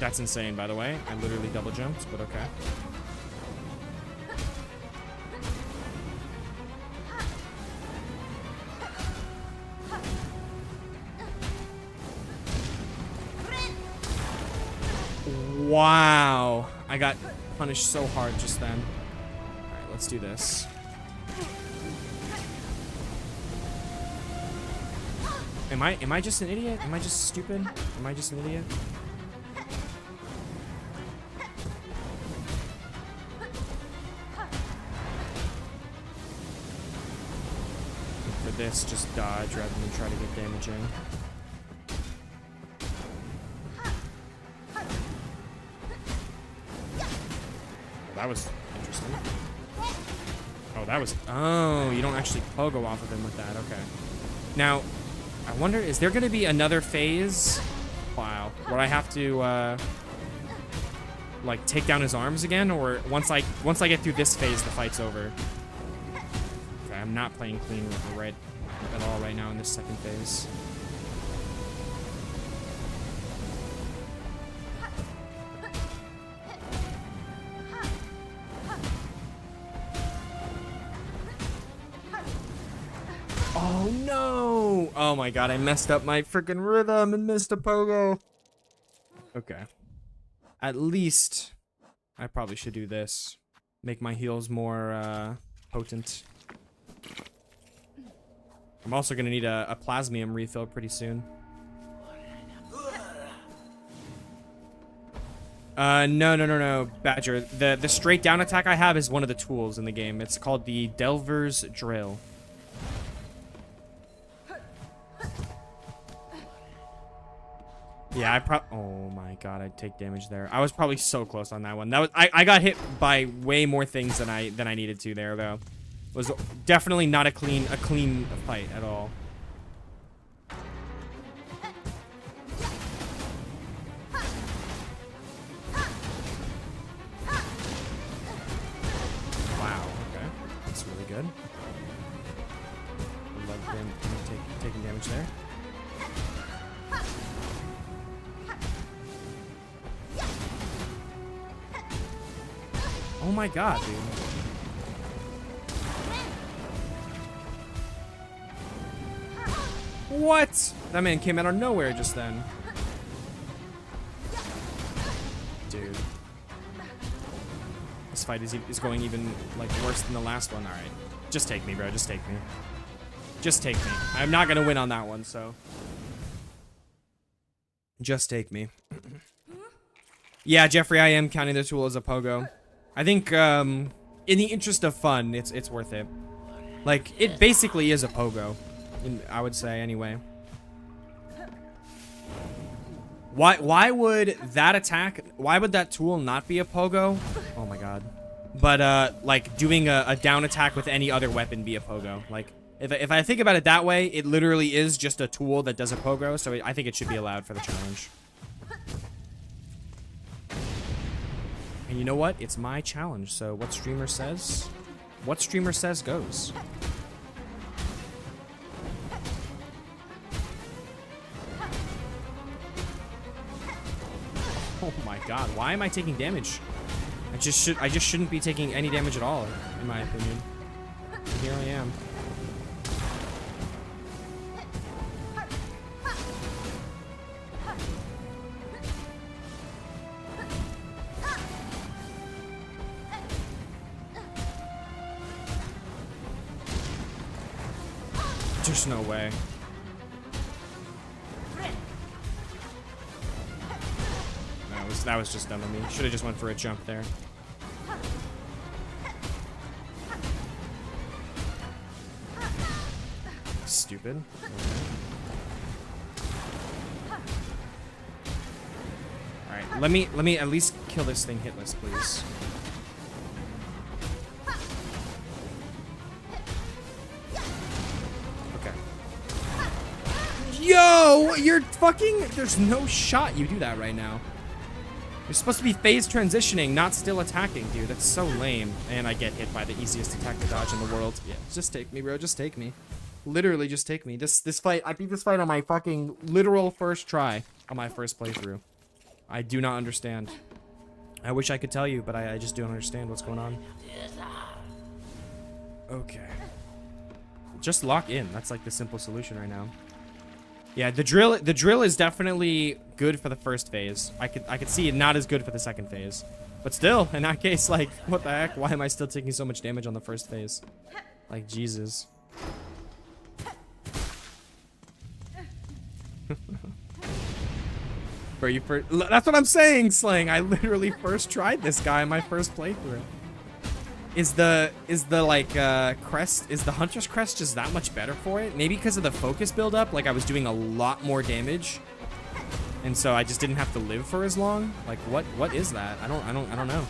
That's insane, by the way. I literally double jumped, but okay. Wow. I got punished so hard just then. Alright, let's do this. Am I just an idiot? Am I just stupid? Am I just an idiot? For this, just dodge rather than try to get damage in. That was interesting. Oh, that was... Oh, you don't actually pogo off of him with that. Okay. Now, I wonder, is there going to be another phase? Wow. Where I have to, like, take down his arms again? Or once I get through this phase, the fight's over? Okay, I'm not playing clean right at all right now in this second phase. Oh no! Oh my god, I messed up my freaking rhythm and missed a pogo. Okay. At least I probably should do this. Make my heals more potent. I'm also gonna need a plasmium refill pretty soon. No, Badger. The straight down attack I have is one of the tools in the game. It's called the Delver's Drill. Yeah, oh my god, I'd take damage there. I was probably so close on that one. That was I got hit by way more things than I needed to there though. It was definitely not a clean fight at all. Wow, okay. That's really good. I love them taking damage there. Oh my god, dude. What? That man came out of nowhere just then. Dude. This fight is going even, like, worse than the last one. Alright. Just take me, bro. Just take me. Just take me. I'm not gonna win on that one, so. Just take me. Yeah, Jeffrey, I am counting the tool as a pogo. I think, in the interest of fun, it's worth it. Like, it basically is a pogo, I would say, anyway. Why would that attack, why would that tool not be a pogo? Oh my god. But, like, doing a down attack with any other weapon be a pogo. Like, if I think about it that way, it literally is just a tool that does a pogo, so I think it should be allowed for the challenge. And you know what? It's my challenge, so what streamer says goes. Oh my god, why am I taking damage? I just shouldn't be taking any damage at all, in my opinion. And here I am. There's no way. That was just dumb of me. Should have just went for a jump there. Stupid. Okay. All right, let me at least kill this thing hitless, please. Yo, you're fucking... There's no shot you do that right now. You're supposed to be phase transitioning, not still attacking, dude. That's so lame. And I get hit by the easiest attack to dodge in the world. Yeah, just take me, bro. Just take me. Literally, just take me. This fight... I beat this fight on my fucking literal first try. On my first playthrough. I do not understand. I wish I could tell you, but I just don't understand what's going on. Okay. Just lock in. That's like the simple solution right now. Yeah, the drill is definitely good for the first phase. I could see it not as good for the second phase. But still, in that case, like, what the heck? Why am I still taking so much damage on the first phase? Like, Jesus. Bro, that's what I'm saying, Slang. I literally first tried this guy in my first playthrough. Is the crest, is the Hunter's Crest just that much better for it? Maybe because of the focus buildup, like I was doing a lot more damage. And so I just didn't have to live for as long. Like what is that? I don't know.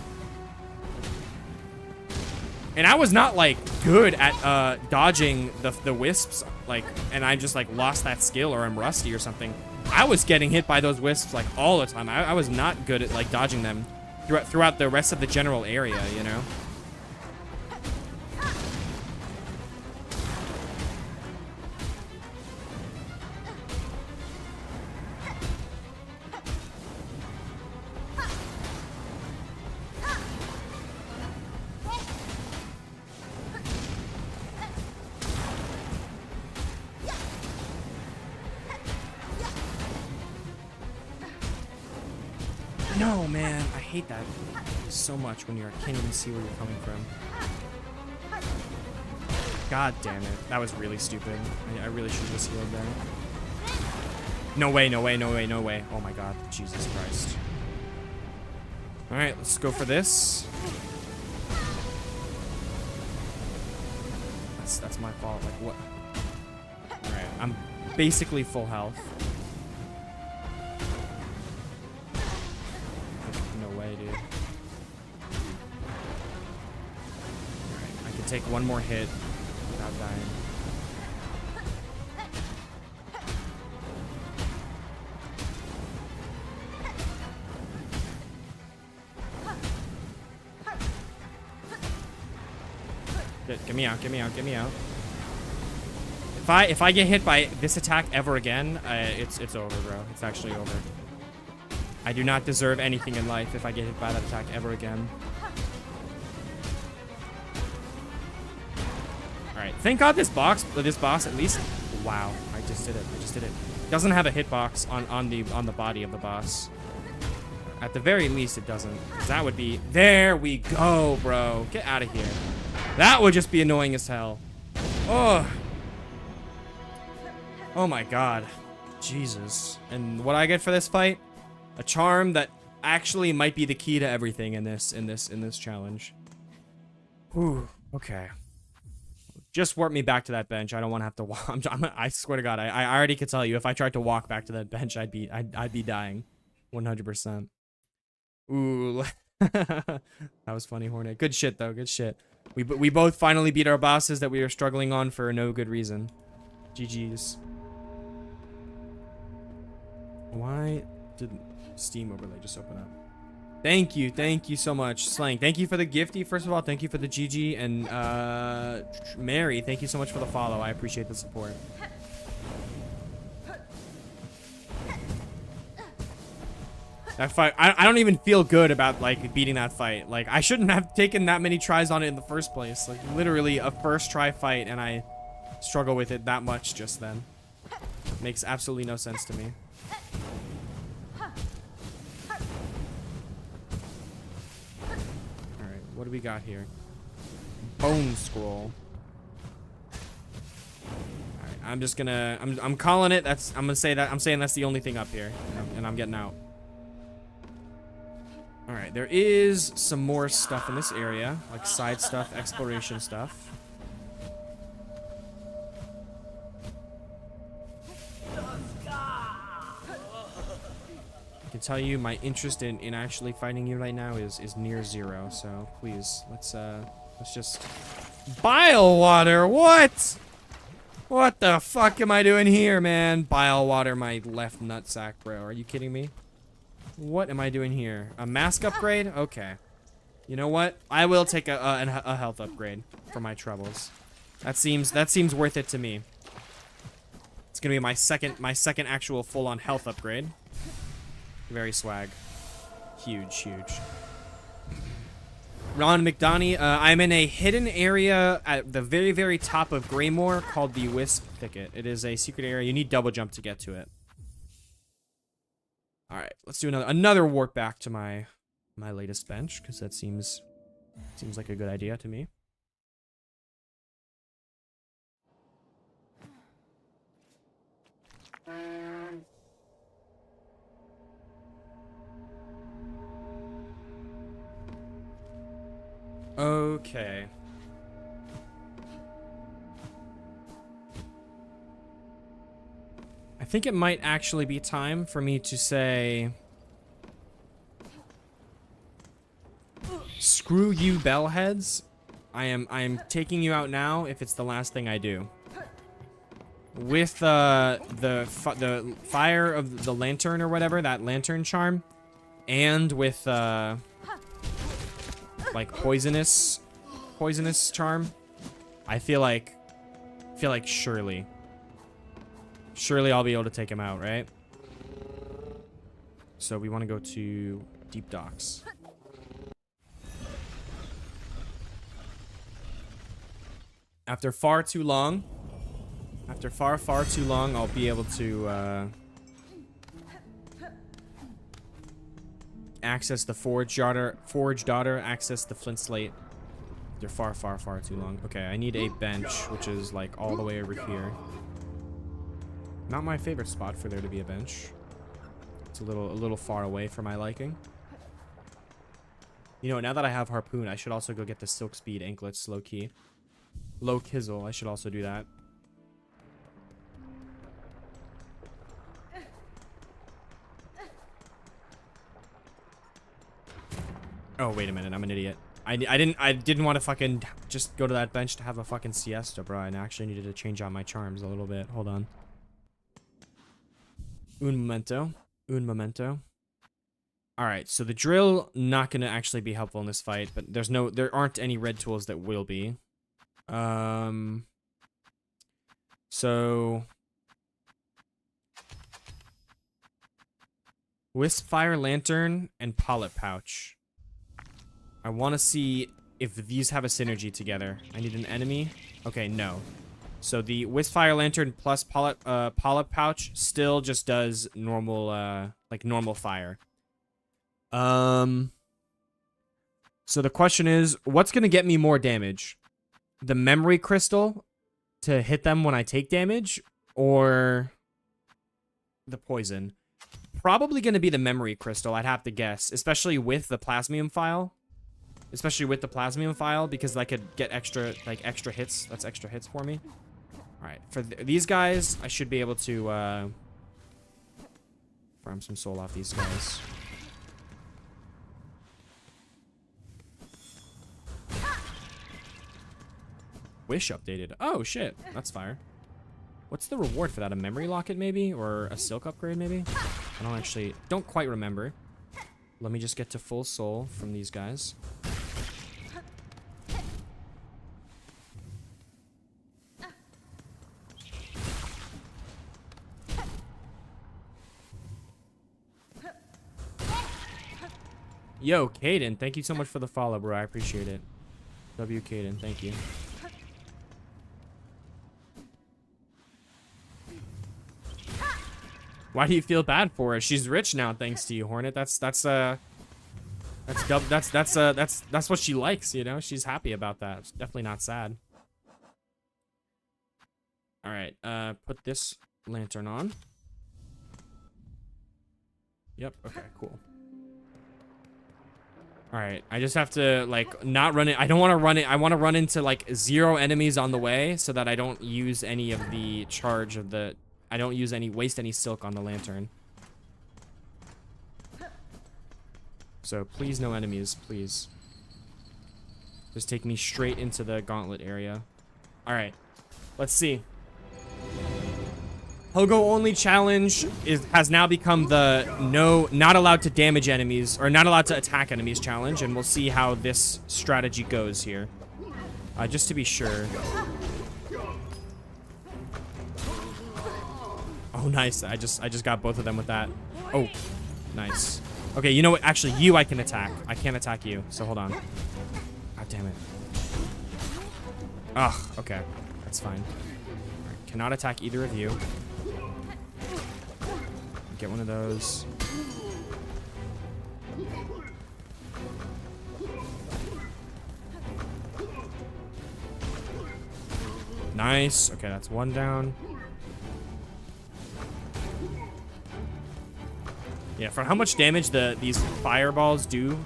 And I was not like good at dodging the wisps, like, and I just like lost that skill or I'm rusty or something. I was getting hit by those wisps like all the time. I was not good at like dodging them throughout the rest of the general area, you know? No, man, I hate that so much when you can't even see where you're coming from. God damn it. That was really stupid. I really should have just healed there. No way, no way, no way, no way. Oh my god. Jesus Christ. Alright, let's go for this. That's my fault. Like, what? Alright, I'm basically full health. Take one more hit without dying. Good. Get me out, get me out, get me out. If I get hit by this attack ever again, it's over, bro. It's actually over. I do not deserve anything in life if I get hit by that attack ever again. Alright, thank God this boss at least. Wow, I just did it. I just did it. Doesn't have a hitbox on the body of the boss. At the very least, it doesn't. That would be. There we go, bro. Get out of here. That would just be annoying as hell. Oh. Oh my God. Jesus. And what I get for this fight? A charm that actually might be the key to everything in this challenge. Whew. Okay. Just warp me back to that bench. I don't want to have to walk. I swear to God, I already could tell you if I tried to walk back to that bench, I'd be dying, 100%. Ooh, that was funny, Hornet. Good shit though. Good shit. We both finally beat our bosses that we were struggling on for no good reason. GG's. Why did Steam overlay just open up? Thank you so much, Slang. Thank you for the gifty, first of all. Thank you for the GG, and Mary, thank you so much for the follow. I appreciate the support. That fight, I don't even feel good about like beating that fight. Like I shouldn't have taken that many tries on it in the first place. Like literally a first try fight, and I struggle with it that much just then. Makes absolutely no sense to me. What do we got here? Bone scroll. Alright, I'm just gonna I'm calling it. I'm saying that's the only thing up here. And I'm getting out. Alright, there is some more stuff in this area, like side stuff, exploration stuff. I can tell you my interest in actually fighting you right now is near zero, so please let's just bile water. What the fuck am I doing here, man? Bile water my left nutsack, bro. Are you kidding me? What am I doing here? A mask upgrade? Okay, you know what, I will take a health upgrade for my troubles. That seems worth it to me. It's gonna be my second actual full-on health upgrade. Very swag. Huge, huge. Ron McDonough, I'm in a hidden area at the very, very top of Greymore called the Wisp Thicket. It is a secret area. You need double jump to get to it. All right, let's do another warp back to my latest bench, because that seems like a good idea to me. Okay. I think it might actually be time for me to say, screw you, bellheads. I am taking you out now if it's the last thing I do. With the fire of the lantern or whatever, that lantern charm, and with like poisonous charm, I feel like surely I'll be able to take him out, right? So we want to go to Deep Docks. After far too long, far too long, I'll be able to access the Forge Daughter, access the Flint Slate. They're far too long. Okay, I need a bench, which is like all the way over here. Not my favorite spot for there to be a bench. It's a little far away for my liking. You know, now that I have Harpoon, I should also go get the Silk Speed anklets, low key. Low Kizzle, I should also do that. Oh, wait a minute, I'm an idiot. I didn't want to fucking just go to that bench to have a fucking siesta, bro. I actually needed to change out my charms a little bit. Hold on. Un momento. Alright, so the drill not gonna actually be helpful in this fight, but there aren't any red tools that will be. So Wisp Fire Lantern and Polyp Pouch. I want to see if these have a synergy together. I need an enemy. Okay, no. So the Wisp Fire Lantern plus Polyp Pouch still just does normal, like normal fire. So the question is, what's gonna get me more damage? The memory crystal to hit them when I take damage, or the poison? Probably gonna be the memory crystal, I'd have to guess, especially with the plasmium file. Because I could get extra hits. That's extra hits for me. All right, for these guys, I should be able to farm some soul off these guys. Wish updated. Oh shit, that's fire. What's the reward for that? A memory locket maybe, or a silk upgrade maybe? I don't quite remember. Let me just get to full soul from these guys. Yo, Caden, thank you so much for the follow, bro. I appreciate it. W. Caden, thank you. Why do you feel bad for her? She's rich now, thanks to you, Hornet. That's what she likes, you know? She's happy about that. It's definitely not sad. All right, put this lantern on. Yep, okay, cool. All right, I just have to, like, not run it. I don't want to run it. I want to run into, like, 0 enemies on the way so that I don't use any of the charge of the... I don't waste any silk on the lantern. So, please no enemies, please. Just take me straight into the gauntlet area. All right, let's see. Pogo only challenge has now become the not allowed to damage enemies, or not allowed to attack enemies challenge, and we'll see how this strategy goes here. Just to be sure. Oh, nice. I just got both of them with that. Oh, nice. Okay, you know what? Actually, you I can attack. I can't attack you, so hold on. God damn it. Ugh, okay. That's fine. Right, cannot attack either of you. Get one of those. Nice. Okay, that's one down. Yeah, for how much damage these fireballs do.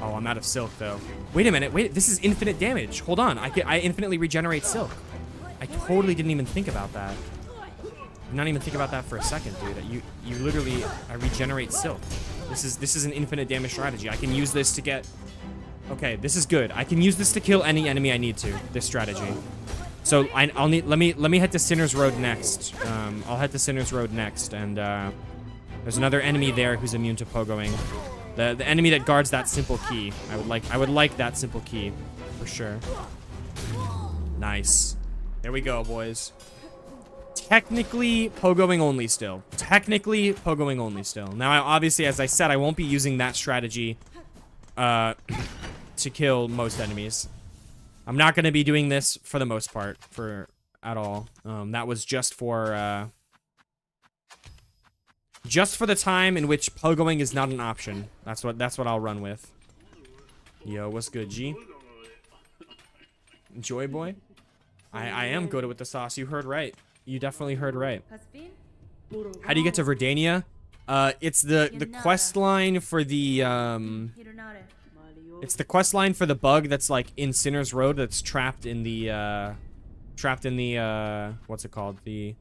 Oh, I'm out of silk though. Wait a minute. Wait, this is infinite damage. Hold on. I infinitely regenerate silk. I totally didn't even think about that. Did not even think about that for a second, dude. You literally I regenerate silk. This is an infinite damage strategy. I can use this to get. Okay, this is good. I can use this to kill any enemy I need to. This strategy. So I'll need. Let me head to Sinner's Road next. I'll head to Sinner's Road next, and there's another enemy there who's immune to pogoing. The enemy that guards that simple key. I would like that simple key, for sure. Nice. There we go, boys. Technically pogoing only still. Technically pogoing only still. Now, obviously, as I said, I won't be using that strategy to kill most enemies. I'm not going to be doing this for the most part, at all. That was just for the time in which pogoing is not an option. That's what I'll run with. Yo, what's good, G? Joy boy? I am good with the sauce. You heard right. You definitely heard right. How do you get to Verdania? It's the quest line for the it's the quest line for the bug that's like in Sinner's Road that's trapped in the what's it called? The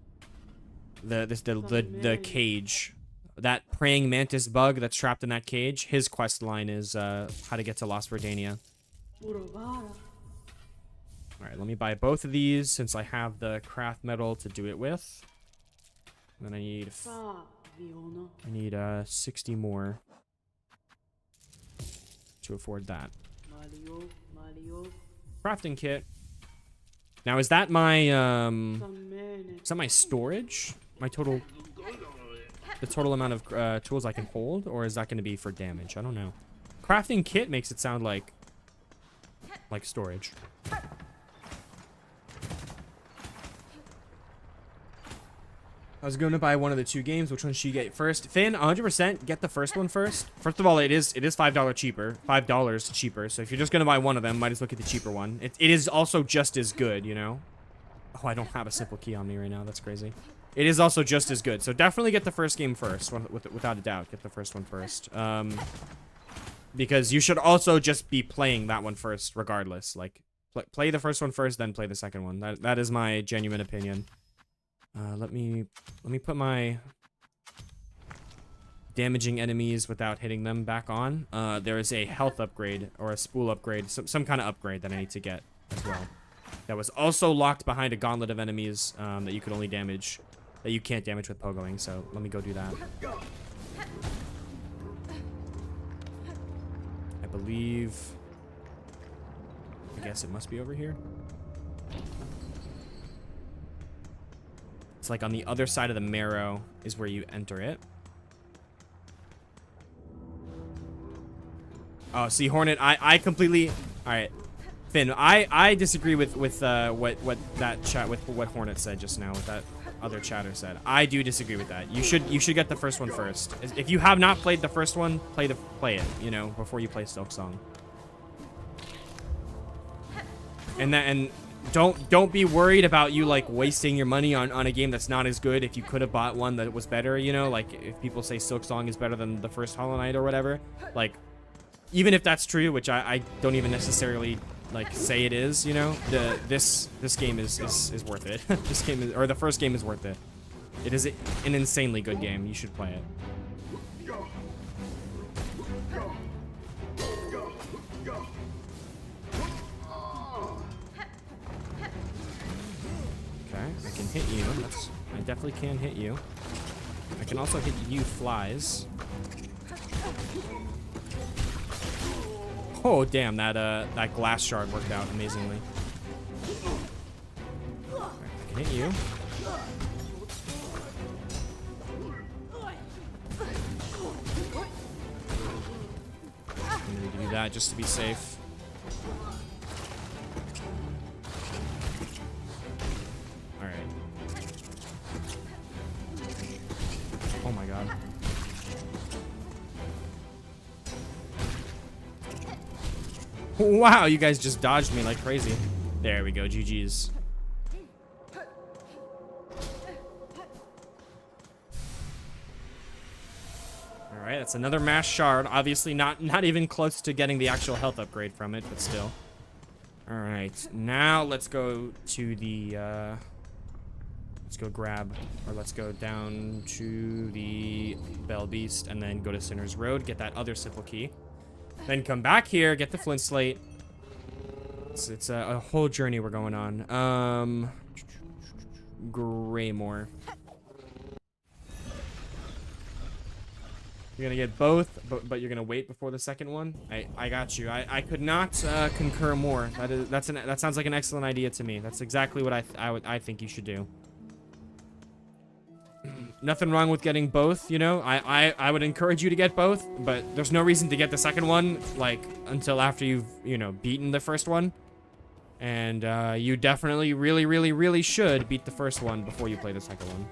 cage. That praying mantis bug that's trapped in that cage. His quest line is how to get to Lost Verdania. Alright, let me buy both of these since I have the craft metal to do it with. And then I need 60 more to afford that. Crafting kit. Now is that my storage? The total amount of tools I can hold, or is that going to be for damage? I don't know. Crafting kit makes it sound like storage. I was going to buy one of the two games. Which one should you get first? Finn, 100% get the first one first. First of all, it is $5 cheaper. $5 cheaper. So if you're just going to buy one of them, might as well get the cheaper one. It is also just as good, you know? Oh, I don't have a simple key on me right now. That's crazy. It is also just as good. So definitely get the first game first. Without a doubt, get the first one first. Because you should also just be playing that one first regardless. Like, play the first one first, then play the second one. That is my genuine opinion. Let me put my damaging enemies without hitting them back on. There is a health upgrade or a spool upgrade, some kind of upgrade that I need to get as well. That was also locked behind a gauntlet of enemies that you could only damage, that you can't damage with pogoing. So let me go do that. I believe. I guess it must be over here. It's like on the other side of the marrow is where you enter it. Oh, see, Hornet, I completely. All right, Finn, I disagree with what Hornet said just now. What that other chatter said. I do disagree with that. You should get the first one first. If you have not played the first one, play it. You know, before you play SILKSONG. And don't be worried about you like wasting your money on a game that's not as good if you could have bought one that was better, you know, like if people say SILKSONG is better than the first Hollow Knight or whatever, like even if that's true, which I don't even necessarily like say it is, you know, this game is worth it. This game is, or the first game is worth it. It is an insanely good game. You should play it. I can hit you. I definitely can hit you. I can also hit you flies. Oh damn, that glass shard worked out amazingly. Right, I can hit you. that just to be safe. Alright. Oh my god. Wow, you guys just dodged me like crazy. There we go, GG's. Alright, that's another mass shard. Obviously not even close to getting the actual health upgrade from it, but still. Alright, now let's go to the, let's go grab, or let's go down to the Bell Beast, and then go to Sinner's Road, get that other simple key. Then come back here, get the flint slate. It's a whole journey we're going on. Greymore. You're gonna get both, but you're gonna wait before the second one. I got you. I could not concur more. That sounds like an excellent idea to me. That's exactly what I think you should do. Nothing wrong with getting both, you know. I would encourage you to get both, but there's no reason to get the second one like until after you've, you know, beaten the first one. And you definitely really should beat the first one before you play the second one.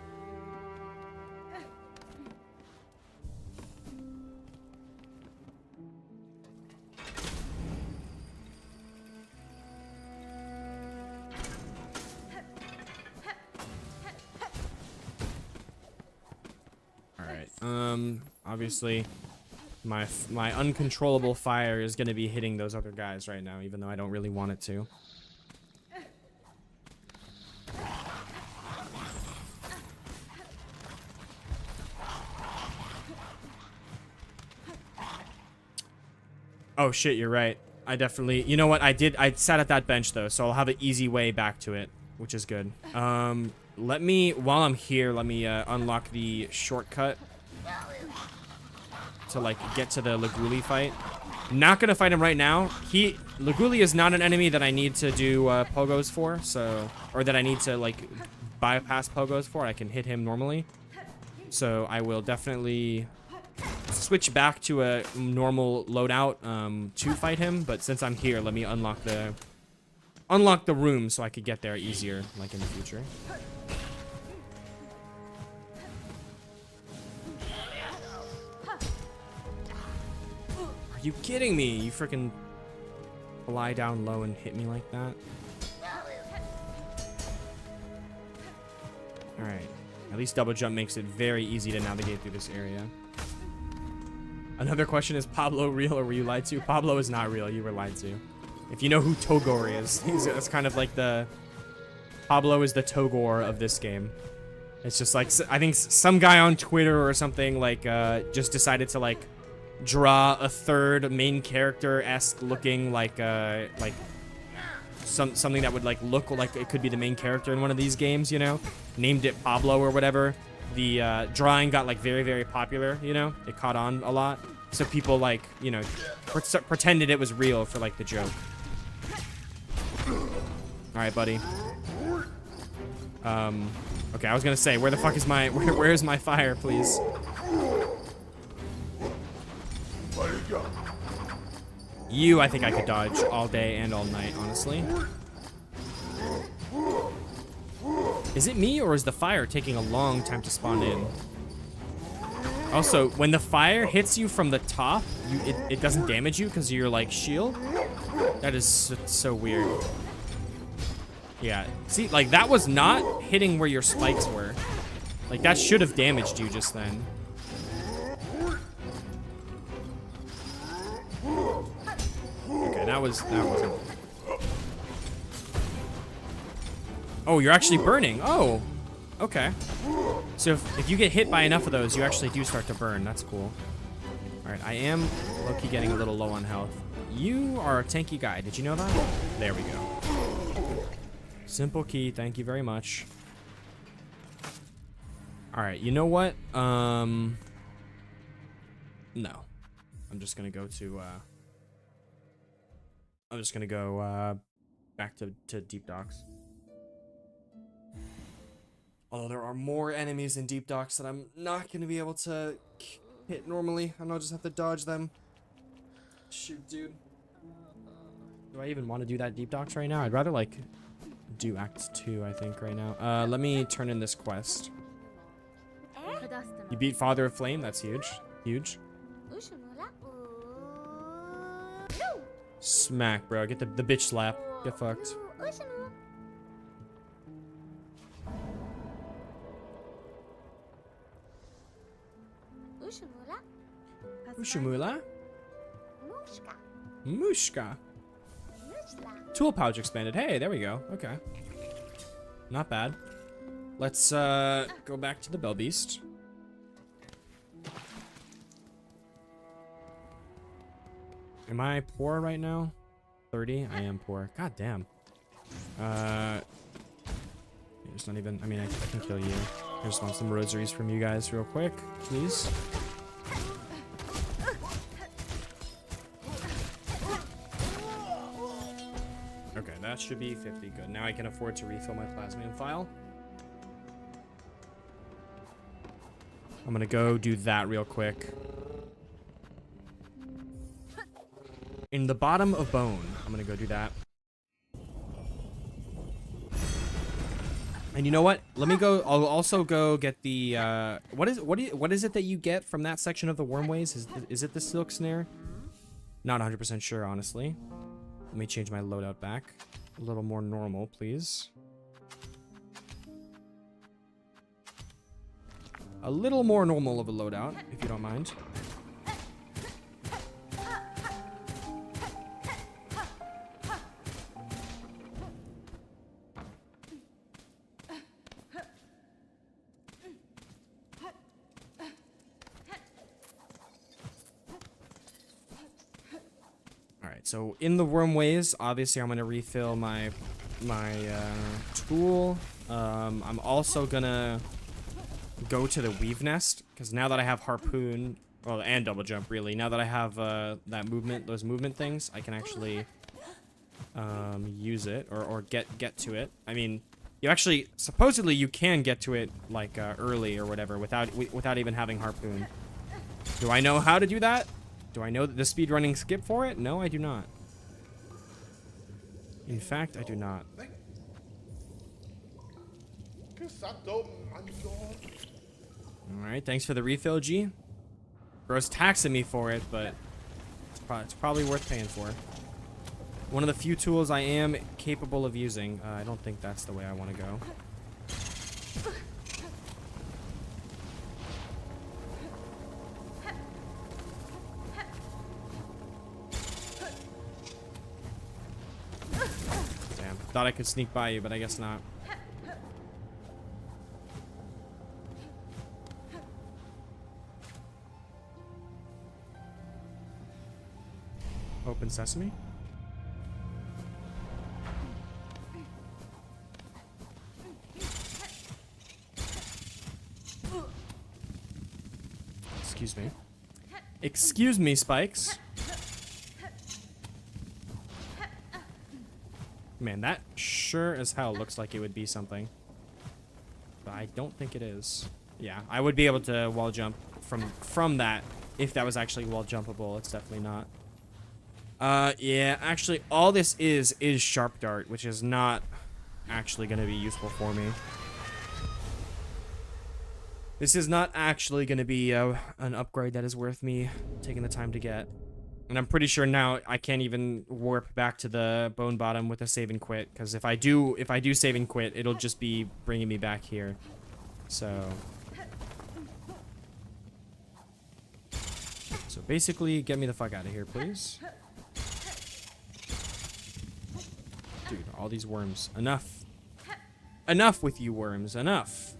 Obviously, my uncontrollable fire is going to be hitting those other guys right now, even though I don't really want it to. Oh shit, you're right. I definitely, you know what, I sat at that bench though, so I'll have an easy way back to it, which is good. Let me, while I'm here, let me unlock the shortcut to like get to the Laguli fight. Not gonna fight him right now. Laguli is not an enemy that I need to do pogos for, so, or that I need to like bypass pogos for. I can hit him normally, so I will definitely switch back to a normal loadout to fight him. But since I'm here, let me unlock the room so I could get there easier, like in the future. Are you kidding me? You freaking lie down low and hit me like that? Alright. At least double jump makes it very easy to navigate through this area. Another question, is Pablo real or were you lied to? Pablo is not real. You were lied to. If you know who Togor is, it's kind of like the... Pablo is the Togor of this game. It's just like, I think some guy on Twitter or something, like, just decided to, like, draw a third main character-esque looking, like something that would, like, look like it could be the main character in one of these games, you know? Named it Pablo or whatever. The, drawing got, like, very popular, you know? It caught on a lot. So people, like, you know, pretended it was real for, like, the joke. Alright, buddy. Okay, I was gonna say, where the fuck is my... Where is my fire, please? You, I think I could dodge all day and all night, honestly. Is it me, or is the fire taking a long time to spawn in? Also, when the fire hits you from the top, it doesn't damage you because of your, like, shield? That is so weird. Yeah, see, like, that was not hitting where your spikes were. Like, that should have damaged you just then. Okay, that wasn't... Oh, you're actually burning. Oh, okay. So if you get hit by enough of those, you actually do start to burn. That's cool. All right, I am low-key getting a little low on health. You are a tanky guy. Did you know that? There we go. Simple key. Thank you very much. All right, you know what? No. I'm just gonna go to... I'm just gonna go back to Deep Docks. Although there are more enemies in Deep Docks that I'm not gonna be able to hit normally, and I'll just have to dodge them. Shoot, dude. Do I even want to do that deep docks right now? I'd rather, like, do Act 2, I think, right now. Let me turn in this quest. You beat Father of Flame? That's huge. Huge. Smack, bro. Get the bitch slap. Get fucked. Ushimula? Mushka. Tool pouch expanded. Hey, there we go. Okay. Not bad. Let's go back to the Bell Beast. Am I poor right now? 30? I am poor. God damn. It's not even, I mean, I can kill you. I just want some rosaries from you guys real quick, please. Okay, that should be 50. Good. Now I can afford to refill my plasmium file. I'm gonna go do that real quick. In the bottom of bone. I'm gonna go do that. And you know what? Let me go. I'll also go get the what is it that you get from that section of the wormways? Is it the silk snare? Not 100% sure, honestly. Let me change my loadout back. A little more normal, please. A little more normal of a loadout, if you don't mind. So in the wormways, obviously I'm gonna refill my tool. I'm also gonna go to the weave nest because now that I have harpoon, well, and double jump really. Now that I have that movement, those movement things, I can actually use it or get to it. I mean, you actually supposedly you can get to it like early or whatever without even having harpoon. Do I know how to do that? Do I know the speedrunning skip for it? No, I do not. In fact, I do not. Alright, thanks for the refill, G. Bro's taxing me for it, but it's probably worth paying for. One of the few tools I am capable of using. I don't think that's the way I want to go. Thought I could sneak by you, but I guess not. Open sesame. Excuse me. Excuse me, Spikes. Man, that sure as hell looks like it would be something. But I don't think it is. Yeah, I would be able to wall jump from that if that was actually wall jumpable. It's definitely not. Yeah, actually, all this is sharp dart, which is not actually going to be useful for me. This is not actually going to be an upgrade that is worth me taking the time to get. And I'm pretty sure now I can't even warp back to the bone bottom with a save and quit, because if I do save and quit, it'll just be bringing me back here. So basically, get me the fuck out of here, please. Dude, all these worms. Enough. Enough with you worms. Enough.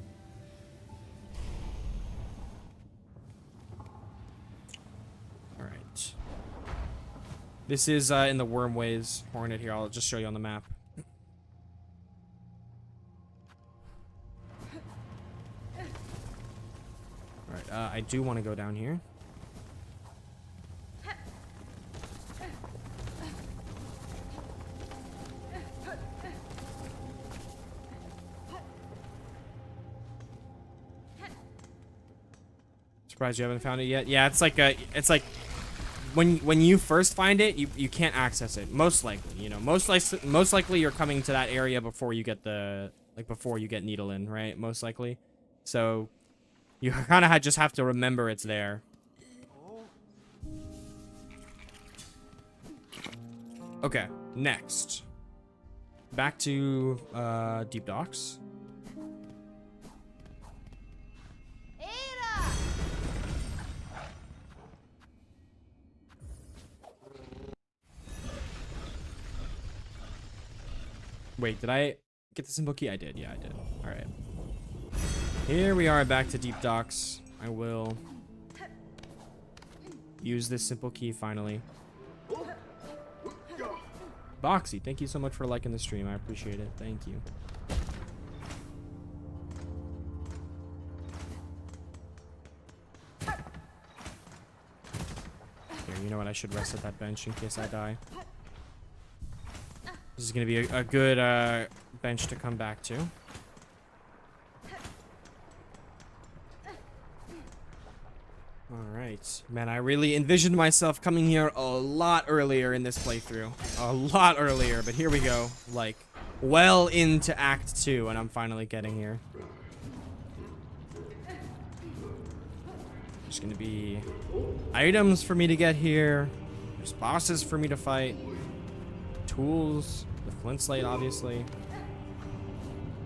This is in the wormways hornet here. I'll just show you on the map. Alright, I do want to go down here. Surprised you haven't found it yet. Yeah, it's like when you first find it, you can't access it. Most likely, you know, most likely you're coming to that area before you get the before you get needle in, right? Most likely. So you kind of just have to remember it's there. Okay, next. Back to deep docks. Wait, did I get the simple key? I did. Yeah, I did. All right. Here we are back to deep docks. I will use this simple key finally. Boxy, thank you so much for liking the stream. I appreciate it. Thank you. Here, you know what? I should rest at that bench in case I die. This is going to be a good bench to come back to. Alright. Man, I really envisioned myself coming here a lot earlier in this playthrough. A lot earlier, but here we go. Like, well into Act 2, and I'm finally getting here. There's gonna be items for me to get here. There's bosses for me to fight. Tools. The flint slate, obviously.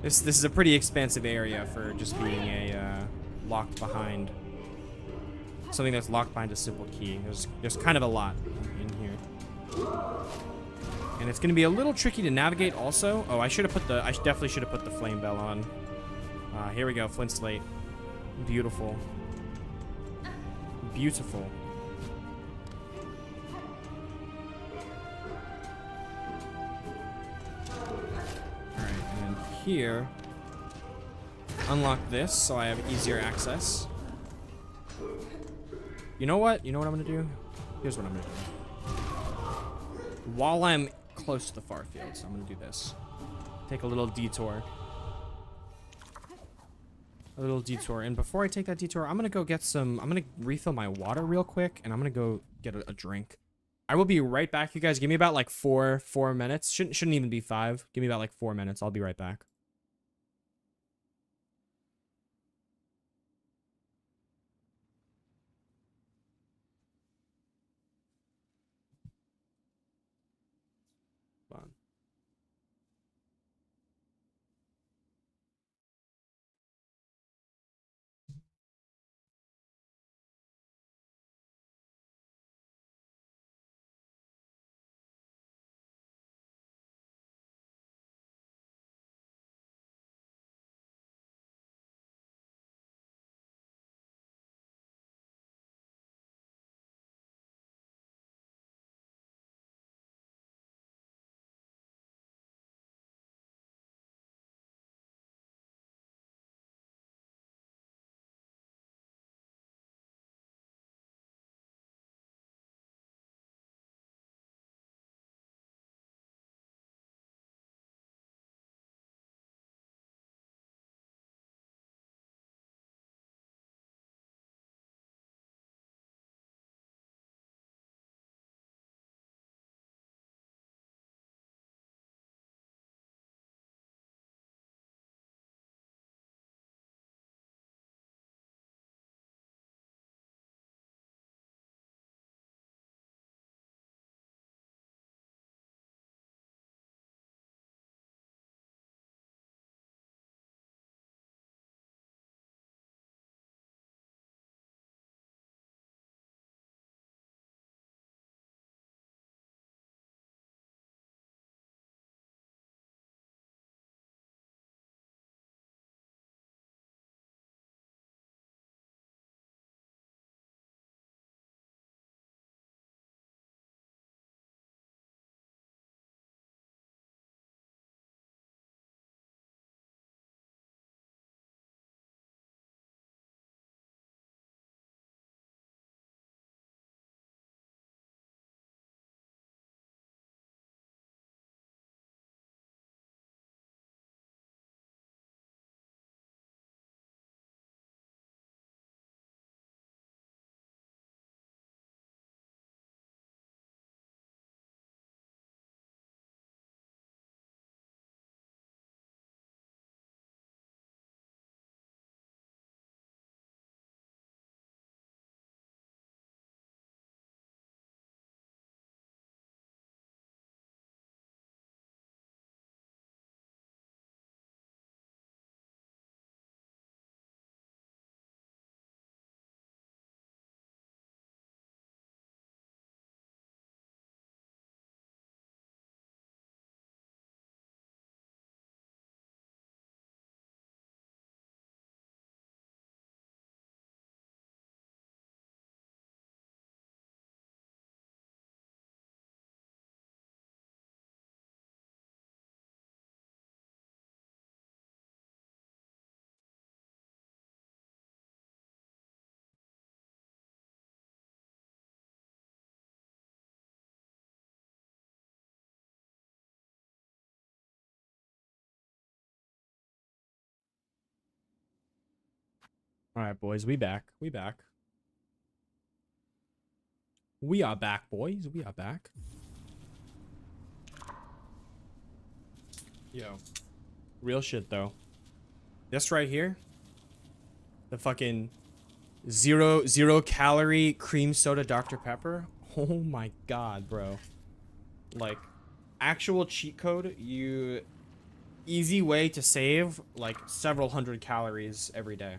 This is a pretty expansive area for just being a locked behind. Something that's locked behind a simple key. There's kind of a lot in here. And it's gonna be a little tricky to navigate also. Oh, I definitely should have put the flame bell on. Here we go, flint slate. Beautiful. Beautiful. Alright, and then here, unlock this so I have easier access. You know what? You know what I'm gonna do? Here's what I'm gonna do. While I'm close to the far fields, I'm gonna do this. Take a little detour. A little detour. And before I take that detour, I'm gonna go get some... I'm gonna refill my water real quick, and I'm gonna go get a drink. I will be right back, you guys. Give me about like four minutes. Shouldn't even be 5. Give me about like 4 minutes. I'll be right back. Fun. All right, boys, we back. We back. We are back, boys. We are back. Yo, real shit though. This right here, the fucking zero calorie cream soda Dr. Pepper. Oh my god, bro. Like, actual cheat code. Easy way to save like several hundred calories every day.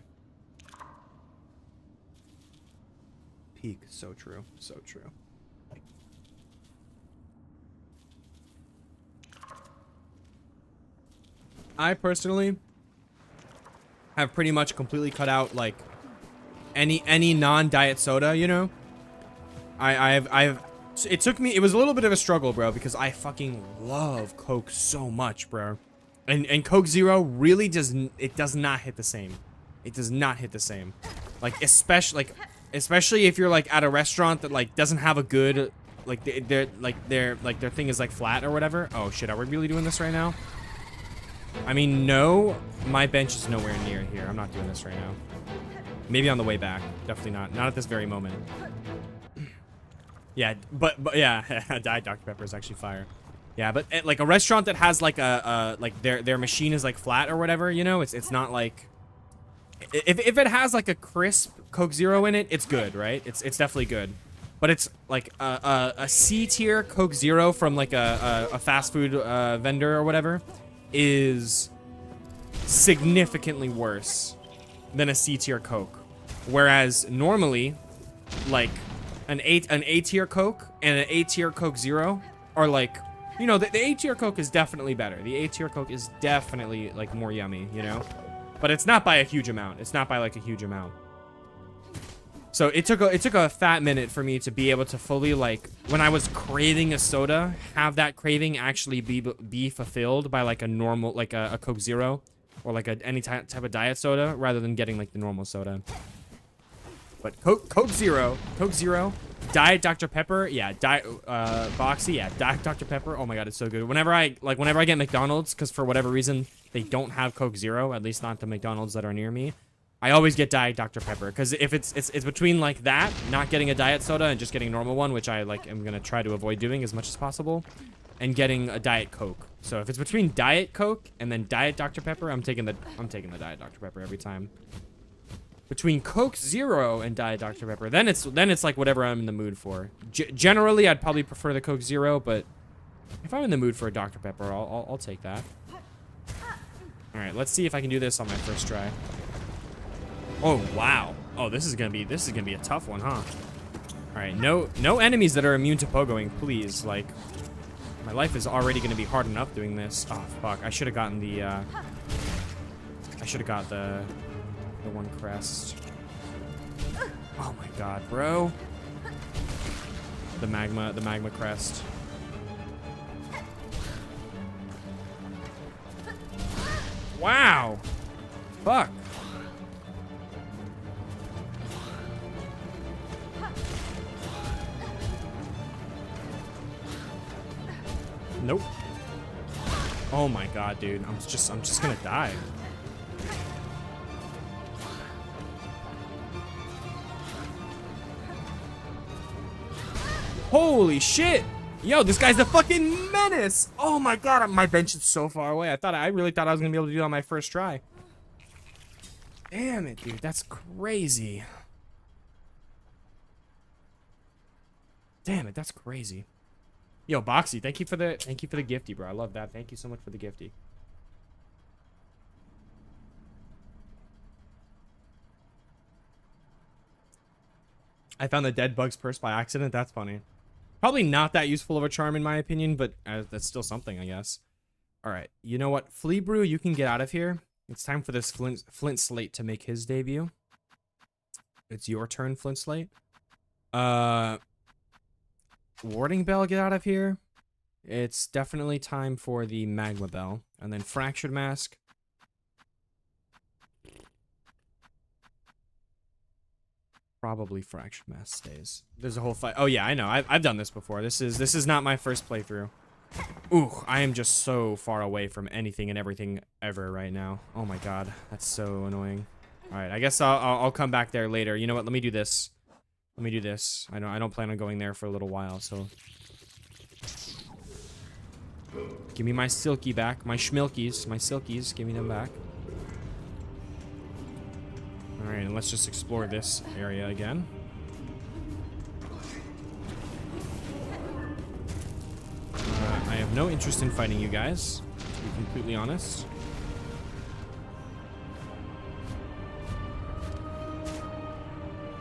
Peak. So true. So true. I personally have pretty much completely cut out like any non-diet soda, you know. It took me, it was a little bit of a struggle, bro, because I fucking love Coke so much, bro. And Coke Zero really does not hit the same. It does not hit the same. Like especially if you're like at a restaurant that like doesn't have a good like their thing is like flat or whatever. Oh shit, are we really doing this right now? I mean, no, my bench is nowhere near here. I'm not doing this right now. Maybe on the way back. Definitely not. Not at this very moment. Yeah, but yeah, Diet Dr. Pepper is actually fire. Yeah, but at, like a restaurant that has like like their machine is like flat or whatever, you know, it's not like if it has like a crisp Coke Zero in it, it's good, right? It's definitely good. But it's like a C tier Coke Zero from like a fast food vendor or whatever is significantly worse than a C tier Coke. Whereas normally, like an A tier Coke and an A tier Coke Zero are like, you know, the A tier Coke is definitely better. The A tier Coke is definitely like more yummy, you know, but it's not by a huge amount. It's not by like a huge amount. So it took a fat minute for me to be able to fully, like, when I was craving a soda, have that craving actually be fulfilled by like a normal, like a Coke Zero or like any type of diet soda rather than getting like the normal soda. But Coke Zero, Diet Dr. Pepper, yeah, Boxy, yeah, Diet Dr. Pepper. Oh my god, it's so good. Whenever I get McDonald's, because for whatever reason they don't have Coke Zero, at least not the McDonald's that are near me, I always get Diet Dr. Pepper, because if it's between like that, not getting a diet soda and just getting a normal one, which I like am gonna try to avoid doing as much as possible, and getting a Diet Coke. So if it's between Diet Coke and then Diet Dr. Pepper, I'm taking the Diet Dr. Pepper every time. Between Coke Zero and Diet Dr. Pepper, then it's like whatever I'm in the mood for. Generally, I'd probably prefer the Coke Zero, but if I'm in the mood for a Dr. Pepper, I'll take that. All right, let's see if I can do this on my first try. Oh wow! Oh, this is gonna be a tough one, huh? All right, no enemies that are immune to pogoing, please. Like, my life is already gonna be hard enough doing this. Oh fuck! I should have gotten the. I should have got the one crest. Oh my god, bro! The magma crest. Wow! Fuck! Nope. Oh my god, dude. I'm just gonna die. Holy shit! Yo, this guy's a fucking menace! Oh my god, my bench is so far away. I really thought I was gonna be able to do it on my first try. Damn it, dude. That's crazy. Damn it, that's crazy. Yo, Boxy, thank you for the gifty, bro. I love that. Thank you so much for the gifty. I found the dead bug's purse by accident. That's funny. Probably not that useful of a charm in my opinion, but that's still something, I guess. All right, you know what? Flea Brew, you can get out of here. It's time for this Flint Slate to make his debut. It's your turn, Flint Slate. Warding Bell, get out of here. It's definitely time for the Magma Bell. And then Fractured Mask. Probably Fractured Mask stays. There's a whole fight. Oh yeah, I know. I've done this before. This is not my first playthrough. Ooh, I am just so far away from anything and everything ever right now. Oh my god, that's so annoying. All right, I guess I'll come back there later. You know what? Let me do this. Let me do this. I don't plan on going there for a little while, so. Give me my silky back. My schmilkies. My silkies. Give me them back. Alright, and let's just explore this area again. I have no interest in fighting you guys, to be completely honest.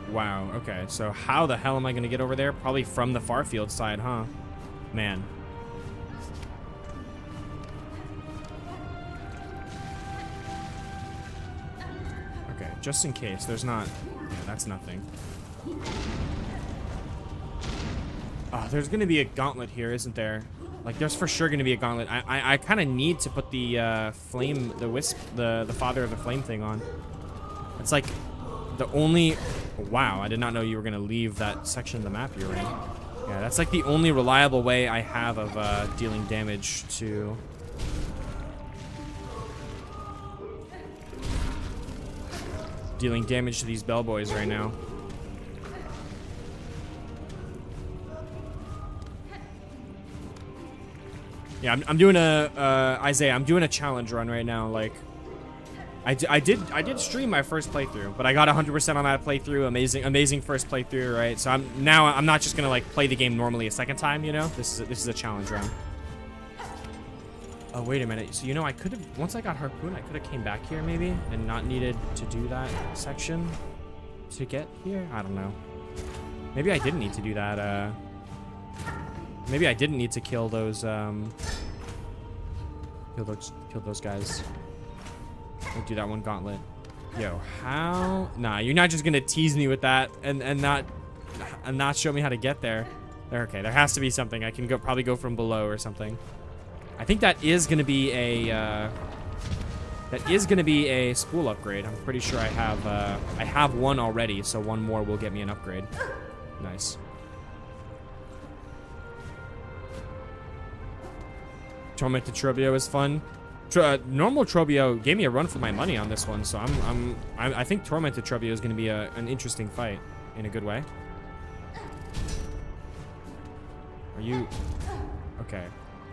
Wow, okay. So how the hell am I going to get over there? Probably from the Farfield side, huh? Man. Okay, just in case. There's not... Yeah, that's nothing. Oh, there's going to be a gauntlet here, isn't there? Like, there's for sure going to be a gauntlet. I kind of need to put the flame... The wisp... The father of the flame thing on. It's like... The only... Wow, I did not know you were going to leave that section of the map you're in. Yeah, that's like the only reliable way I have of dealing damage to... Dealing damage to these bellboys right now. Yeah, I'm doing a... Isaiah, I'm doing a challenge run right now, like... I did stream my first playthrough, but I got 100% on that playthrough. Amazing first playthrough, right? So I'm not just gonna like play the game normally a second time, you know. This is a challenge round. Oh wait a minute. So you know I could have once I got harpoon, I could have came back here maybe and not needed to do that section to get here. I don't know. Maybe I didn't need to do that. Maybe I didn't need to kill those kill those guys. I'll do that one gauntlet. Yo, how? Nah, you're not just gonna tease me with that and not show me how to get there. Okay, there has to be something. I can probably go from below or something. I think that is gonna be a spool upgrade. I'm pretty sure I have one already, so one more will get me an upgrade. Nice. Tormented Trobio is fun. Normal Trobio gave me a run for my money on this one, so I think Tormented Trobio is going to be an interesting fight in a good way. Are you... Okay.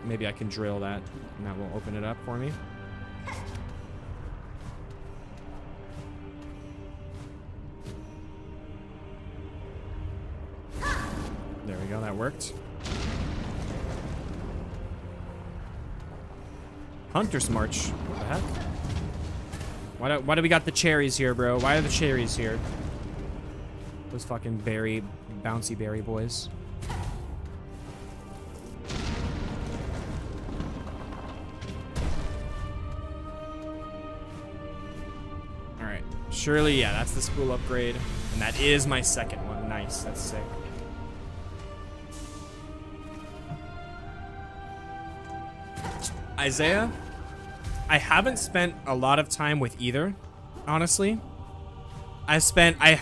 Maybe I can drill that, and that will open it up for me. There we go, that worked. Hunter's March. What the heck? Why do we got the cherries here, bro? Why are the cherries here? Those fucking bouncy berry boys. Alright. Surely, yeah, that's the school upgrade. And that is my second one. Nice. That's sick. Isaiah, I haven't spent a lot of time with either, honestly. I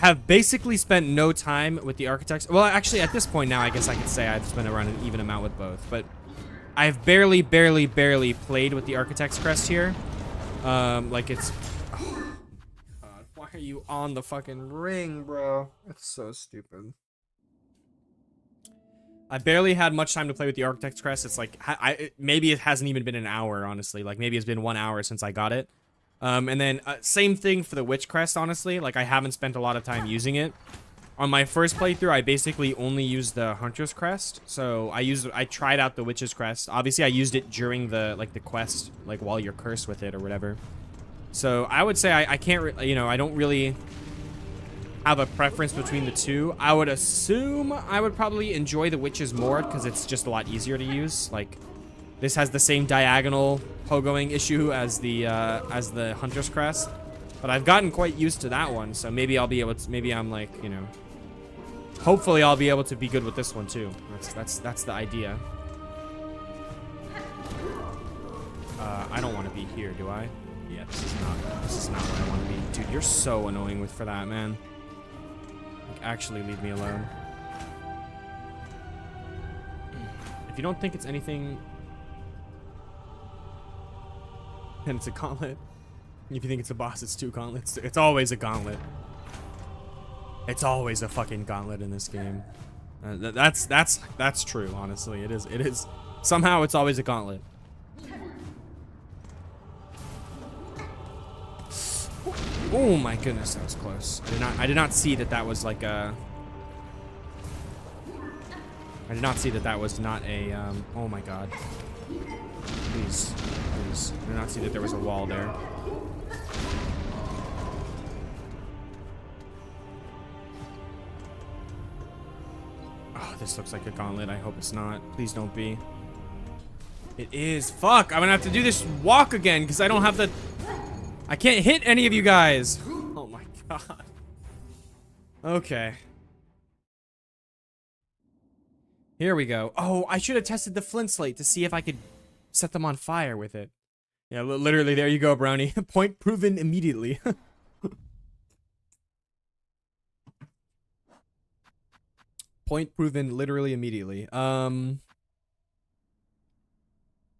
have basically spent no time with the architects. Well, actually, at this point now, I guess I could say I've spent around an even amount with both. But I've barely played with the architect's crest here. Like it's... Oh, God, why are you on the fucking ring, bro? It's so stupid. I barely had much time to play with the Architect's Crest. It's like, maybe it hasn't even been an hour, honestly. Like, maybe it's been 1 hour since I got it. And then, same thing for the Witch Crest, honestly. Like, I haven't spent a lot of time using it. On my first playthrough, I basically only used the Hunter's Crest. So, I tried out the Witch's Crest. Obviously, I used it during the quest, like, while you're cursed with it or whatever. So, I would say I can't, you know, I don't really... have a preference between the two. I would assume I would probably enjoy the Witch's more because it's just a lot easier to use. Like, this has the same diagonal pogoing issue as the Hunter's Crest, but I've gotten quite used to that one. So maybe I'll be able to. Maybe I'm like, you know, hopefully I'll be able to be good with this one too. That's the idea. I don't want to be here, do I? Yeah, this is not where I want to be. Dude, you're so annoying for that, man. Actually leave me alone. If you don't think it's anything, then it's a gauntlet. If you think it's a boss, it's 2 gauntlets. It's always a gauntlet. It's always a fucking gauntlet in this game. That's true, honestly. It is. Somehow it's always a gauntlet. Oh my goodness, that was close. I did not see that was like a... I did not see that was not a, oh my god. Please. I did not see that there was a wall there. Oh, this looks like a gauntlet. I hope it's not. Please don't be. It is. Fuck, I'm gonna have to do this walk again because I don't have the... I can't hit any of you guys. Oh my god. Okay. Here we go. Oh, I should have tested the flint slate to see if I could set them on fire with it. Yeah, literally, there you go, Brownie. Point proven immediately. Point proven literally immediately.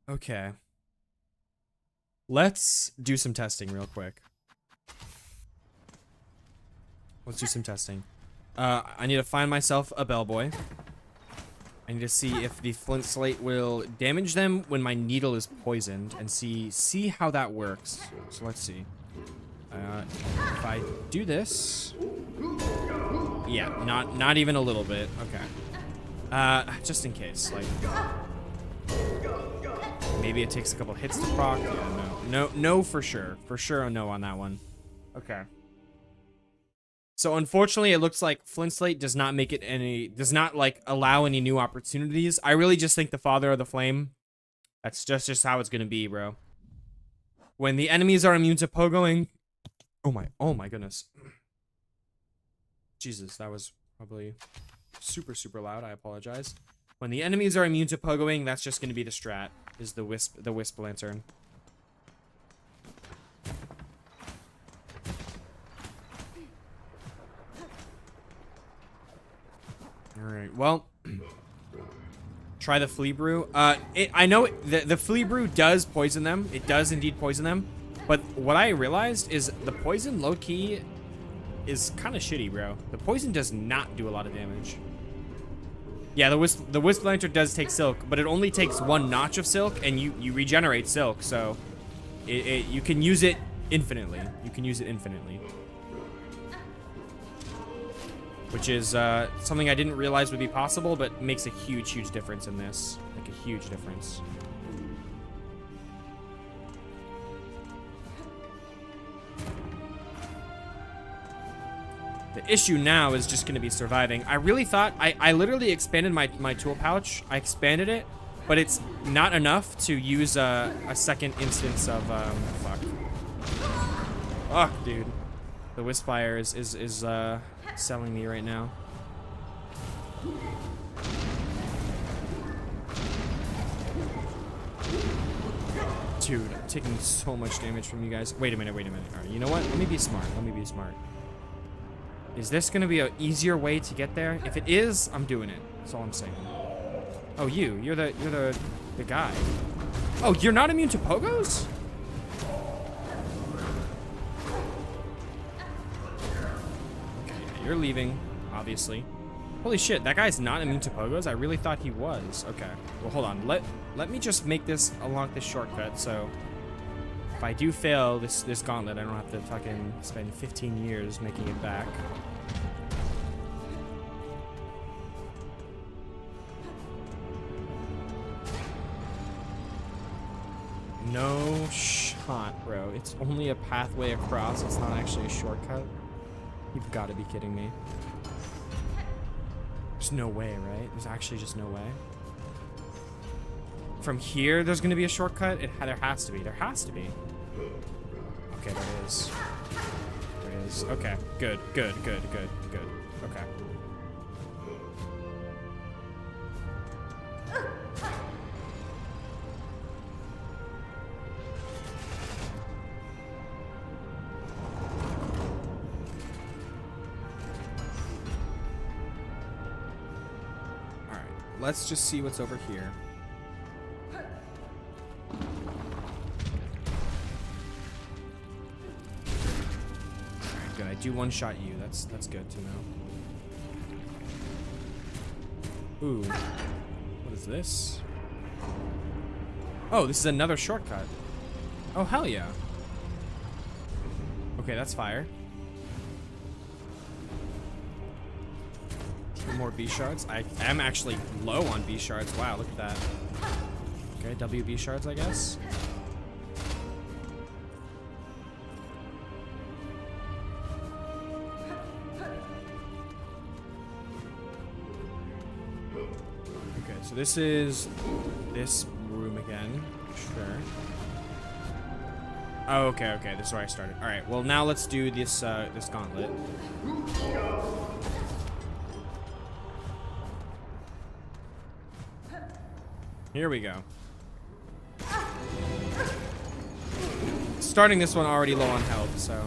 Okay. Let's do some testing real quick. Let's do some testing. I need to find myself a bellboy. I need to see if the flint slate will damage them when my needle is poisoned and see how that works. So let's see. If I do this, yeah, not even a little bit. Okay. Just in case, like maybe it takes a couple hits to proc. Yeah, no, for sure a no on that one. Okay. So unfortunately, it looks like flint slate does not like allow any new opportunities. I really just think the Father of the Flame, that's just how it's gonna be, bro. When the enemies are immune to pogoing, oh my goodness. Jesus, that was probably super loud. I apologize. When the enemies are immune to pogoing, that's just gonna be the strat, is the wisp lantern. Alright, well, try the flea brew. I know the flea brew does poison them. It does indeed poison them. But what I realized is the poison low-key is kind of shitty, bro. The poison does not do a lot of damage. Yeah, the wisp lantern does take silk, but it only takes 1 notch of silk, and you regenerate silk, so you can use it infinitely. You can use it infinitely. Which is something I didn't realize would be possible, but makes a huge difference in this. Like a huge difference. The issue now is just going to be surviving. I really thought, I literally expanded my tool pouch. I expanded it, but it's not enough to use a second instance of, fuck. Fuck, dude. The wisp fire is selling me right now. Dude, I'm taking so much damage from you guys. Wait a minute. All right, you know what? Let me be smart. Is this gonna be an easier way to get there? If it is, I'm doing it. That's all I'm saying. Oh, you're the guy. Oh, you're not immune to pogos? You're leaving, obviously. Holy shit, that guy's not immune to pogos? I really thought he was. Okay. Well, hold on. Let me just make this along this shortcut, so if I do fail this gauntlet, I don't have to fucking spend 15 years making it back. No shot, bro. It's only a pathway across. It's not actually a shortcut. You've got to be kidding me. There's no way, right? There's actually just no way. From here, there's going to be a shortcut? There has to be. There has to be. Okay, there is. There is. Okay, good. Okay. Let's just see what's over here. do one-shot you. That's good to know. Ooh. What is this? Oh, this is another shortcut. Oh, hell yeah. Okay, that's fire. 2 more B shards. I am actually low on B shards. Wow, look at that. Okay, WB shards, I guess. Okay, so this is this room again. Sure. Oh, okay, okay. This is where I started. All right. Well, now let's do this this gauntlet. Here we go. Starting this one already low on health, so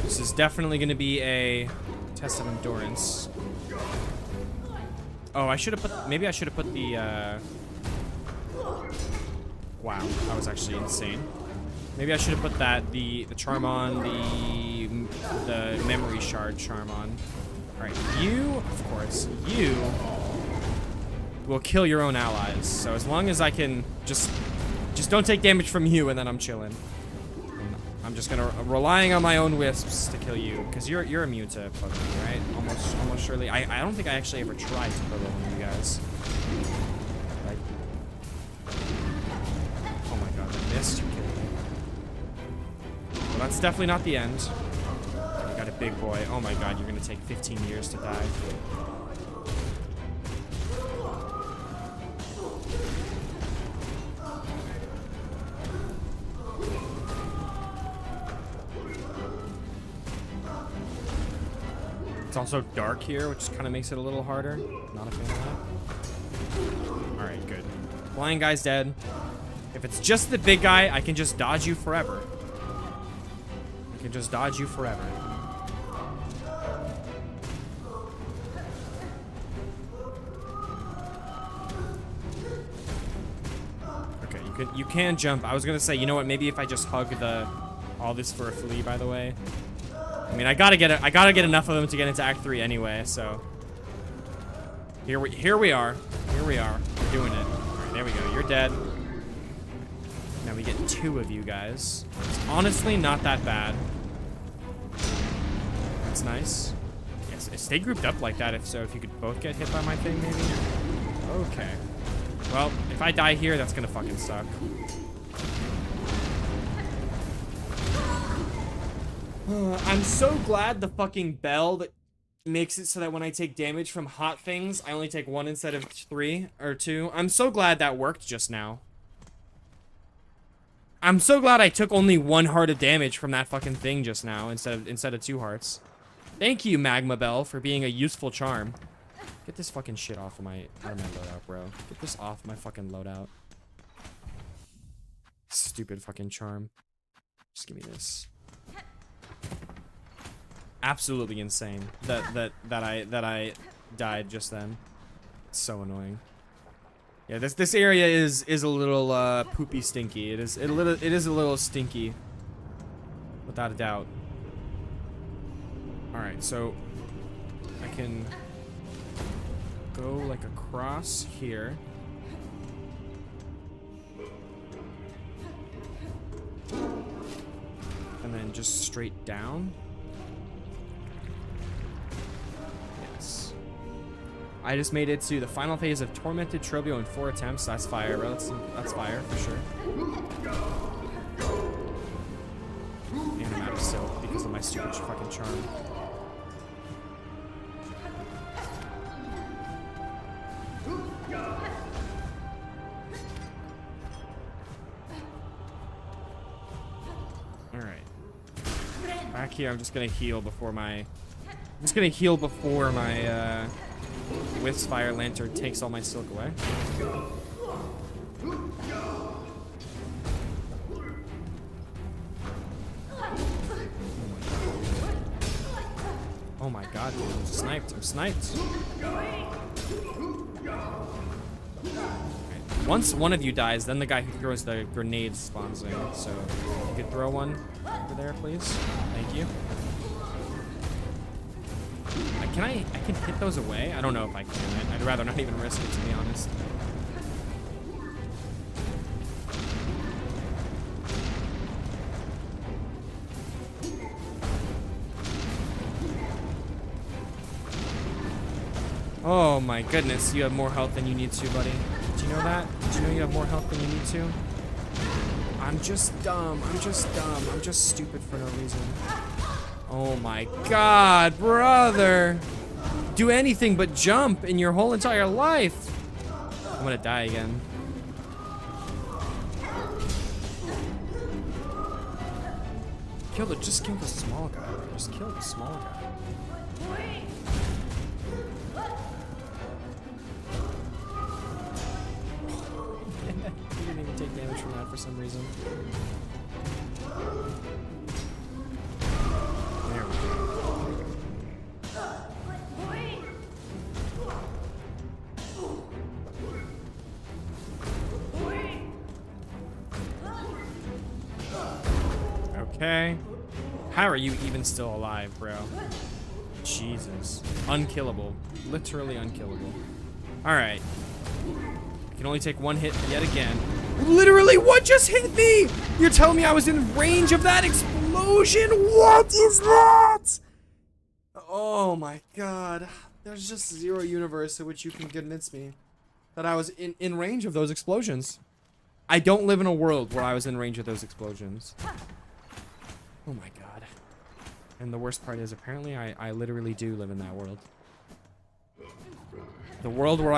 this is definitely going to be a test of endurance. Oh, I should have put. Maybe I should have put the. Wow, that was actually insane. Maybe I should have put that the charm on, the memory shard charm on. All right, you, of course, you will kill your own allies. So as long as I can just don't take damage from you, and then I'm chilling. And I'm just gonna relying on my own wisps to kill you, because you're immune to Pogo, right? Almost surely. I don't think I actually ever tried to Pogo one of you guys. Missed, you kidding me? Well, that's definitely not the end. You got a big boy. Oh my god, you're gonna take 15 years to die. It's also dark here, which kind of makes it a little harder. Not a fan of that. Alright, good. Blind guy's dead. If it's just the big guy, I can just dodge you forever. I can just dodge you forever. Okay, you can jump. I was gonna say, you know what? Maybe if I just hug all this for a flea. By the way, I mean I gotta get enough of them to get into Act 3 anyway. So here we are. We're doing it. All right, there we go. You're dead. Now we get 2 of you guys. It's honestly not that bad. That's nice. Yes, stay grouped up like that. If you could both get hit by my thing, maybe. Okay. Well, if I die here, that's gonna fucking suck. I'm so glad the fucking bell that makes it so that when I take damage from hot things, I only take 1 instead of 3 or 2. I'm so glad that worked just now. I'm so glad I took only 1 heart of damage from that fucking thing just now instead of 2 hearts. Thank you, Magma Bell, for being a useful charm. Get this fucking shit off of my loadout, bro. Get this off my fucking loadout. Stupid fucking charm. Just give me this. Absolutely insane that I died just then. It's so annoying. Yeah, this area is a little poopy stinky. It is a little stinky, without a doubt. All right, so I can go like across here. And then just straight down. Yes. I just made it to the final phase of Tormented Trobio in 4 attempts. That's fire, bro. That's fire for sure. And I'm out of silk because of my stupid fucking charm. Alright. Back here, I'm just gonna heal before my... Wisp Fire Lantern takes all my silk away. Oh my god, dude. I'm sniped. I'm sniped. Right. Once one of you dies, then the guy who throws the grenades spawns in. So you could throw one over there, please. Thank you. I can hit those away? I don't know if I can. I'd rather not even risk it, to be honest. Oh my goodness, you have more health than you need to, buddy. Did you know that? Did you know you have more health than you need to? I'm just dumb. I'm just dumb. I'm just stupid for no reason. Oh my god, brother. Do anything but jump in your whole entire life. I'm gonna die again. Just kill the small guy. Just kill the small guy. He didn't even take damage from that for some reason. There we go. Okay. How are you even still alive, bro? Jesus. Unkillable. Literally unkillable. Alright. I can only take one hit yet again. Literally, what just hit me? You're telling me I was in range of that explosion? What is that? Oh my god. There's just zero universe in which you can convince me that I was in range of those explosions. I don't live in a world where I was in range of those explosions. Oh my god. And the worst part is, apparently, I literally do live in that world. The world where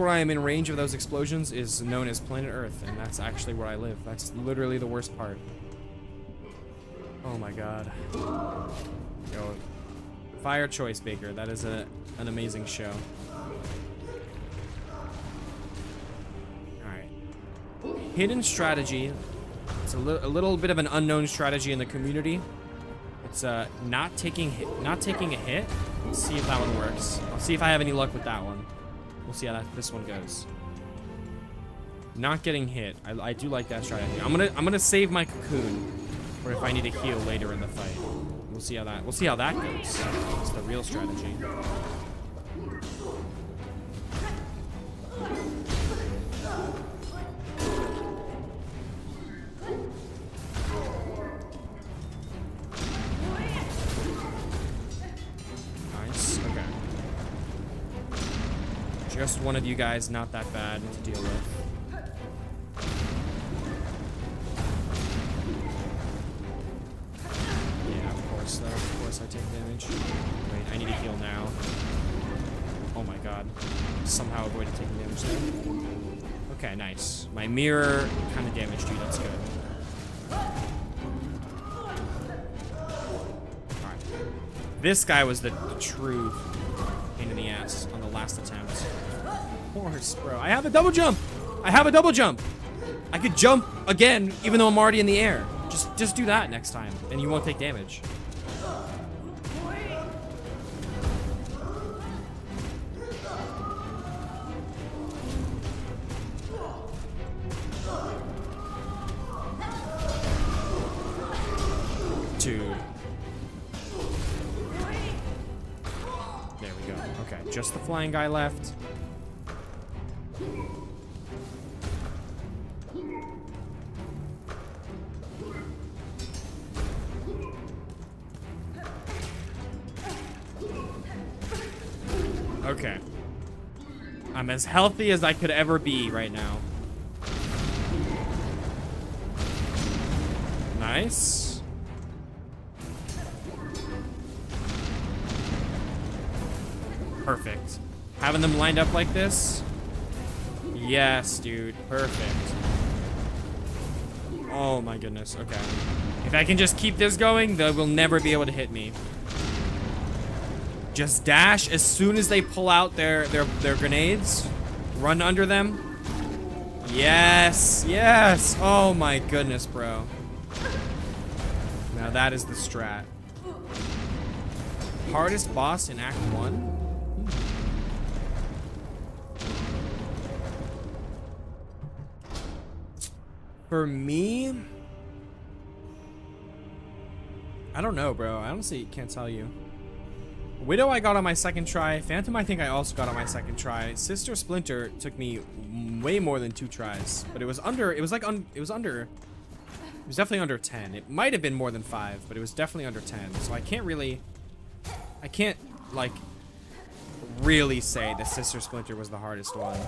I am in range of those explosions is known as planet Earth, and that's actually where I live. That's literally the worst part. Oh my god. Yo, Fire Choice Baker. That is an amazing show. Alright. Hidden strategy. It's a little bit of an unknown strategy in the community. It's not taking a hit. Let's see if that one works. I'll see if I have any luck with that one. We'll see how this one goes. Not getting hit. I do like that strategy. I'm gonna save my cocoon for if I need to heal later in the fight. We'll see how that goes. It's the real strategy. Just one of you guys, not that bad to deal with. Yeah, of course, though. Of course I take damage. Wait, I need to heal now. Oh my god. Somehow avoided taking damage there. Okay, nice. My mirror kind of damaged you, that's good. Alright. This guy was the true pain in the ass on the last attempt. Of course, bro. I have a double jump. I have a double jump. I could jump again, even though I'm already in the air. Just do that next time, and you won't take damage. Dude. There we go. Okay, just the flying guy left. Okay. I'm as healthy as I could ever be right now. Nice. Perfect. Having them lined up like this? Yes, dude. Perfect. Oh my goodness. Okay. If I can just keep this going, they will never be able to hit me. Just dash as soon as they pull out their grenades. Run under them. Yes. Yes. Oh my goodness, bro. Now that is the strat. Hardest boss in Act 1? For me, I don't know, bro. I honestly can't tell you. Widow I got on my second try. Phantom I think I also got on my second try. Sister Splinter took me way more than 2 tries. But it was under, it was definitely under 10. It might have been more than 5, but it was definitely under 10. So I can't like really say that Sister Splinter was the hardest one.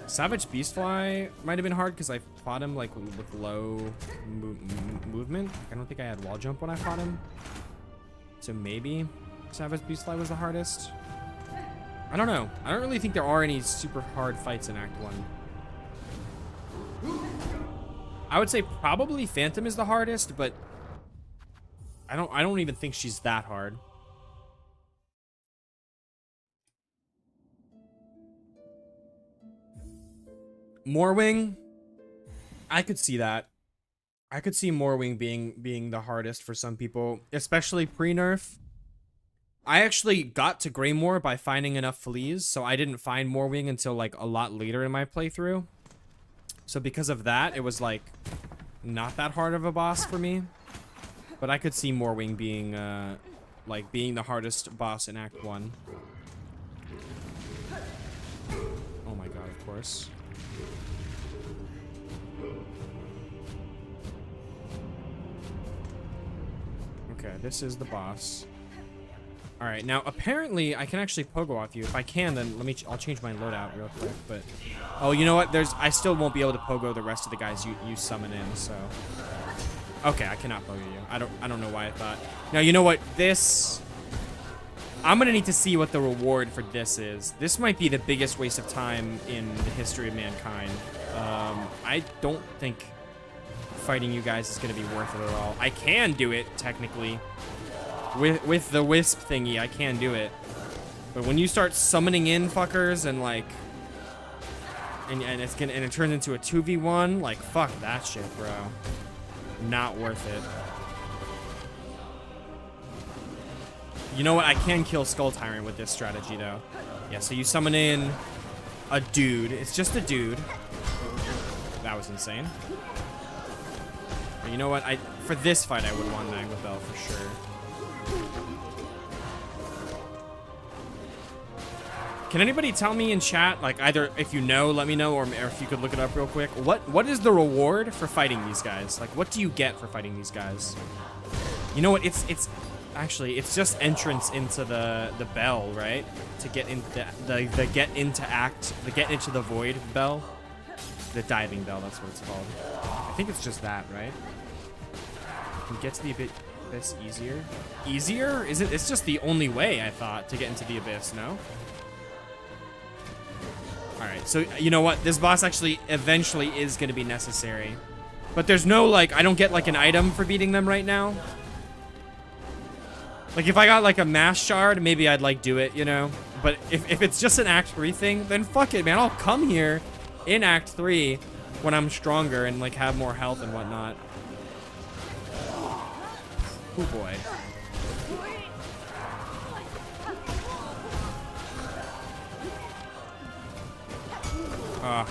Savage Beastfly might have been hard because I fought him like with low movement. I don't think I had wall jump when I fought him. So maybe Savage Beastfly was the hardest. I don't know. I don't really think there are any super hard fights in Act 1. I would say probably Phantom is the hardest, but I don't even think she's that hard. Morwing, I could see that. I could see Morwing being the hardest for some people, especially pre-nerf. I actually got to Greymore by finding enough fleas, so I didn't find Morwing until like a lot later in my playthrough. So because of that, it was like not that hard of a boss for me. But I could see Morwing being like being the hardest boss in Act 1. Oh my god, of course. Okay, this is the boss. All right, now apparently I can actually pogo off you. If I can, then I'll change my loadout real quick. But oh, you know what? I still won't be able to pogo the rest of the guys you summon in. So okay, I cannot pogo you. I don't know why I thought. Now you know what? I'm gonna need to see what the reward for this is. This might be the biggest waste of time in the history of mankind. I don't think fighting you guys is gonna be worth it at all. I can do it technically with the wisp thingy. I can do it, but when you start summoning in fuckers and like and it turns into a 2v1, like fuck that shit, bro. Not worth it. You know what? I can kill Skull Tyrant with this strategy though. Yeah, so you summon in a dude. It's just a dude. That was insane. You know what? For this fight, I would want Magma Bell for sure. Can anybody tell me in chat, like either if you know, let me know, or if you could look it up real quick. What is the reward for fighting these guys? Like, what do you get for fighting these guys? You know what? It's actually it's just entrance into the bell, right? To get into the get into the void bell, the diving bell. That's what it's called. I think it's just that, right? You can get to the abyss easier. Easier? Is it? It's just the only way, I thought, to get into the abyss. No. All right. So you know what? This boss actually eventually is going to be necessary, but there's no like. I don't get like an item for beating them right now. Like if I got like a mass shard, maybe I'd like do it, you know. But if it's just an Act 3 thing, then fuck it, man. I'll come here in Act 3 when I'm stronger and like have more health and whatnot. Oh boy.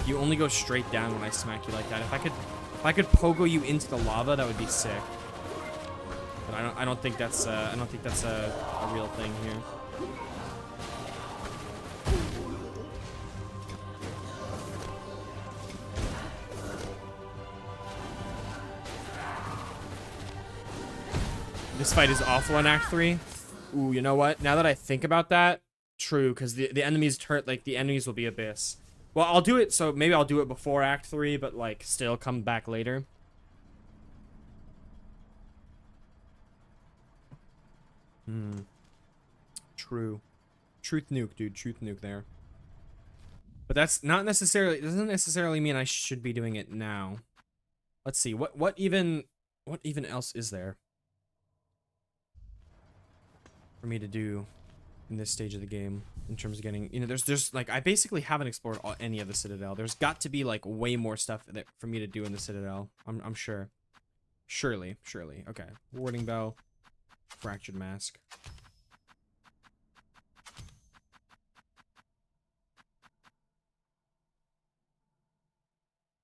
You only go straight down when I smack you like that. If I could pogo you into the lava, that would be sick. But I don't think that's a real thing here. This fight is awful in Act 3. Ooh, you know what? Now that I think about that, true, because the enemies the enemies will be abyss. Well, I'll do it, so maybe I'll do it before Act 3, but like still come back later. True. Truth nuke, dude. Truth nuke there. But that's not necessarily, doesn't necessarily mean I should be doing it now. Let's see. What even else is there for me to do in this stage of the game in terms of getting, you know, there's like, I basically haven't explored any of the Citadel. There's got to be like way more stuff for me to do in the Citadel. I'm sure. Surely. Okay. Warding Bell. Fractured Mask.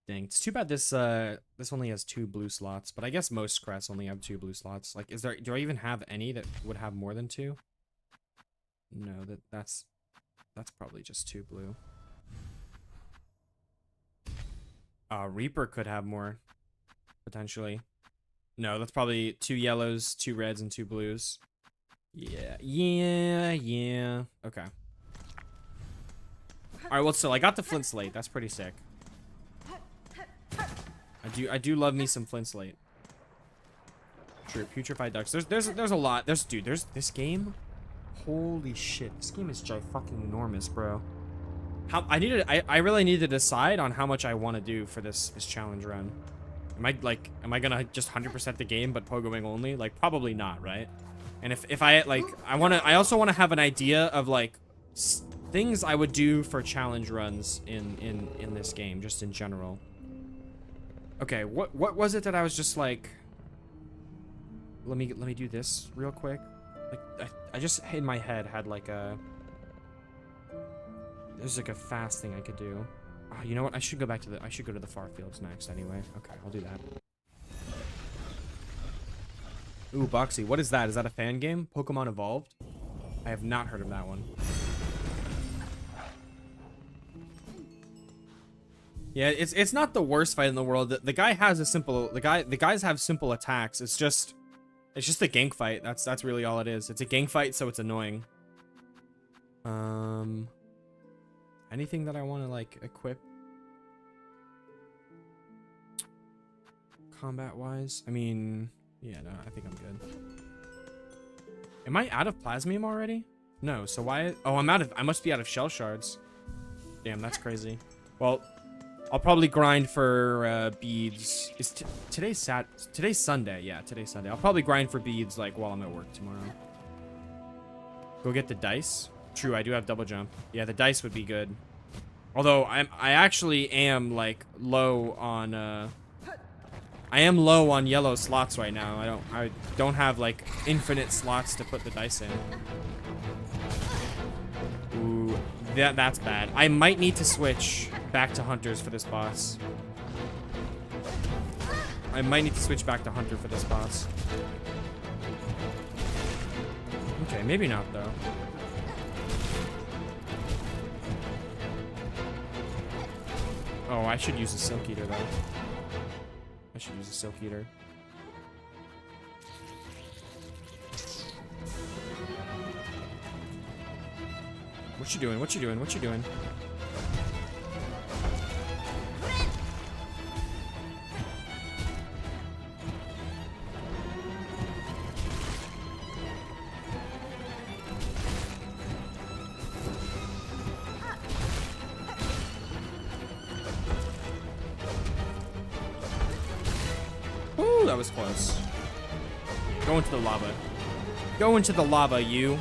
Dang, it's too bad this this only has 2 blue slots, but I guess most crests only have 2 blue slots. Like, do I even have any that would have more than 2? No, that's probably just 2 blue. Reaper could have more, potentially. No, that's probably 2 yellows, 2 reds, and 2 blues. Yeah. Okay. All right, well, still, I got the flint slate. That's pretty sick. I do love me some flint slate. True, putrefied ducks. There's a lot. There's this game. Holy shit, this game is fucking enormous, bro. I really need to decide on how much I want to do for this challenge run. Am I gonna just 100% the game but pogoing only? Like, probably not, right? And if I like, I also want to have an idea of like things I would do for challenge runs in this game, just in general. Okay, what was it that I was just like? Let me do this real quick. Like, I just in my head had like a. There's like a fast thing I could do. Oh, you know what? I should go to the far fields next anyway. Okay, I'll do that. Ooh, Boxy, what is that? Is that a fan game? Pokemon Evolved? I have not heard of that one. Yeah, it's not the worst fight in the world. The guy has a simple the guys have simple attacks. It's just a gank fight. That's really all it is. It's a gank fight, so it's annoying. Anything that I want to like equip combat wise? I mean, yeah, no, I think I'm good. Am I out of plasmium already? No, so why? Oh, I must be out of shell shards. Damn, that's crazy. Well, I'll probably grind for beads. Today's Sunday? Yeah, today's Sunday. I'll probably grind for beads like while I'm at work tomorrow. Go get the dice. True, I do have double jump. Yeah, the dice would be good. Although I actually am like low on I am low on yellow slots right now. I don't have like infinite slots to put the dice in. Ooh, that's bad. I might need to switch back to hunters for this boss. I might need to switch back to hunter for this boss. Okay, maybe not though. Oh, I should use a Silk Eater, though. I should use a Silk Eater. What you doing? What you doing? What you doing? That was close. Go into the lava. Go into the lava, you.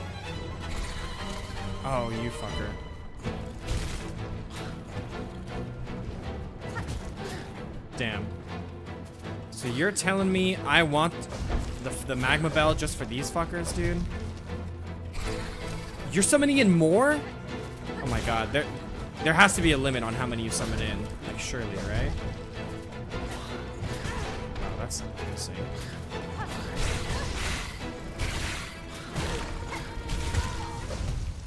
Oh, you fucker. Damn. So you're telling me I want the magma bell just for these fuckers, dude? You're summoning in more? Oh my god, there has to be a limit on how many you summon in. Like, surely, right? That's insane.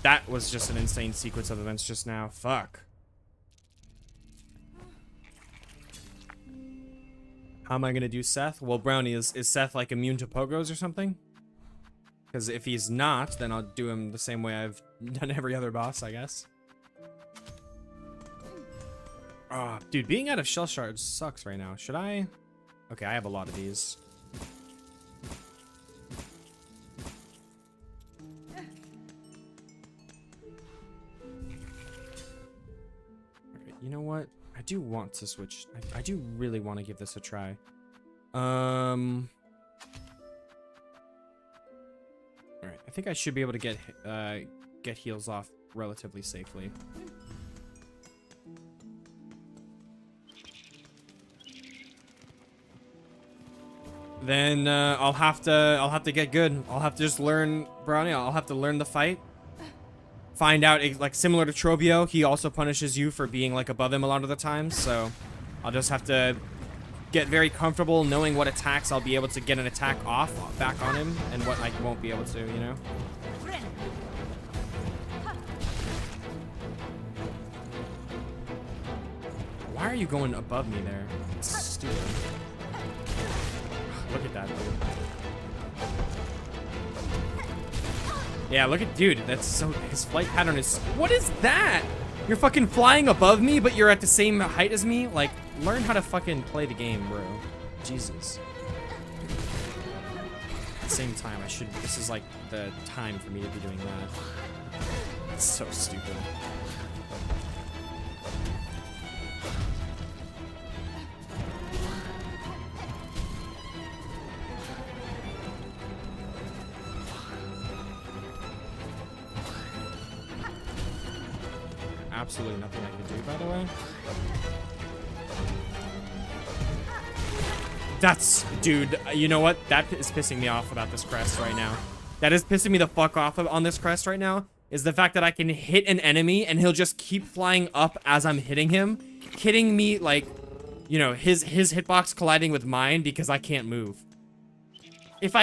That was just an insane sequence of events just now. Fuck. How am I gonna do Seth? Well, Brownie, is Seth like immune to pogos or something? Because if he's not, then I'll do him the same way I've done every other boss, I guess. Oh, dude, being out of shell shards sucks right now. Should I? Okay, I have a lot of these. Okay, you know what? I do want to switch. I do really want to give this a try. Alright, I think I should be able to get heals off relatively safely. Then I'll have to get good. I'll have to just learn Brownie. I'll have to learn the fight. Find out, like, similar to Trobio, he also punishes you for being like above him a lot of the time. So I'll just have to get very comfortable knowing what attacks I'll be able to get an attack off back on him and what I won't be able to, you know? Why are you going above me there? It's stupid. Look at that, dude. Yeah, look at, dude, that's so, his flight pattern is, what is that? You're fucking flying above me, but you're at the same height as me? Like, learn how to fucking play the game, bro. Jesus. At the same time, this is like the time for me to be doing that. It's so stupid. Absolutely nothing I can do, by the way. That's, dude, you know what? That is pissing me off about this crest right now. That is pissing me the fuck off on this crest right now, is the fact that I can hit an enemy and he'll just keep flying up as I'm hitting him, hitting me like, you know, his hitbox colliding with mine because I can't move. If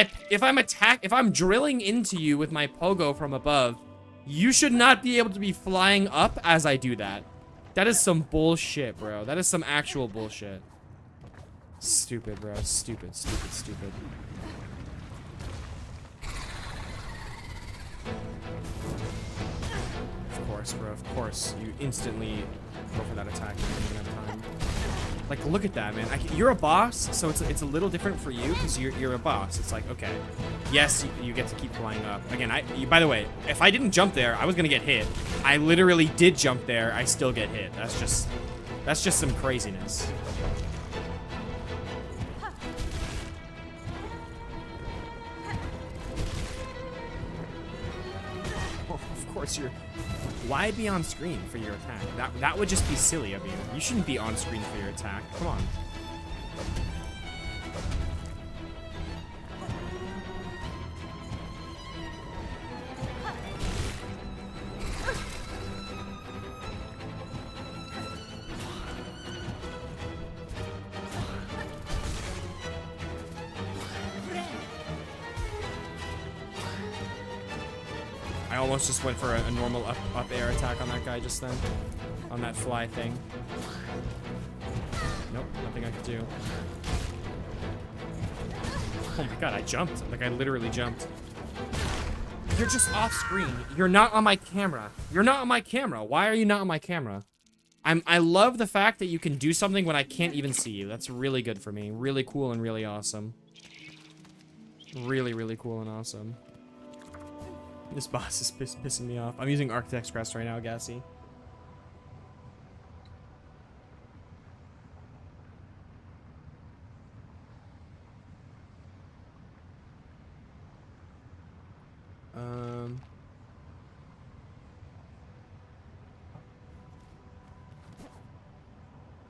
I'm drilling into you with my pogo from above, you should not be able to be flying up as I do that. That is some bullshit, bro. That is some actual bullshit. Stupid, bro. Stupid, stupid, stupid. Of course, bro. Of course. You instantly go for that attack. You don't even have time. Like, look at that, man. You're a boss, so it's a little different for you because you're a boss. It's like, okay, yes, you get to keep flying up. Again, by the way, if I didn't jump there, I was gonna get hit. I literally did jump there. I still get hit. That's just some craziness. Oh, of course you're. Why be on screen for your attack? That would just be silly of you. You shouldn't be on screen for your attack. Come on. I almost just went for a normal up air attack on that guy just then. On that fly thing. Nope, nothing I could do. Oh my god, I jumped. Like, I literally jumped. You're just off screen. You're not on my camera. You're not on my camera. Why are you not on my camera? I love the fact that you can do something when I can't even see you. That's really good for me. Really cool and really awesome. Really, really cool and awesome. This boss is pissing me off. I'm using Architect's Crest right now, Gassy.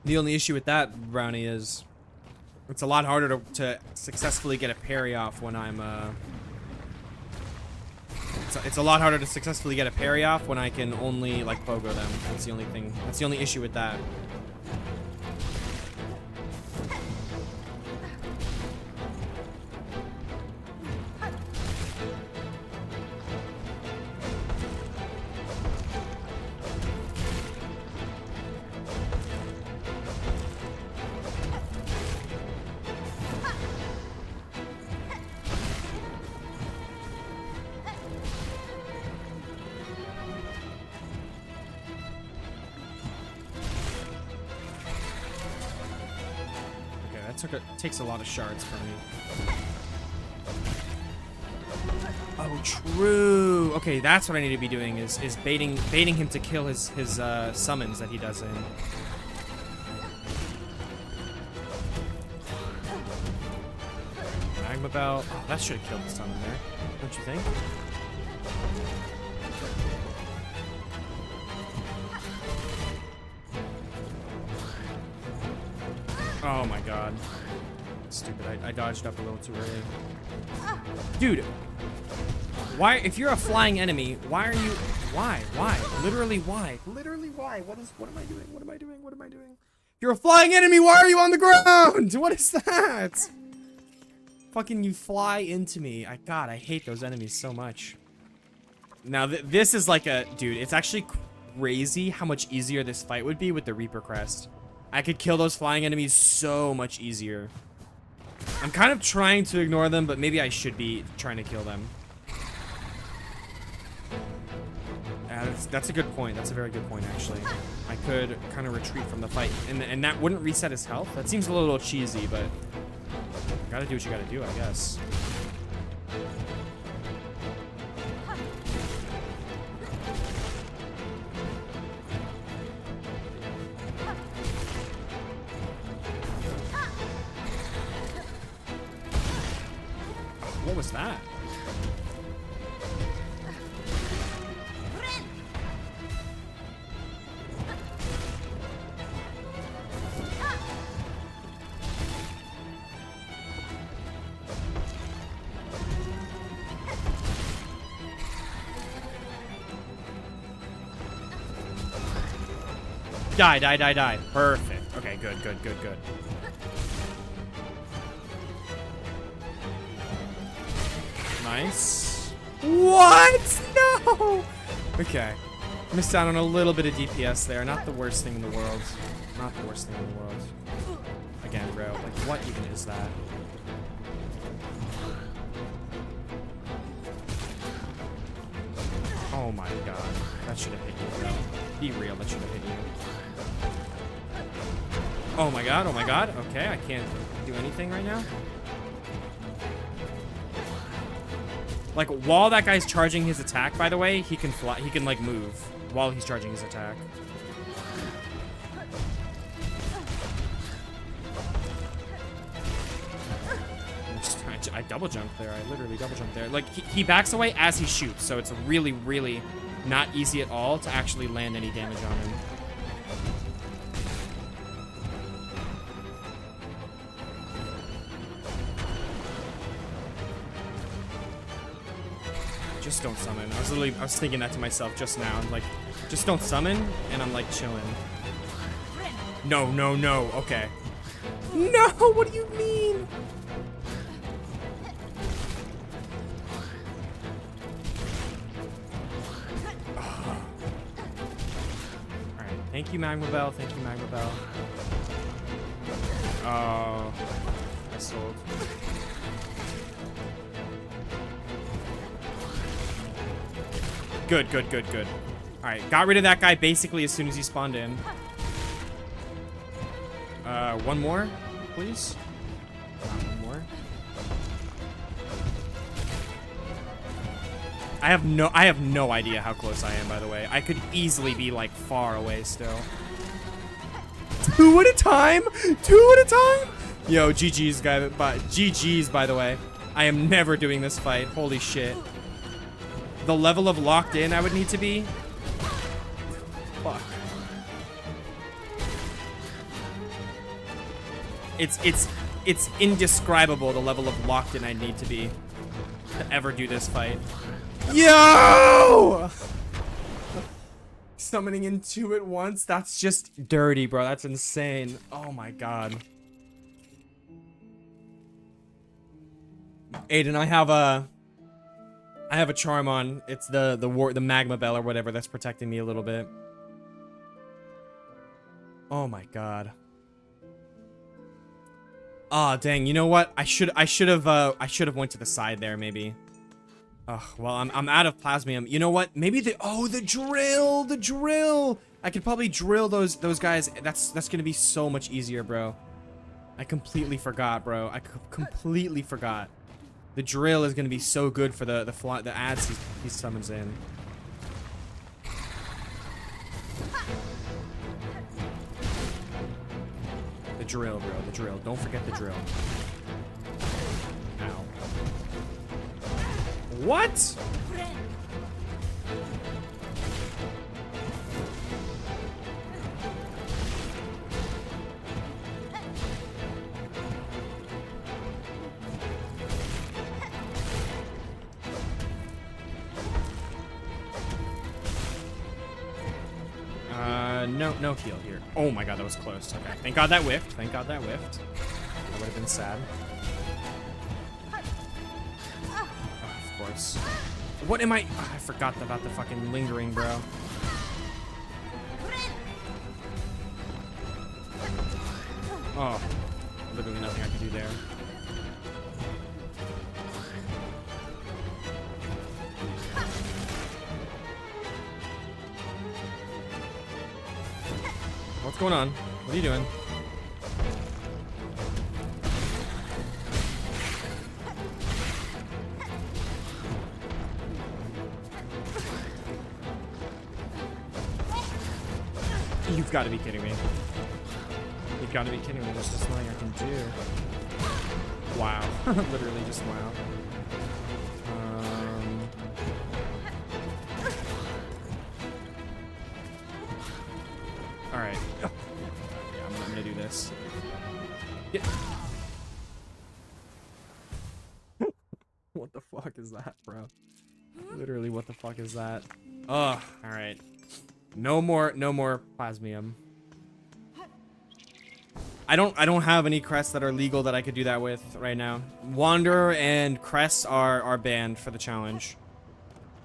The only issue with that, Brownie, is it's a lot harder to successfully get a parry off when I'm, It's a lot harder to successfully get a parry off when I can only, like, pogo them. That's the only thing. That's the only issue with that. Takes a lot of shards from me. Oh, true. Okay, that's what I need to be doing is baiting him to kill his summons that he does in. Magma Bell. Oh, that should have killed the summon there. Don't you think? Oh my god. Stupid. I dodged up a little too early. Dude. Why, if you're a flying enemy, why are you, why? Literally why? Literally why? What am I doing? What am I doing? What am I doing? If You're a flying enemy. Why are you on the ground? What is that? Fucking you fly into me. God, I hate those enemies so much. Now, this is like a... Dude, it's actually crazy how much easier this fight would be with the Reaper Crest. I could kill those flying enemies so much easier. I'm kind of trying to ignore them, but maybe I should be trying to kill them. That's a good point. That's a very good point, actually. I could kind of retreat from the fight, and that wouldn't reset his health. That seems a little cheesy, but gotta do what you gotta do, I guess. What was that? Die. Perfect. Okay, good. Nice. What? No! Okay. Missed out on a little bit of DPS there. Not the worst thing in the world. Not the worst thing in the world. Again, bro. Like, what even is that? Oh my god. That should have hit you, bro. Be real, that should have hit you. Oh my god. Okay, I can't do anything right now. Like, while that guy's charging his attack, by the way, he can fly. He can, like, move while he's charging his attack. I double jumped there. I literally double jumped there. Like, he backs away as he shoots, so it's really, really not easy at all to actually land any damage on him. Just don't summon. I was thinking that to myself just now. I'm like, just don't summon, and I'm like chilling. No. Okay. No, what do you mean? Alright, thank you, Magma Bell. Oh, I sold. Good. Alright, got rid of that guy basically as soon as he spawned in. One more, please. One more. I have no idea how close I am, by the way. I could easily be, like, far away still. Two at a time? Yo, GG's, guy. GG's, by the way. I am never doing this fight. Holy shit. The level of locked in I would need to be. Fuck. It's indescribable the level of locked in I need to be to ever do this fight. Yo! Summoning in two at once? That's just dirty, bro. That's insane. Oh my god. Aiden, I have a charm on. It's the Magma Bell or whatever that's protecting me a little bit. Oh my god. Ah, dang. You know what? I should have went to the side there maybe. Oh, well, I'm out of plasmium. You know what? Maybe the drill. I could probably drill those guys. That's going to be so much easier, bro. I completely forgot, bro. I completely forgot. The drill is going to be so good for the ads he summons in. The drill, bro. The drill. Don't forget the drill. Ow. What? no heal here. Oh my god, that was close. Okay, thank god that whiffed. Thank god that whiffed. That would have been sad. Oh, of course. What am I? Oh, I forgot about the fucking lingering, bro. Oh, literally nothing I can do there. What's going on? What are you doing? You've got to be kidding me. You've got to be kidding me. There's just nothing I can do. Wow. Literally just wow. Alright. Oh. Yeah, I'm gonna do this. Yeah. What the fuck is that, bro? Literally, what the fuck is that? Ugh. Alright. No more plasmium. I don't have any crests that are legal that I could do that with right now. Wanderer and crests are banned for the challenge.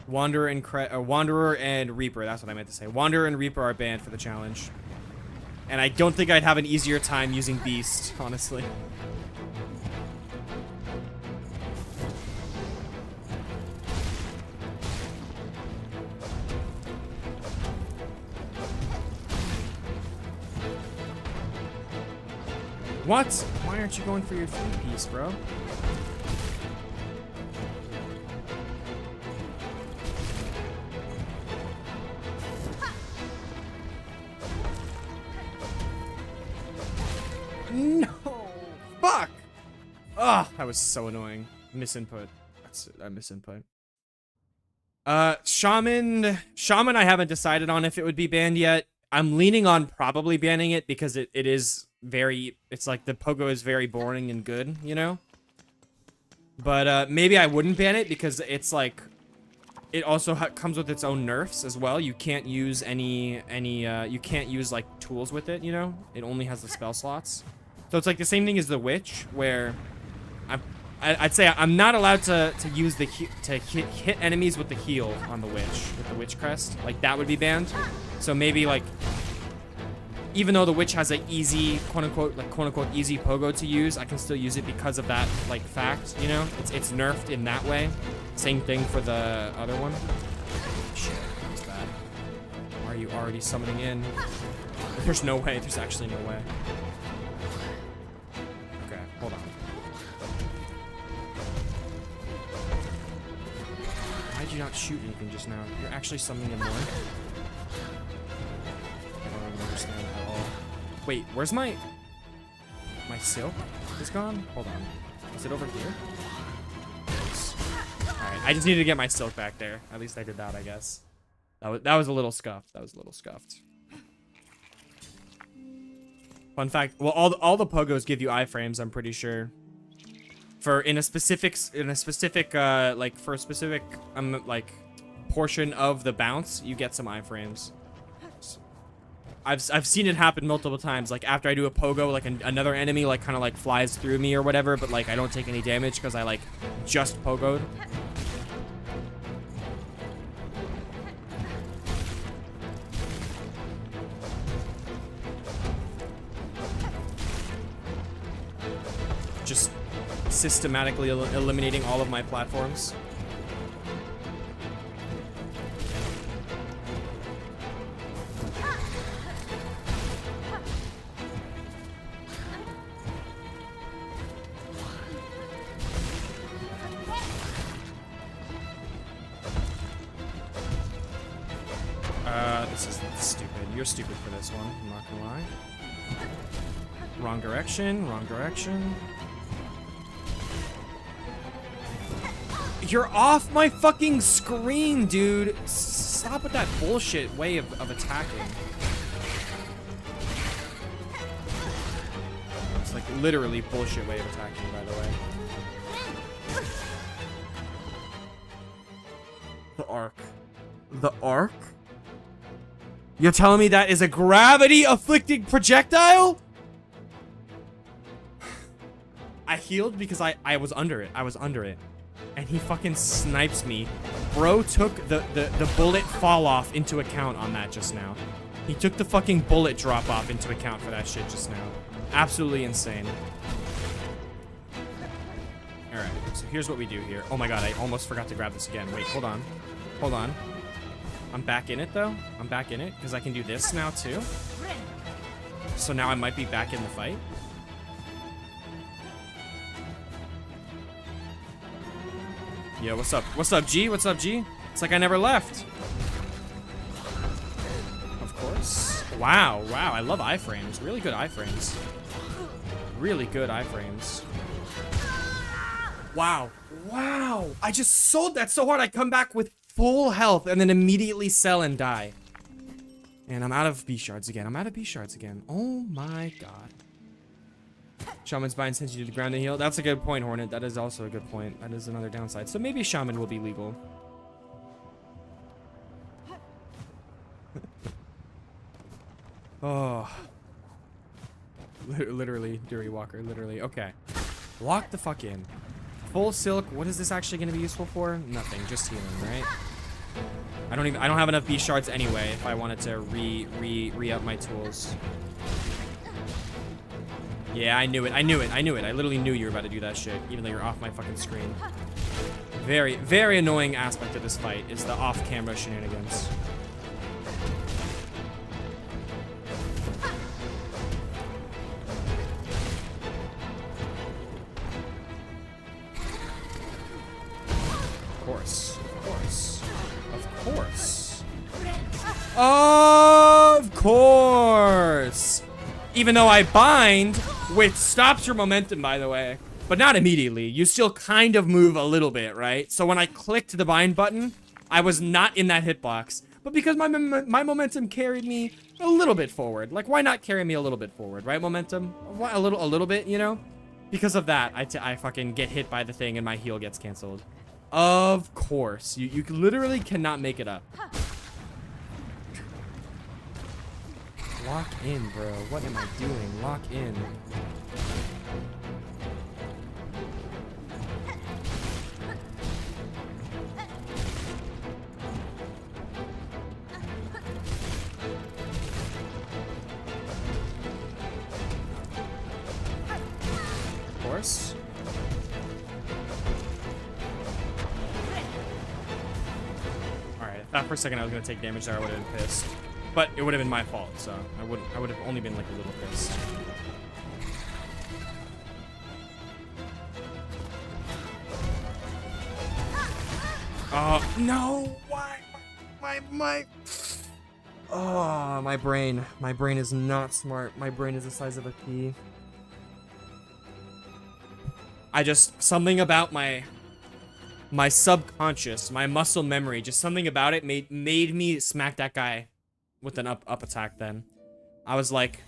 Wanderer and Reaper, that's what I meant to say. Wanderer and Reaper are banned for the challenge. And I don't think I'd have an easier time using Beast, honestly. What? Why aren't you going for your 3-piece, bro? No! Fuck! Ugh, that was so annoying. Misinput. That's a misinput. Shaman I haven't decided on if it would be banned yet. I'm leaning on probably banning it because it is very, it's like the Pogo is very boring and good, you know? But maybe I wouldn't ban it because it's like, it also comes with its own nerfs as well. You can't use you can't use like tools with it, you know? It only has the spell slots. So it's like the same thing as the Witch, where I'd say I'm not allowed to use the hit enemies with the heal on the Witch, with the Witch crest. Like that would be banned. So maybe like, even though the Witch has an easy, quote unquote easy Pogo to use, I can still use it because of that like fact, you know? It's nerfed in that way. Same thing for the other one. Shit, that's bad. Why are you already summoning in? There's no way. There's actually no way. Okay, hold on. Why did you not shoot anything just now? You're actually summoning in more? I don't even understand at all. Wait, where's my silk? Is gone? Hold on. Is it over here? Alright, I just needed to get my silk back there. At least I did that, I guess. That was a little scuffed. That was a little scuffed. Fun fact, well, all the Pogos give you iframes, I'm pretty sure. For in a specific like for a specific like portion of the bounce, you get some iframes. I've seen it happen multiple times. Like after I do a Pogo, like another enemy like kind of like flies through me or whatever, but like I don't take any damage because I like just Pogo'd. Just systematically eliminating all of my platforms. This is stupid. You're stupid for this one, I'm not gonna lie. Wrong direction, wrong direction. You're off my fucking screen, dude. Stop with that bullshit way of attacking. It's like literally bullshit way of attacking, by the way. The arc. The arc? You're telling me that is a gravity-afflicting projectile? I healed because I was under it. I was under it. And he fucking snipes me. Bro took the bullet fall off into account on that just now. He took the fucking bullet drop off into account for that shit just now. Absolutely insane. Alright, so here's what we do here. Oh my god, I almost forgot to grab this again. Wait, hold on. Hold on. I'm back in it, though. I'm back in it, because I can do this now, too. So now I might be back in the fight. Yo, what's up? What's up, G? What's up, G? It's like I never left. Of course. Wow, wow. I love iframes. Really good iframes. Really good iframes. Wow. Wow. I just sold that so hard I come back with full health and then immediately sell and die. And I'm out of B shards again. I'm out of B shards again. Oh my god. Shaman's bind sends you to the ground and heal. That's a good point, Hornet. That is also a good point. That is another downside. So maybe Shaman will be legal. Oh. Literally, Dury Walker. Literally. Okay. Lock the fuck in. Full silk. What is this actually going to be useful for? Nothing. Just healing, right? I don't have enough B shards anyway if I wanted to re-up my tools. Yeah, I knew it. I literally knew you were about to do that shit, even though you're off my fucking screen. Very, very annoying aspect of this fight is the off-camera shenanigans. Of course. Of course. Even though I bind, which stops your momentum, by the way, but not immediately. You still kind of move a little bit, right? So when I clicked the bind button, I was not in that hitbox. But because my momentum carried me a little bit forward. Like, why not carry me a little bit forward, right, momentum? A little bit, you know? Because of that, I fucking get hit by the thing and my heal gets canceled. Of course. You literally cannot make it up. Lock in, bro. What am I doing? Lock in. Of course. Alright, I thought for a second I was gonna take damage there, I would have been pissed. But it would have been my fault, so I would have only been like a little pissed. No, why? Oh, my brain is not smart. My brain is the size of a pea. Something about my subconscious, my muscle memory, just something about it made me smack that guy with an up attack. Then I was like,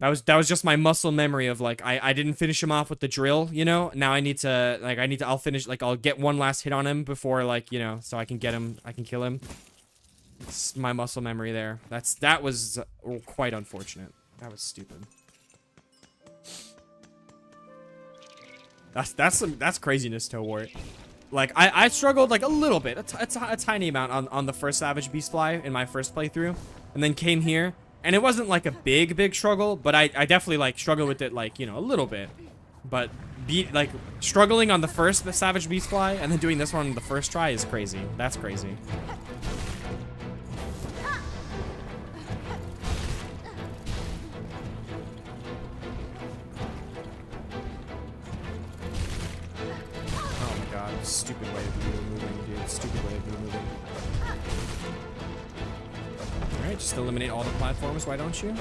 that was just my muscle memory of like, I didn't finish him off with the drill, you know. Now I'll finish, like, I'll get one last hit on him before, like, you know, so I can kill him. It's my muscle memory there. That was quite unfortunate. That was stupid. That's craziness, Towart. Like, I struggled, like, a little bit, a tiny amount on the first Savage Beast Fly in my first playthrough, and then came here, and it wasn't, like, a big struggle, but I definitely, like, struggled with it, like, you know, a little bit. But, struggling on the first Savage Beast Fly, and then doing this one on the first try is crazy. That's crazy. Stupid way of you moving, dude. Stupid way of you moving. Alright, just eliminate all the platforms, why don't you?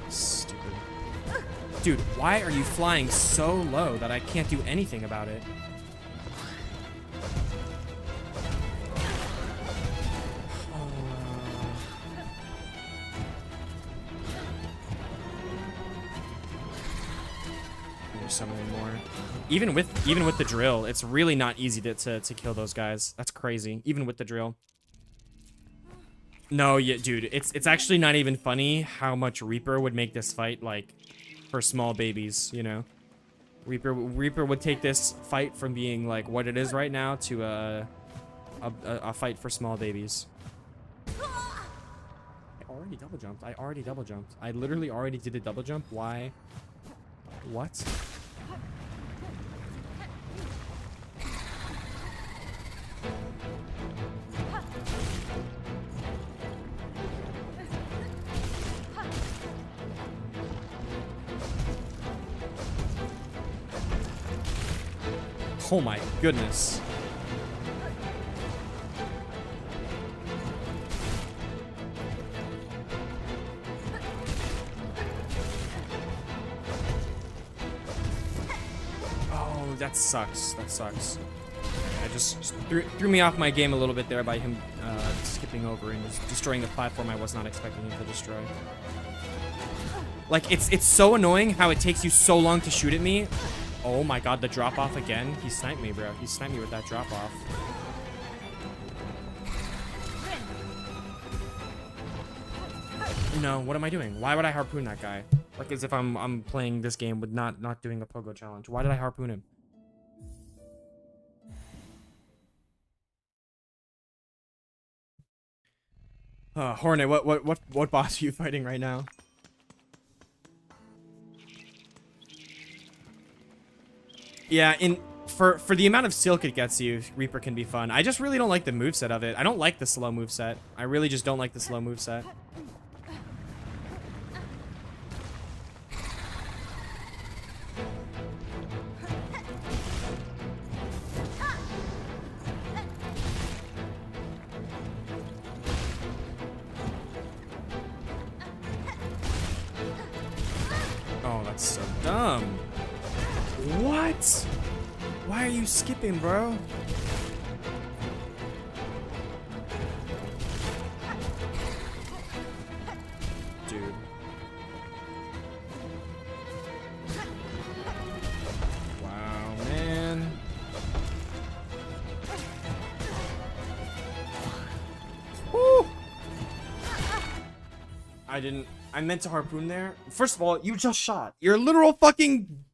Stupid. Dude, why are you flying so low that I can't do anything about it? There's so many more. Even with the drill, it's really not easy to kill those guys. That's crazy. Even with the drill. No, yeah, dude, it's actually not even funny how much Reaper would make this fight like for small babies, you know. Reaper would take this fight from being like what it is right now to a fight for small babies. I already double jumped. I already double jumped. I literally already did a double jump. Why? What? Oh my goodness. Oh, that sucks. That sucks. I just threw me off my game a little bit there by him skipping over and just destroying the platform I was not expecting him to destroy. Like, it's so annoying how it takes you so long to shoot at me. Oh my god, the drop off again. He sniped me, bro. He sniped me with that drop off. No, what am I doing? Why would I harpoon that guy? Like as if I'm playing this game with not doing a Pogo challenge. Why did I harpoon him? Hornet, what boss are you fighting right now? Yeah, for the amount of silk it gets you, Reaper can be fun. I just really don't like the moveset of it. I don't like the slow moveset. I really just don't like the slow moveset. Oh, that's so dumb. What? Why are you skipping, bro? Dude. Wow, man. Woo! I meant to harpoon there. First of all, you just shot. Your literal fucking...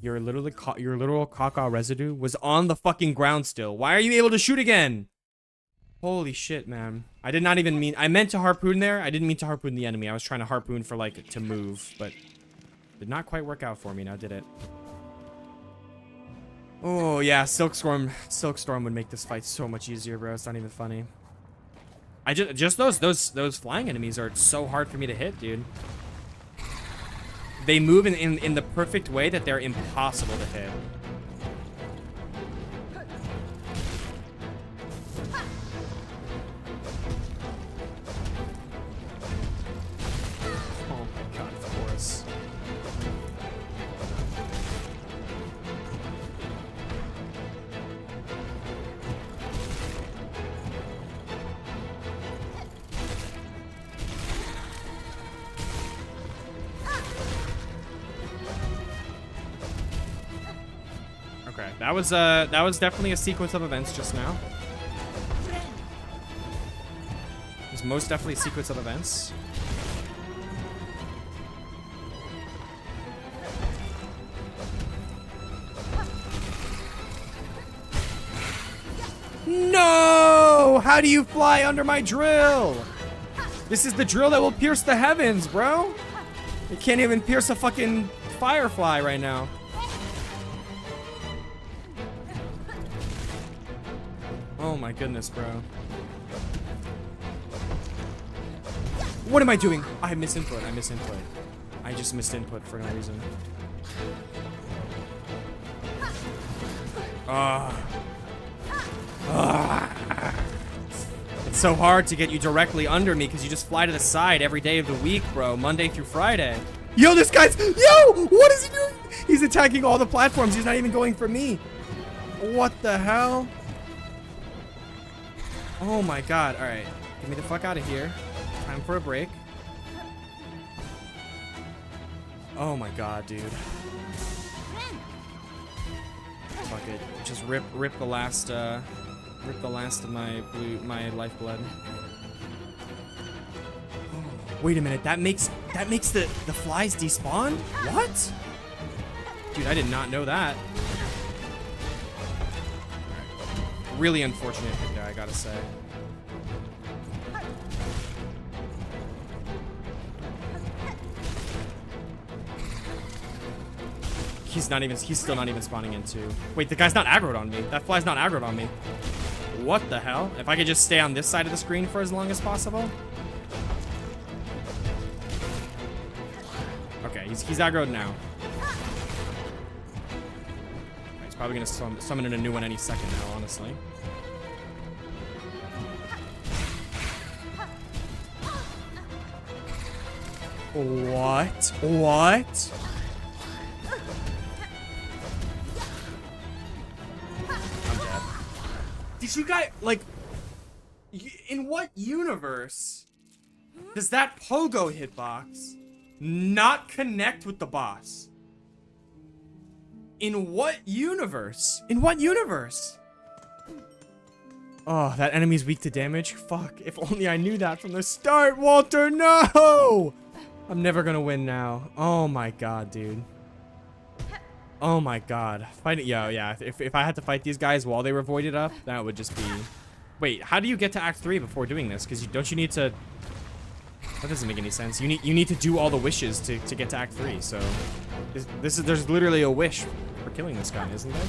Your literal caca residue was on the fucking ground still. Why are you able to shoot again? Holy shit, man. I did not even mean... I meant to harpoon there. I didn't mean to harpoon the enemy. I was trying to harpoon for, like, to move. But did not quite work out for me now, did it? Oh, yeah. Silkstorm would make this fight so much easier, bro. It's not even funny. I just those flying enemies are so hard for me to hit, dude. They move in the perfect way that they're impossible to hit. Oh my god, of course. Okay, that was definitely a sequence of events just now. It was most definitely a sequence of events. No! How do you fly under my drill? This is the drill that will pierce the heavens, bro. It can't even pierce a fucking firefly right now. Oh my goodness, bro. What am I doing? I misinput. I just missed input for no reason. It's so hard to get you directly under me because you just fly to the side every day of the week, bro. Monday through Friday. Yo, this guy's... Yo! What is he doing? He's attacking all the platforms. He's not even going for me. What the hell? Oh my god. Alright. Get me the fuck out of here. Time for a break. Oh my god, dude. fuck it. Just rip the last of my lifeblood. Wait a minute, that makes the flies despawn? What? Dude, I did not know that. Right. Really unfortunate hit there, I gotta say. He's still not even spawning in too. Wait, the guy's not aggroed on me. That fly's not aggroed on me. What the hell? If I could just stay on this side of the screen for as long as possible? Okay, he's aggroed now. He's probably gonna summon in a new one any second now, honestly. What? What? Did you guys, like, in what universe does that Pogo hitbox not connect with the boss? In what universe? In what universe? Oh, that enemy's weak to damage? Fuck, if only I knew that from the start, Walter, no! I'm never gonna win now. Oh my god, dude. Oh my god. Fighting, yeah. If I had to fight these guys while they were voided up, that would just be... Wait, how do you get to Act 3 before doing this? Because don't you need to... That doesn't make any sense. You need to do all the wishes to get to Act 3, so... There's literally a wish for killing this guy, isn't there?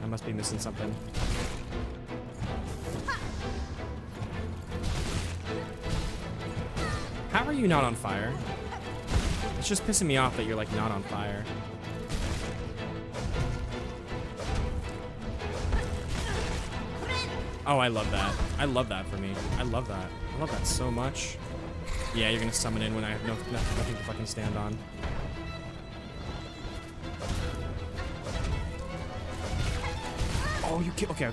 I must be missing something. How are you not on fire? It's just pissing me off that you're, like, not on fire. Oh, I love that. I love that for me. I love that. I love that so much. Yeah, you're gonna summon in when I have nothing to fucking stand on. Oh, you killed. Okay.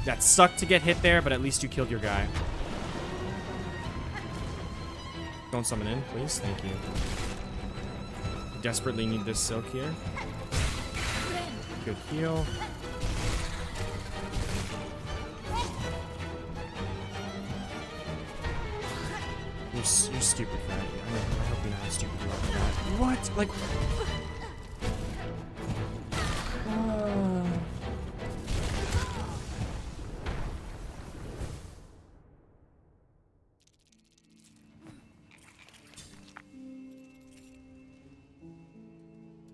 That sucked to get hit there, but at least you killed your guy. Don't summon in, please. Thank you. Desperately need this silk here. Good heal. You're stupid, Fat. I hope you know how stupid you are for that. What? Like...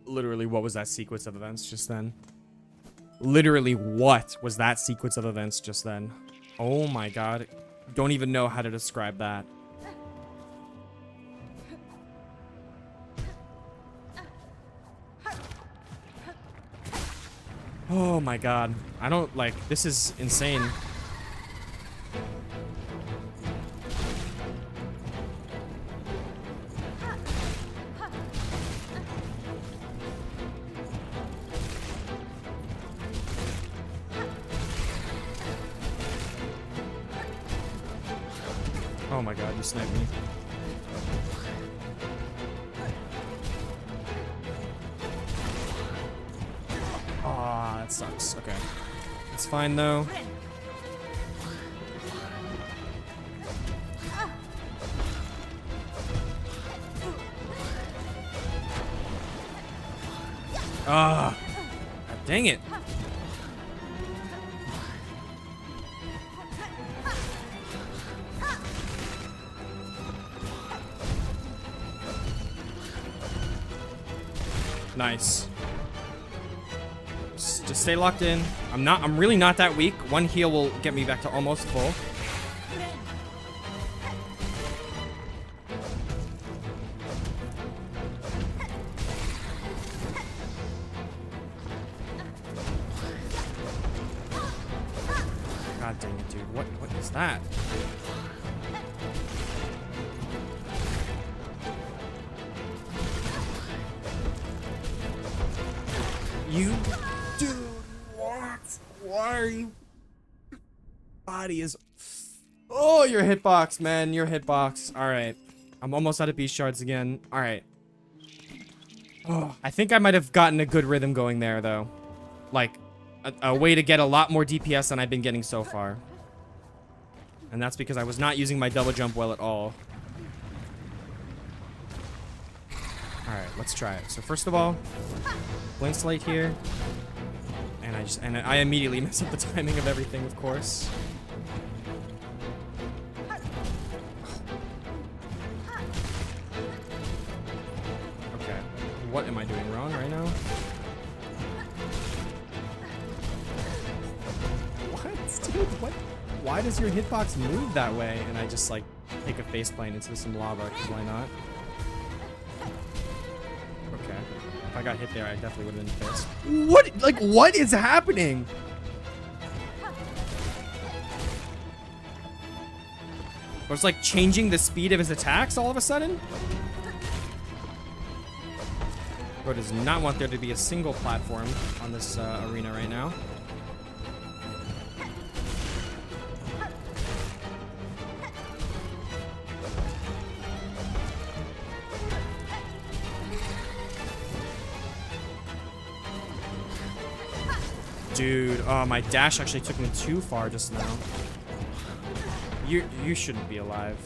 Literally, what was that sequence of events just then? Literally, what was that sequence of events just then? Oh my god. Don't even know how to describe that. Oh my god. I don't, like, this is insane. Oh my god, you sniped me. Ah, that sucks. Okay. It's fine though. Ah, dang it. Nice. Just stay locked in. I'm really not that weak. One heal will get me back to almost full. God dang it, dude. What is that? You, dude, what? Why are you? Body is. Oh, your hitbox, man. Your hitbox. All right. I'm almost out of beast shards again. All right. Oh, I think I might have gotten a good rhythm going there, though. like, a way to get a lot more DPS than I've been getting so far. And that's because I was not using my double jump well at all. Alright, let's try it. So first of all, blink slate here. And I immediately mess up the timing of everything, of course. Okay. What am I doing wrong right now? What? Dude, what? Why does your hitbox move that way? And I just, like, take a faceplane into some lava, because why not? Okay. If I got hit there, I definitely would have been pissed. What? Like, what is happening? Or it's like changing the speed of his attacks all of a sudden? Bro does not want there to be a single platform on this arena right now. Dude, oh, my dash actually took me too far just now. You shouldn't be alive.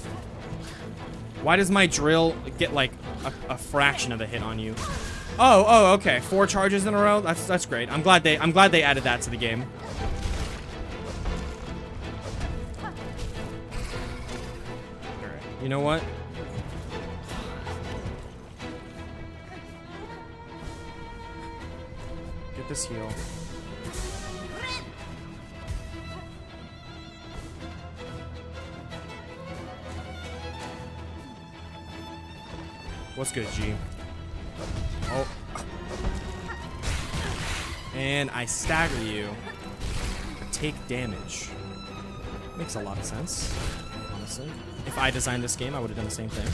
Why does my drill get like a fraction of a hit on you? Oh, okay. 4 charges in a row. That's great. I'm glad they added that to the game. Alright. You know what? Get this heal. What's good, G? Oh. And I stagger you. Take damage. Makes a lot of sense, honestly. If I designed this game, I would have done the same thing.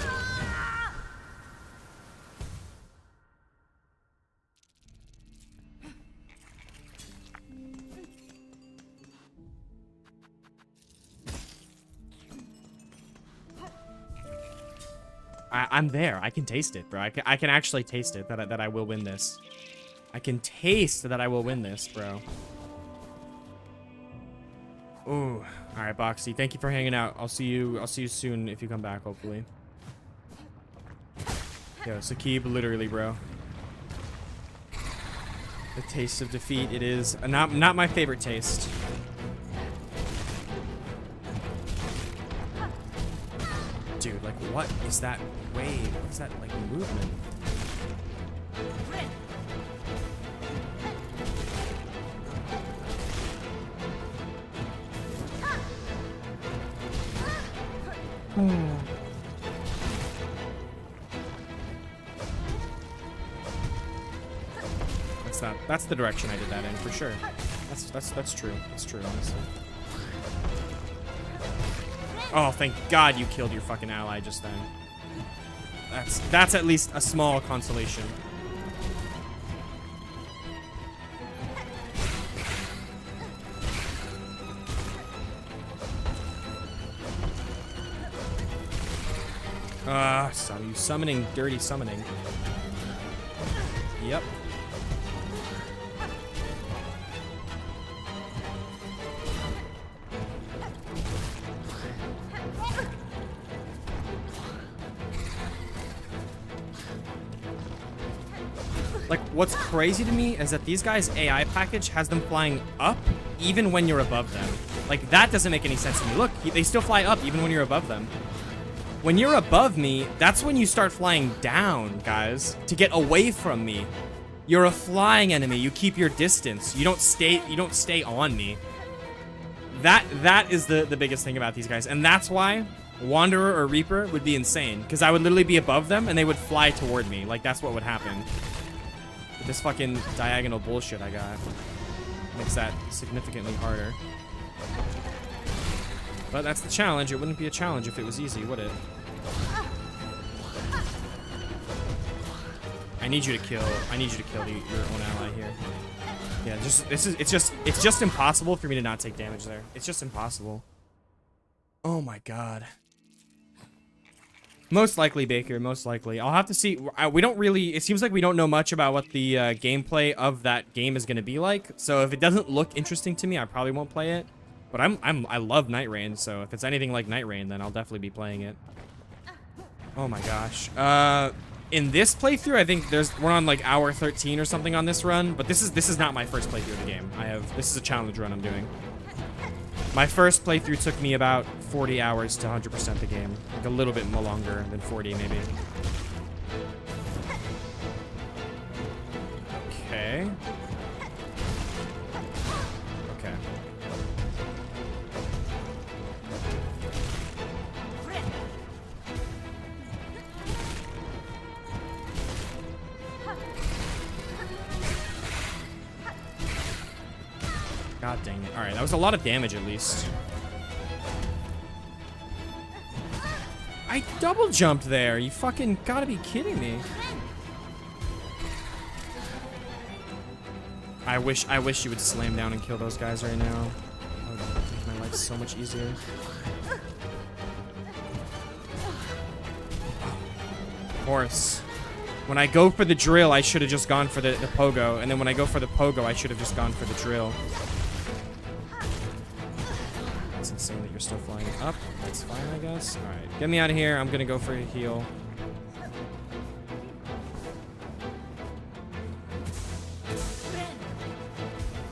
I'm there. I can taste it, bro. I can actually taste it that I will win this. I can taste that I will win this, bro. Ooh. All right, Boxy. Thank you for hanging out. I'll see you soon if you come back, hopefully. Yo, Sakib, literally, bro. The taste of defeat. It is not my favorite taste. Dude, like, what is that wave? What is that, like, movement? That's the direction I did that in, for sure. That's true. That's true, honestly. Oh, thank God you killed your fucking ally just then. That's at least a small consolation. So you summoning, dirty summoning. Yep. Like, what's crazy to me is that these guys' AI package has them flying up even when you're above them. Like, that doesn't make any sense to me. Look, they still fly up even when you're above them. When you're above me, that's when you start flying down, guys, to get away from me. You're a flying enemy. You keep your distance. You don't stay on me. That is the biggest thing about these guys. And that's why Wanderer or Reaper would be insane, because I would literally be above them and they would fly toward me. Like, that's what would happen. With this fucking diagonal bullshit I got. Makes that significantly harder. But that's the challenge. It wouldn't be a challenge if it was easy, would it? I need you to kill your own ally here. Yeah, it's just impossible for me to not take damage there. It's just impossible. Oh my God. Most likely, Baker. Most likely. I'll have to see. We don't really... It seems like we don't know much about what the gameplay of that game is going to be like. So if it doesn't look interesting to me, I probably won't play it. But I love Night Rain, so if it's anything like Night Rain, then I'll definitely be playing it. Oh my gosh. In this playthrough, I think we're on like hour 13 or something on this run. But this is not my first playthrough of the game. This is a challenge run I'm doing. My first playthrough took me about 40 hours to 100% the game. Like a little bit more longer than 40, maybe. Okay. Okay. God dang it. Alright, that was a lot of damage at least. I double jumped there. You fucking gotta be kidding me. I wish you would slam down and kill those guys right now. Oh, that would make my life so much easier. Of course. When I go for the drill, I should have just gone for the pogo. And then when I go for the pogo, I should have just gone for the drill. It's insane that you're still flying up. That's fine, I guess. Alright, get me out of here. I'm gonna go for a heal.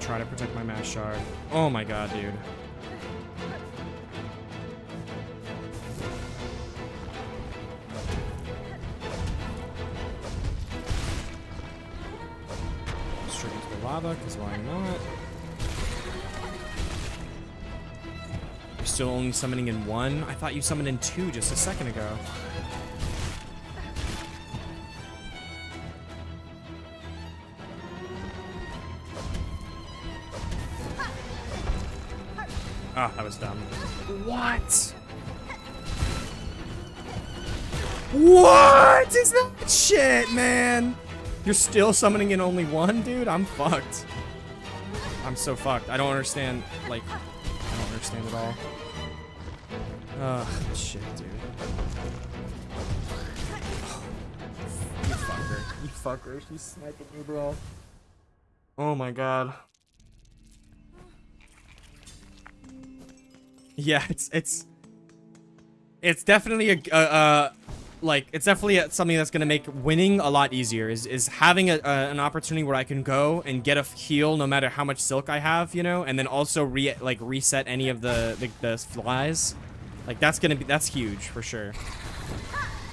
Try to protect my mass shard. Oh my god, dude. Straight into the lava, because why not? You're still only summoning in one? I thought you summoned in two just a second ago. Oh, that was dumb. What? What is that shit, man? You're still summoning in only one, dude? I'm fucked. I'm so fucked. I don't understand, like, I don't understand at all. Ugh, shit, dude. You fucker. You fucker. She's sniping me, bro. Oh my god. Yeah, it's definitely it's definitely something that's gonna make winning a lot easier. Is having an opportunity where I can go and get a heal no matter how much silk I have, you know, and then also reset any of the flies. Like that's huge for sure.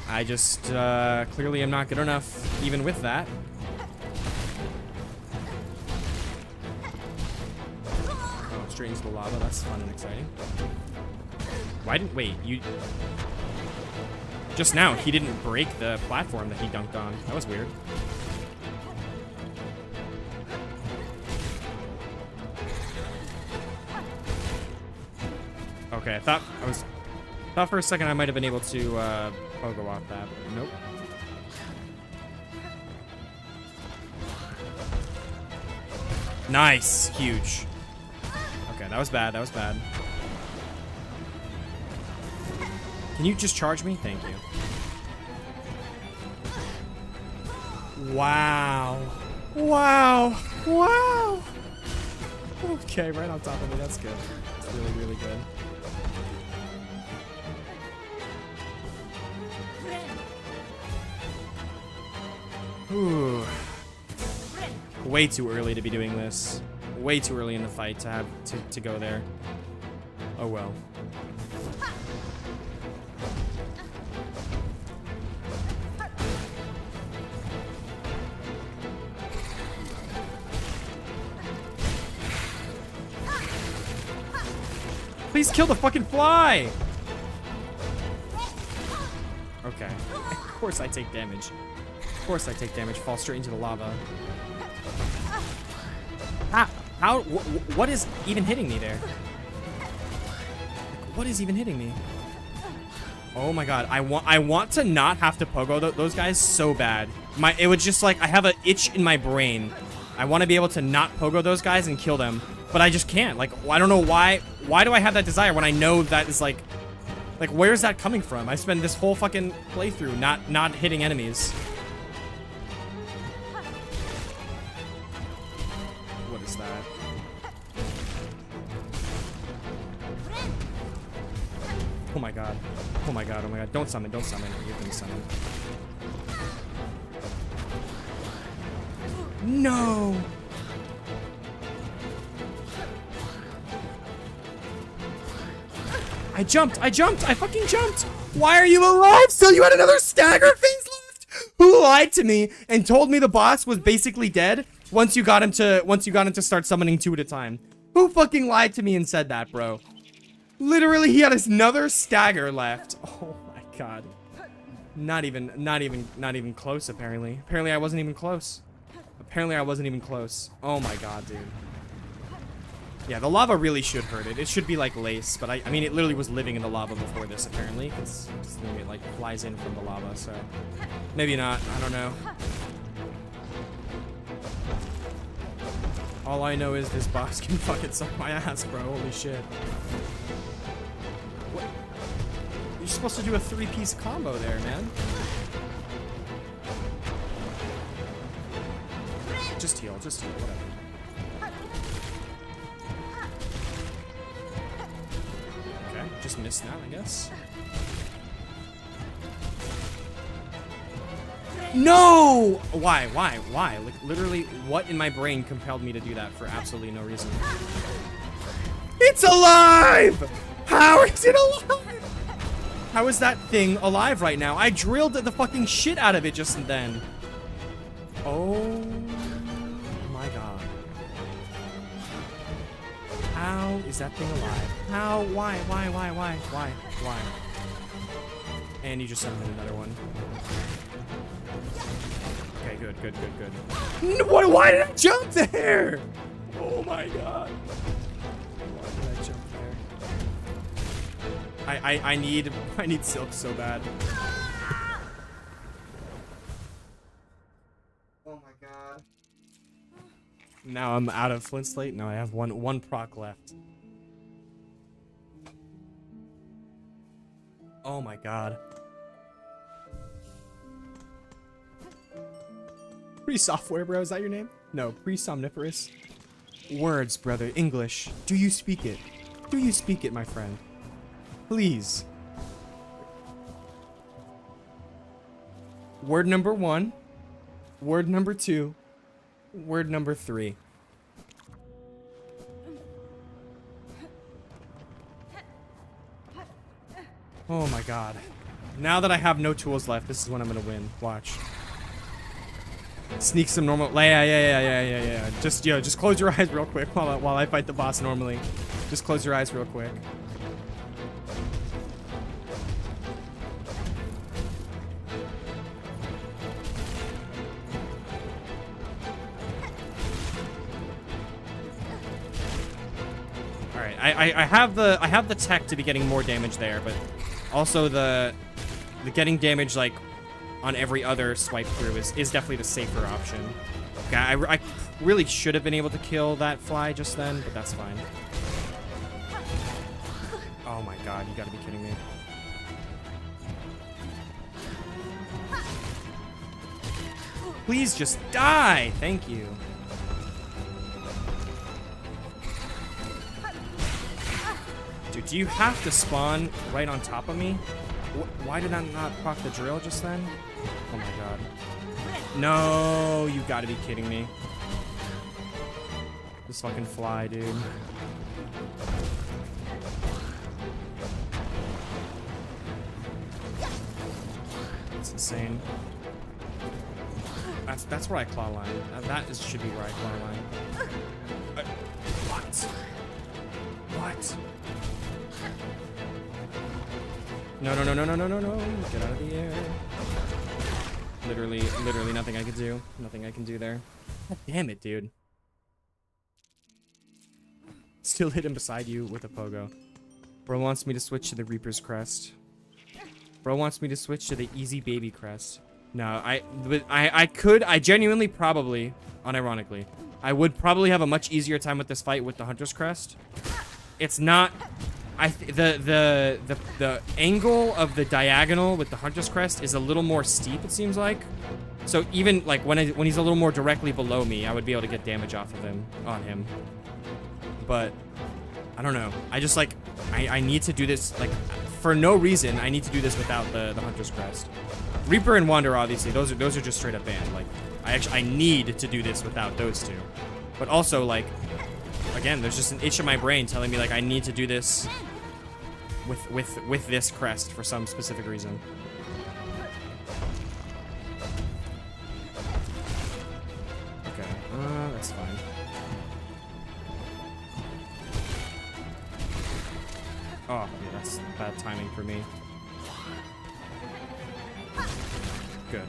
I just clearly am not good enough even with that. Straight into the lava. That's fun and exciting. Wait, you just now he didn't break the platform that he dunked on. That was weird. Okay, I thought for a second I might have been able to pogo off that, but nope. Nice, huge. Okay, that was bad. That was bad. Can you just charge me? Thank you. Wow. Wow. Wow. Okay, right on top of me. That's good. That's really, really good. Ooh. Way too early to be doing this. Way too early in the fight to have to go there. Oh well. Please kill the fucking fly! Okay. Of course I take damage. Of course I take damage. Fall straight into the lava. What is even hitting me there? What is even hitting me? Oh my god, I want to not have to pogo those guys so bad. It would just like, I have an itch in my brain. I want to be able to not pogo those guys and kill them, but I just can't. Like, I don't know why. Why do I have that desire when I know that is like Like, where's that coming from? I spend this whole fucking playthrough not hitting enemies. What is that? Oh my god. Oh my god, oh my god. Don't summon, don't summon. You're gonna summon. No! I jumped, I fucking jumped! Why are you alive still? You had another stagger phase left? Who lied to me and told me the boss was basically dead once you got him to start summoning 2 at a time? Who fucking lied to me and said that, bro? Literally, he had another stagger left. Oh my god. Not even close, apparently. Apparently, I wasn't even close. Oh my god, dude. Yeah, the lava really should hurt it. It should be like lace, but I mean, it literally was living in the lava before this, apparently. It's it like flies in from the lava, so maybe not. I don't know. All I know is this boss can fucking suck my ass, bro. Holy shit. What? You're supposed to do a 3-piece combo there, man. Just heal, whatever. Okay, just missed that, I guess. No! Why? Like, literally, what in my brain compelled me to do that for absolutely no reason? It's alive! How is it alive? How is that thing alive right now? I drilled the fucking shit out of it just then. Oh my god. How is that thing alive? How? Why? And you just summoned another one. Okay, good. What? Why did I jump there? Oh my god. Why did I jump there? I need silk so bad. Oh my god. Now I'm out of flint slate. No, I have one proc left. Oh my god. Pre-software, bro, is that your name? No, pre-somniferous. Words, brother, English. Do you speak it? Do you speak it, my friend? Please. Word number 1. Word number 2. Word number 3. Oh my god. Now that I have no tools left, this is when I'm gonna win. Watch. Sneak some normal. Yeah. Just close your eyes real quick while I fight the boss normally. Just close your eyes real quick. All right, I have the tech to be getting more damage there, but also the getting damage like on every other swipe through is definitely the safer option. Okay, I really should have been able to kill that fly just then, but that's fine. Oh my god, you gotta be kidding me. Please just die! Thank you. Dude, do you have to spawn right on top of me? Why did I not proc the drill just then? Oh my god. No, you gotta be kidding me. This fucking fly, dude. It's insane. That's where I claw line. Should be where I claw line. What? What? No. Get out of the air. Literally nothing I can do. Nothing I can do there. God damn it, dude. Still hit him beside you with a pogo. Bro wants me to switch to the Reaper's Crest. Bro wants me to switch to the Easy Baby Crest. No, I genuinely probably, unironically, I would probably have a much easier time with this fight with the Hunter's Crest. It's not The angle of the diagonal with the Hunter's Crest is a little more steep, it seems like. So even like when he's a little more directly below me, I would be able to get damage off of him But I don't know. I just like I need to do this like for no reason. I need to do this without the Hunter's Crest. Reaper and Wander, obviously, those are just straight up banned. Like I need to do this without those two. But also like again, there's just an itch in my brain telling me like I need to do this with this crest for some specific reason. Okay, that's fine. Oh, yeah, that's bad timing for me. Good.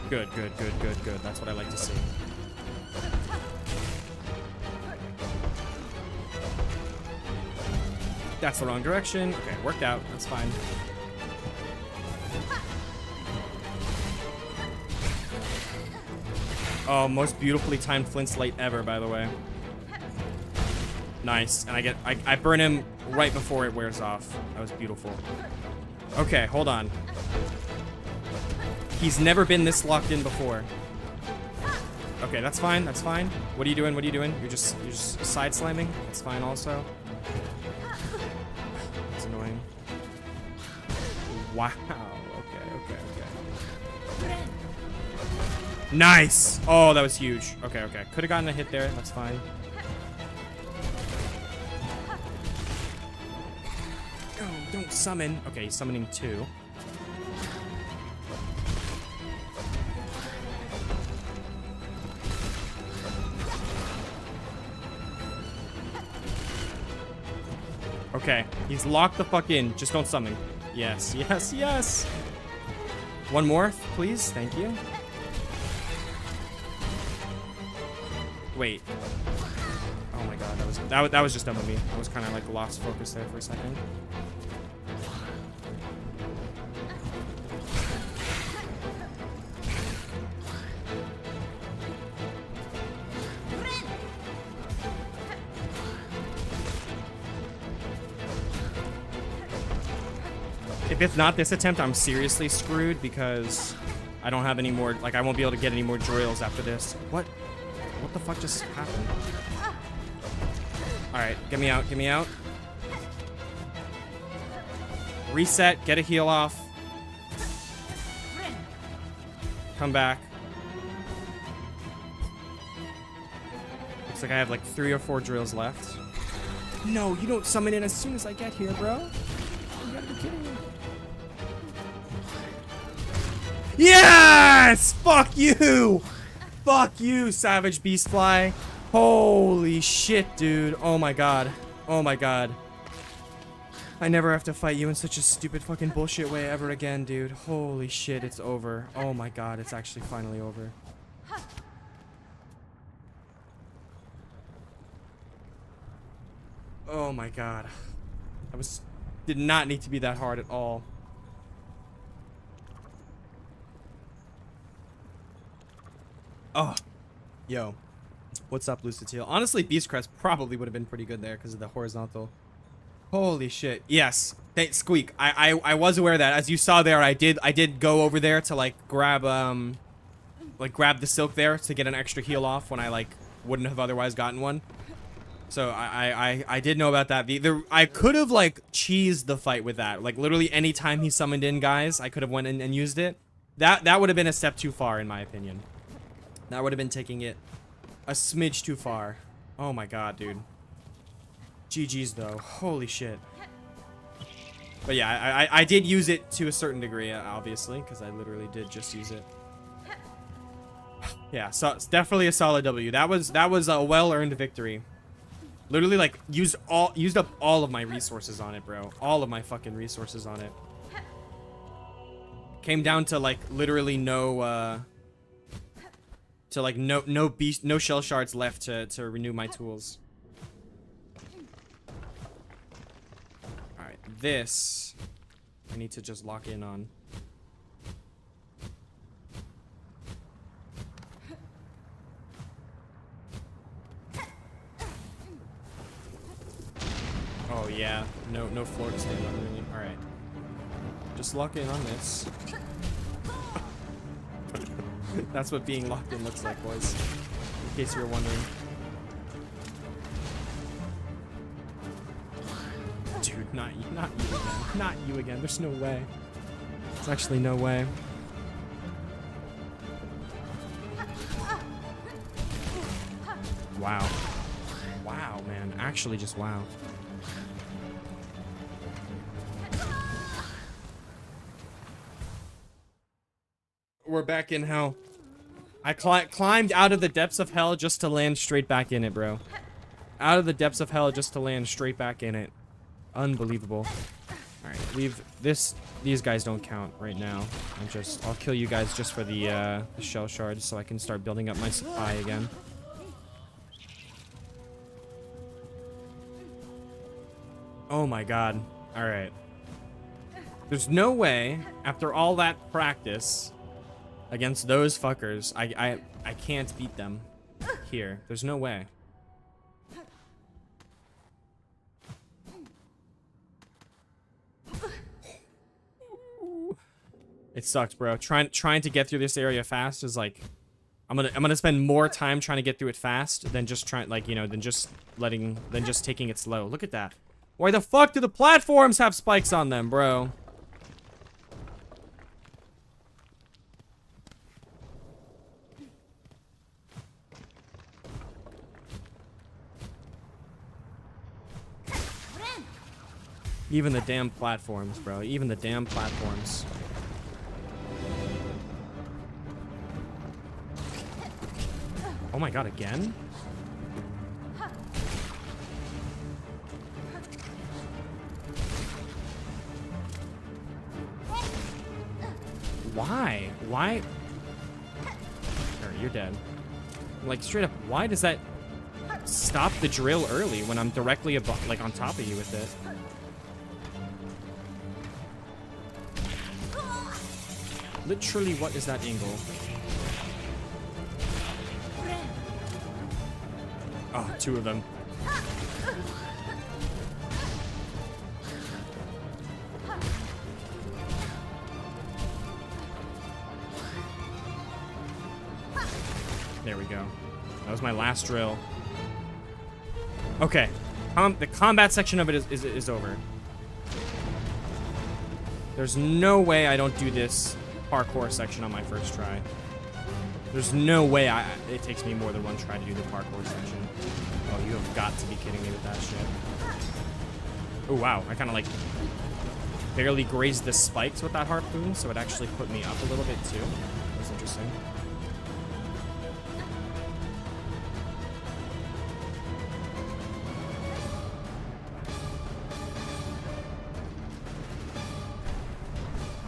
Good. That's what I like to see. That's the wrong direction. Okay, worked out. That's fine. Oh, most beautifully timed Flint Slate ever, by the way. Nice. And I burn him right before it wears off. That was beautiful. Okay, hold on. He's never been this locked in before. Okay, that's fine. That's fine. What are you doing? What are you doing? You're just side slamming. That's fine also. That's annoying. Wow. Okay. Nice. Oh, that was huge. Okay. Could have gotten a hit there. That's fine. Oh, don't summon. Okay, he's summoning two. Okay, he's locked the fuck in. Just don't summon. Yes. One more, please. Thank you. Wait. Oh my god, that was just dumb of me. I was kind of like lost focus there for a second. If it's not this attempt, I'm seriously screwed because I don't have any more, like I won't be able to get any more drills after this. What the fuck just happened? Alright, get me out. Reset, get a heal off. Come back. Looks like I have like 3 or 4 drills left. No, you don't summon in as soon as I get here, bro. You gotta be kidding me. Yes! Fuck you! Fuck you, Savage Beastfly. Holy shit, dude. Oh my god. I never have to fight you in such a stupid fucking bullshit way ever again, dude. Holy shit, it's over. Oh my god, it's actually finally over. Oh my god. Did not need to be that hard at all. Oh, yo, what's up, Lucatiel? Honestly, Beast Crest probably would have been pretty good there because of the horizontal. Holy shit! Yes, Squeak. I was aware of that. As you saw there, I did go over there to like grab the silk there to get an extra heal off when I like wouldn't have otherwise gotten one. So I did know about that. I could have like cheesed the fight with that. Like literally any time he summoned in guys, I could have went in and used it. That would have been a step too far in my opinion. That would have been taking it a smidge too far. Oh my god, dude. GG's though. Holy shit. But yeah, I did use it to a certain degree, obviously, because I literally did just use it. Yeah, so it's definitely a solid W. That was a well-earned victory. Literally, like, used up all of my resources on it, bro. All of my fucking resources on it. Came down to like literally no no shell shards left to renew my tools. Alright, this I need to just lock in on. Oh yeah. No floor to stand on, really. Alright. Just lock in on this. That's what being locked in looks like, boys. In case you were wondering. Dude, not you again. Not you again. There's no way. There's actually no way. Wow. Wow, man. Actually, just wow. We're back in hell. I climbed out of the depths of hell just to land straight back in it, bro. Out of the depths of hell just to land straight back in it. Unbelievable. Alright, leave this. These guys don't count right now. I'll kill you guys just for the shell shards so I can start building up my supply again. Oh my god. Alright. There's no way, after all that practice against those fuckers, I can't beat them here. There's no way. It sucks, bro. Trying to get through this area fast is like, I'm gonna spend more time trying to get through it fast than just than just taking it slow. Look at that. Why the fuck do the platforms have spikes on them, bro? Even the damn platforms, bro. Even the damn platforms. Oh my god, again? Why? Why? Alright, you're dead. Like, straight up, why does that stop the drill early when I'm directly above, like, on top of you with it? Literally, what is that angle? Oh, two of them. There we go. That was my last drill. Okay. The combat section of it is over. There's no way I don't do this parkour section on my first try. There's no way it takes me more than one try to do the parkour section. Oh, you have got to be kidding me with that shit. Oh, wow. I kind of, like, barely grazed the spikes with that harpoon, so it actually put me up a little bit, too. That was interesting.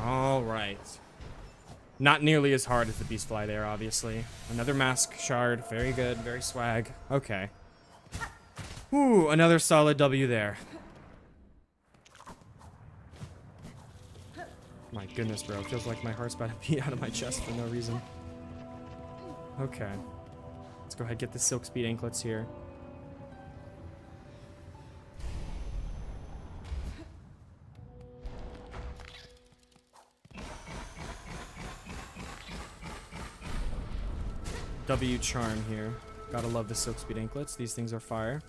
All right. Not nearly as hard as the beast fly there, obviously. Another mask shard. Very good. Very swag. Okay. Ooh, another solid W there. My goodness, bro. It feels like my heart's about to beat out of my chest for no reason. Okay. Let's go ahead and get the silk speed anklets here. W charm here. Gotta love the silk speed anklets. These things are fire.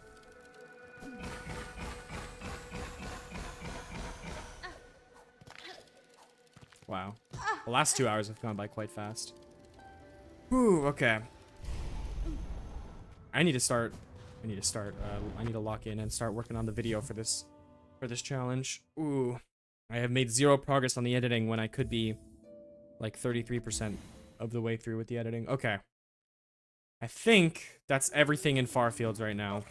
Wow. The last 2 hours have gone by quite fast. Whew, okay. I need to lock in and start working on the video for this challenge. Ooh. I have made 0 progress on the editing when I could be like 33% of the way through with the editing. Okay. I think that's everything in Farfields right now.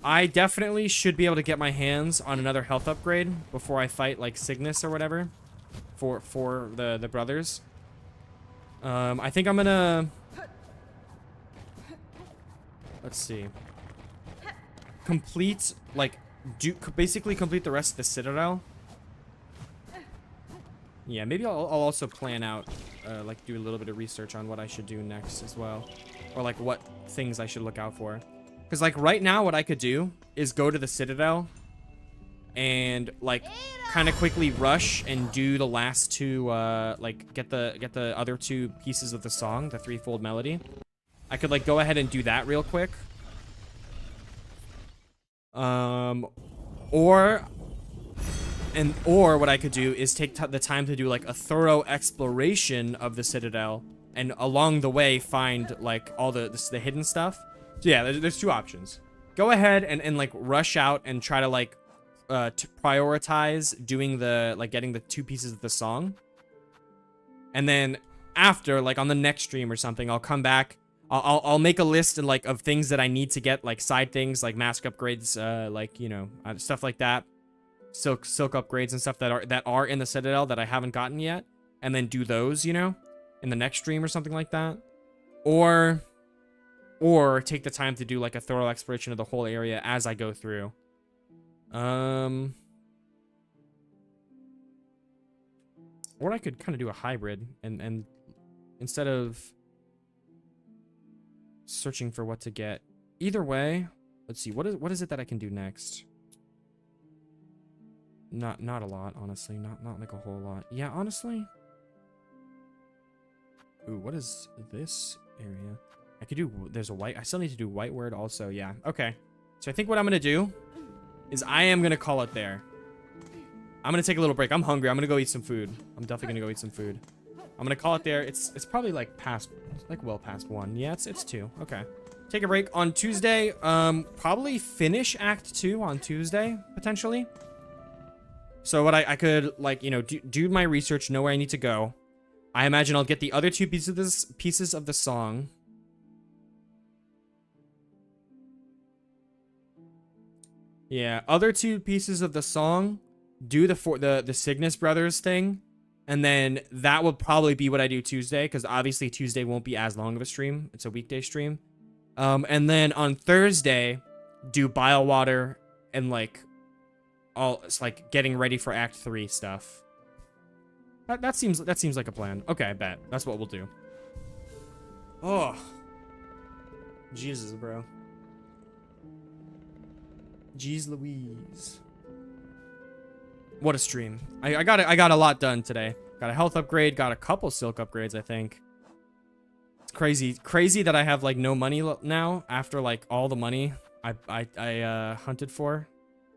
I definitely should be able to get my hands on another health upgrade before I fight like Cygnus or whatever for the brothers. I think I'm gonna, let's see, basically complete the rest of the Citadel. Yeah, maybe I'll also plan out, like, do a little bit of research on what I should do next as well. Or, like, what things I should look out for. Because, like, right now, what I could do is go to the Citadel and like kind of quickly rush and do the last two, like get the other two pieces of the song, the threefold melody. I could like go ahead and do that real quick. Or what I could do is take the time to do like a thorough exploration of the Citadel, and along the way find like all the hidden stuff. So yeah, there's two options. Go ahead and like rush out and try to like to prioritize doing the like getting the two pieces of the song, and then after, like on the next stream or something, I'll come back. I'll make a list and like of things that I need to get, like side things like mask upgrades, like, you know, stuff like that, silk upgrades and stuff that are in the Citadel that I haven't gotten yet, and then do those, you know, in the next stream or something like that. Or take the time to do like a thorough exploration of the whole area as I go through. Or I could kind of do a hybrid and instead of searching for what to get. Either way, let's see, what is it that I can do next? Not a lot, honestly. Not like a whole lot. Yeah, honestly. Ooh, what is this area? I could do, there's a white, I still need to do white word also. Yeah, okay. So I think what I'm gonna do is I am gonna call it there. I'm gonna take a little break. I'm hungry. I'm gonna go eat some food. I'm definitely gonna go eat some food. I'm gonna call it there. It's probably like past, like well past 1. Yeah, it's 2. Okay. Take a break on Tuesday. Probably finish Act 2 on Tuesday, potentially. So what I could, like, you know, do my research, know where I need to go. I imagine I'll get the other two pieces of the song. Yeah, other two pieces of the song. Do the Cygnus Brothers thing. And then that will probably be what I do Tuesday, because obviously Tuesday won't be as long of a stream. It's a weekday stream. And then on Thursday, do Bile Water and like it's like getting ready for Act 3 stuff. That seems like a plan. Okay, I bet. That's what we'll do. Oh. Jesus, bro. Jeez Louise. What a stream. I got a lot done today. Got a health upgrade, got a couple silk upgrades, I think. It's crazy that I have like no money now after like all the money I hunted for.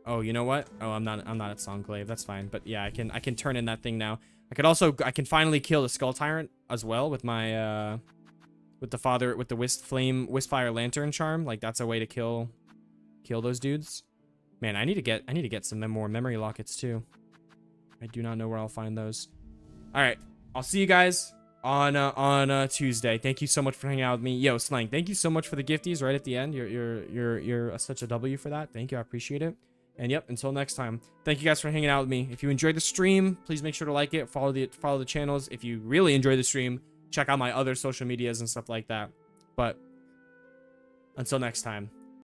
Oh, you know what? Oh, I'm not at Songclave. That's fine. But yeah, I can turn in that thing now. I can finally kill the Skull Tyrant as well with my with the Wisfire Lantern charm. Like that's a way to kill those dudes. Man, I need to get some more memory lockets too. I do not know where I'll find those. All right, I'll see you guys on Tuesday. Thank you so much for hanging out with me. Yo, Slang, thank you so much for the gifties right at the end. You're such a W for that. Thank you, I appreciate it. And yep, until next time, thank you guys for hanging out with me. If you enjoyed the stream, please make sure to like it, follow the channels. If you really enjoy the stream, check out my other social medias and stuff like that. But until next time.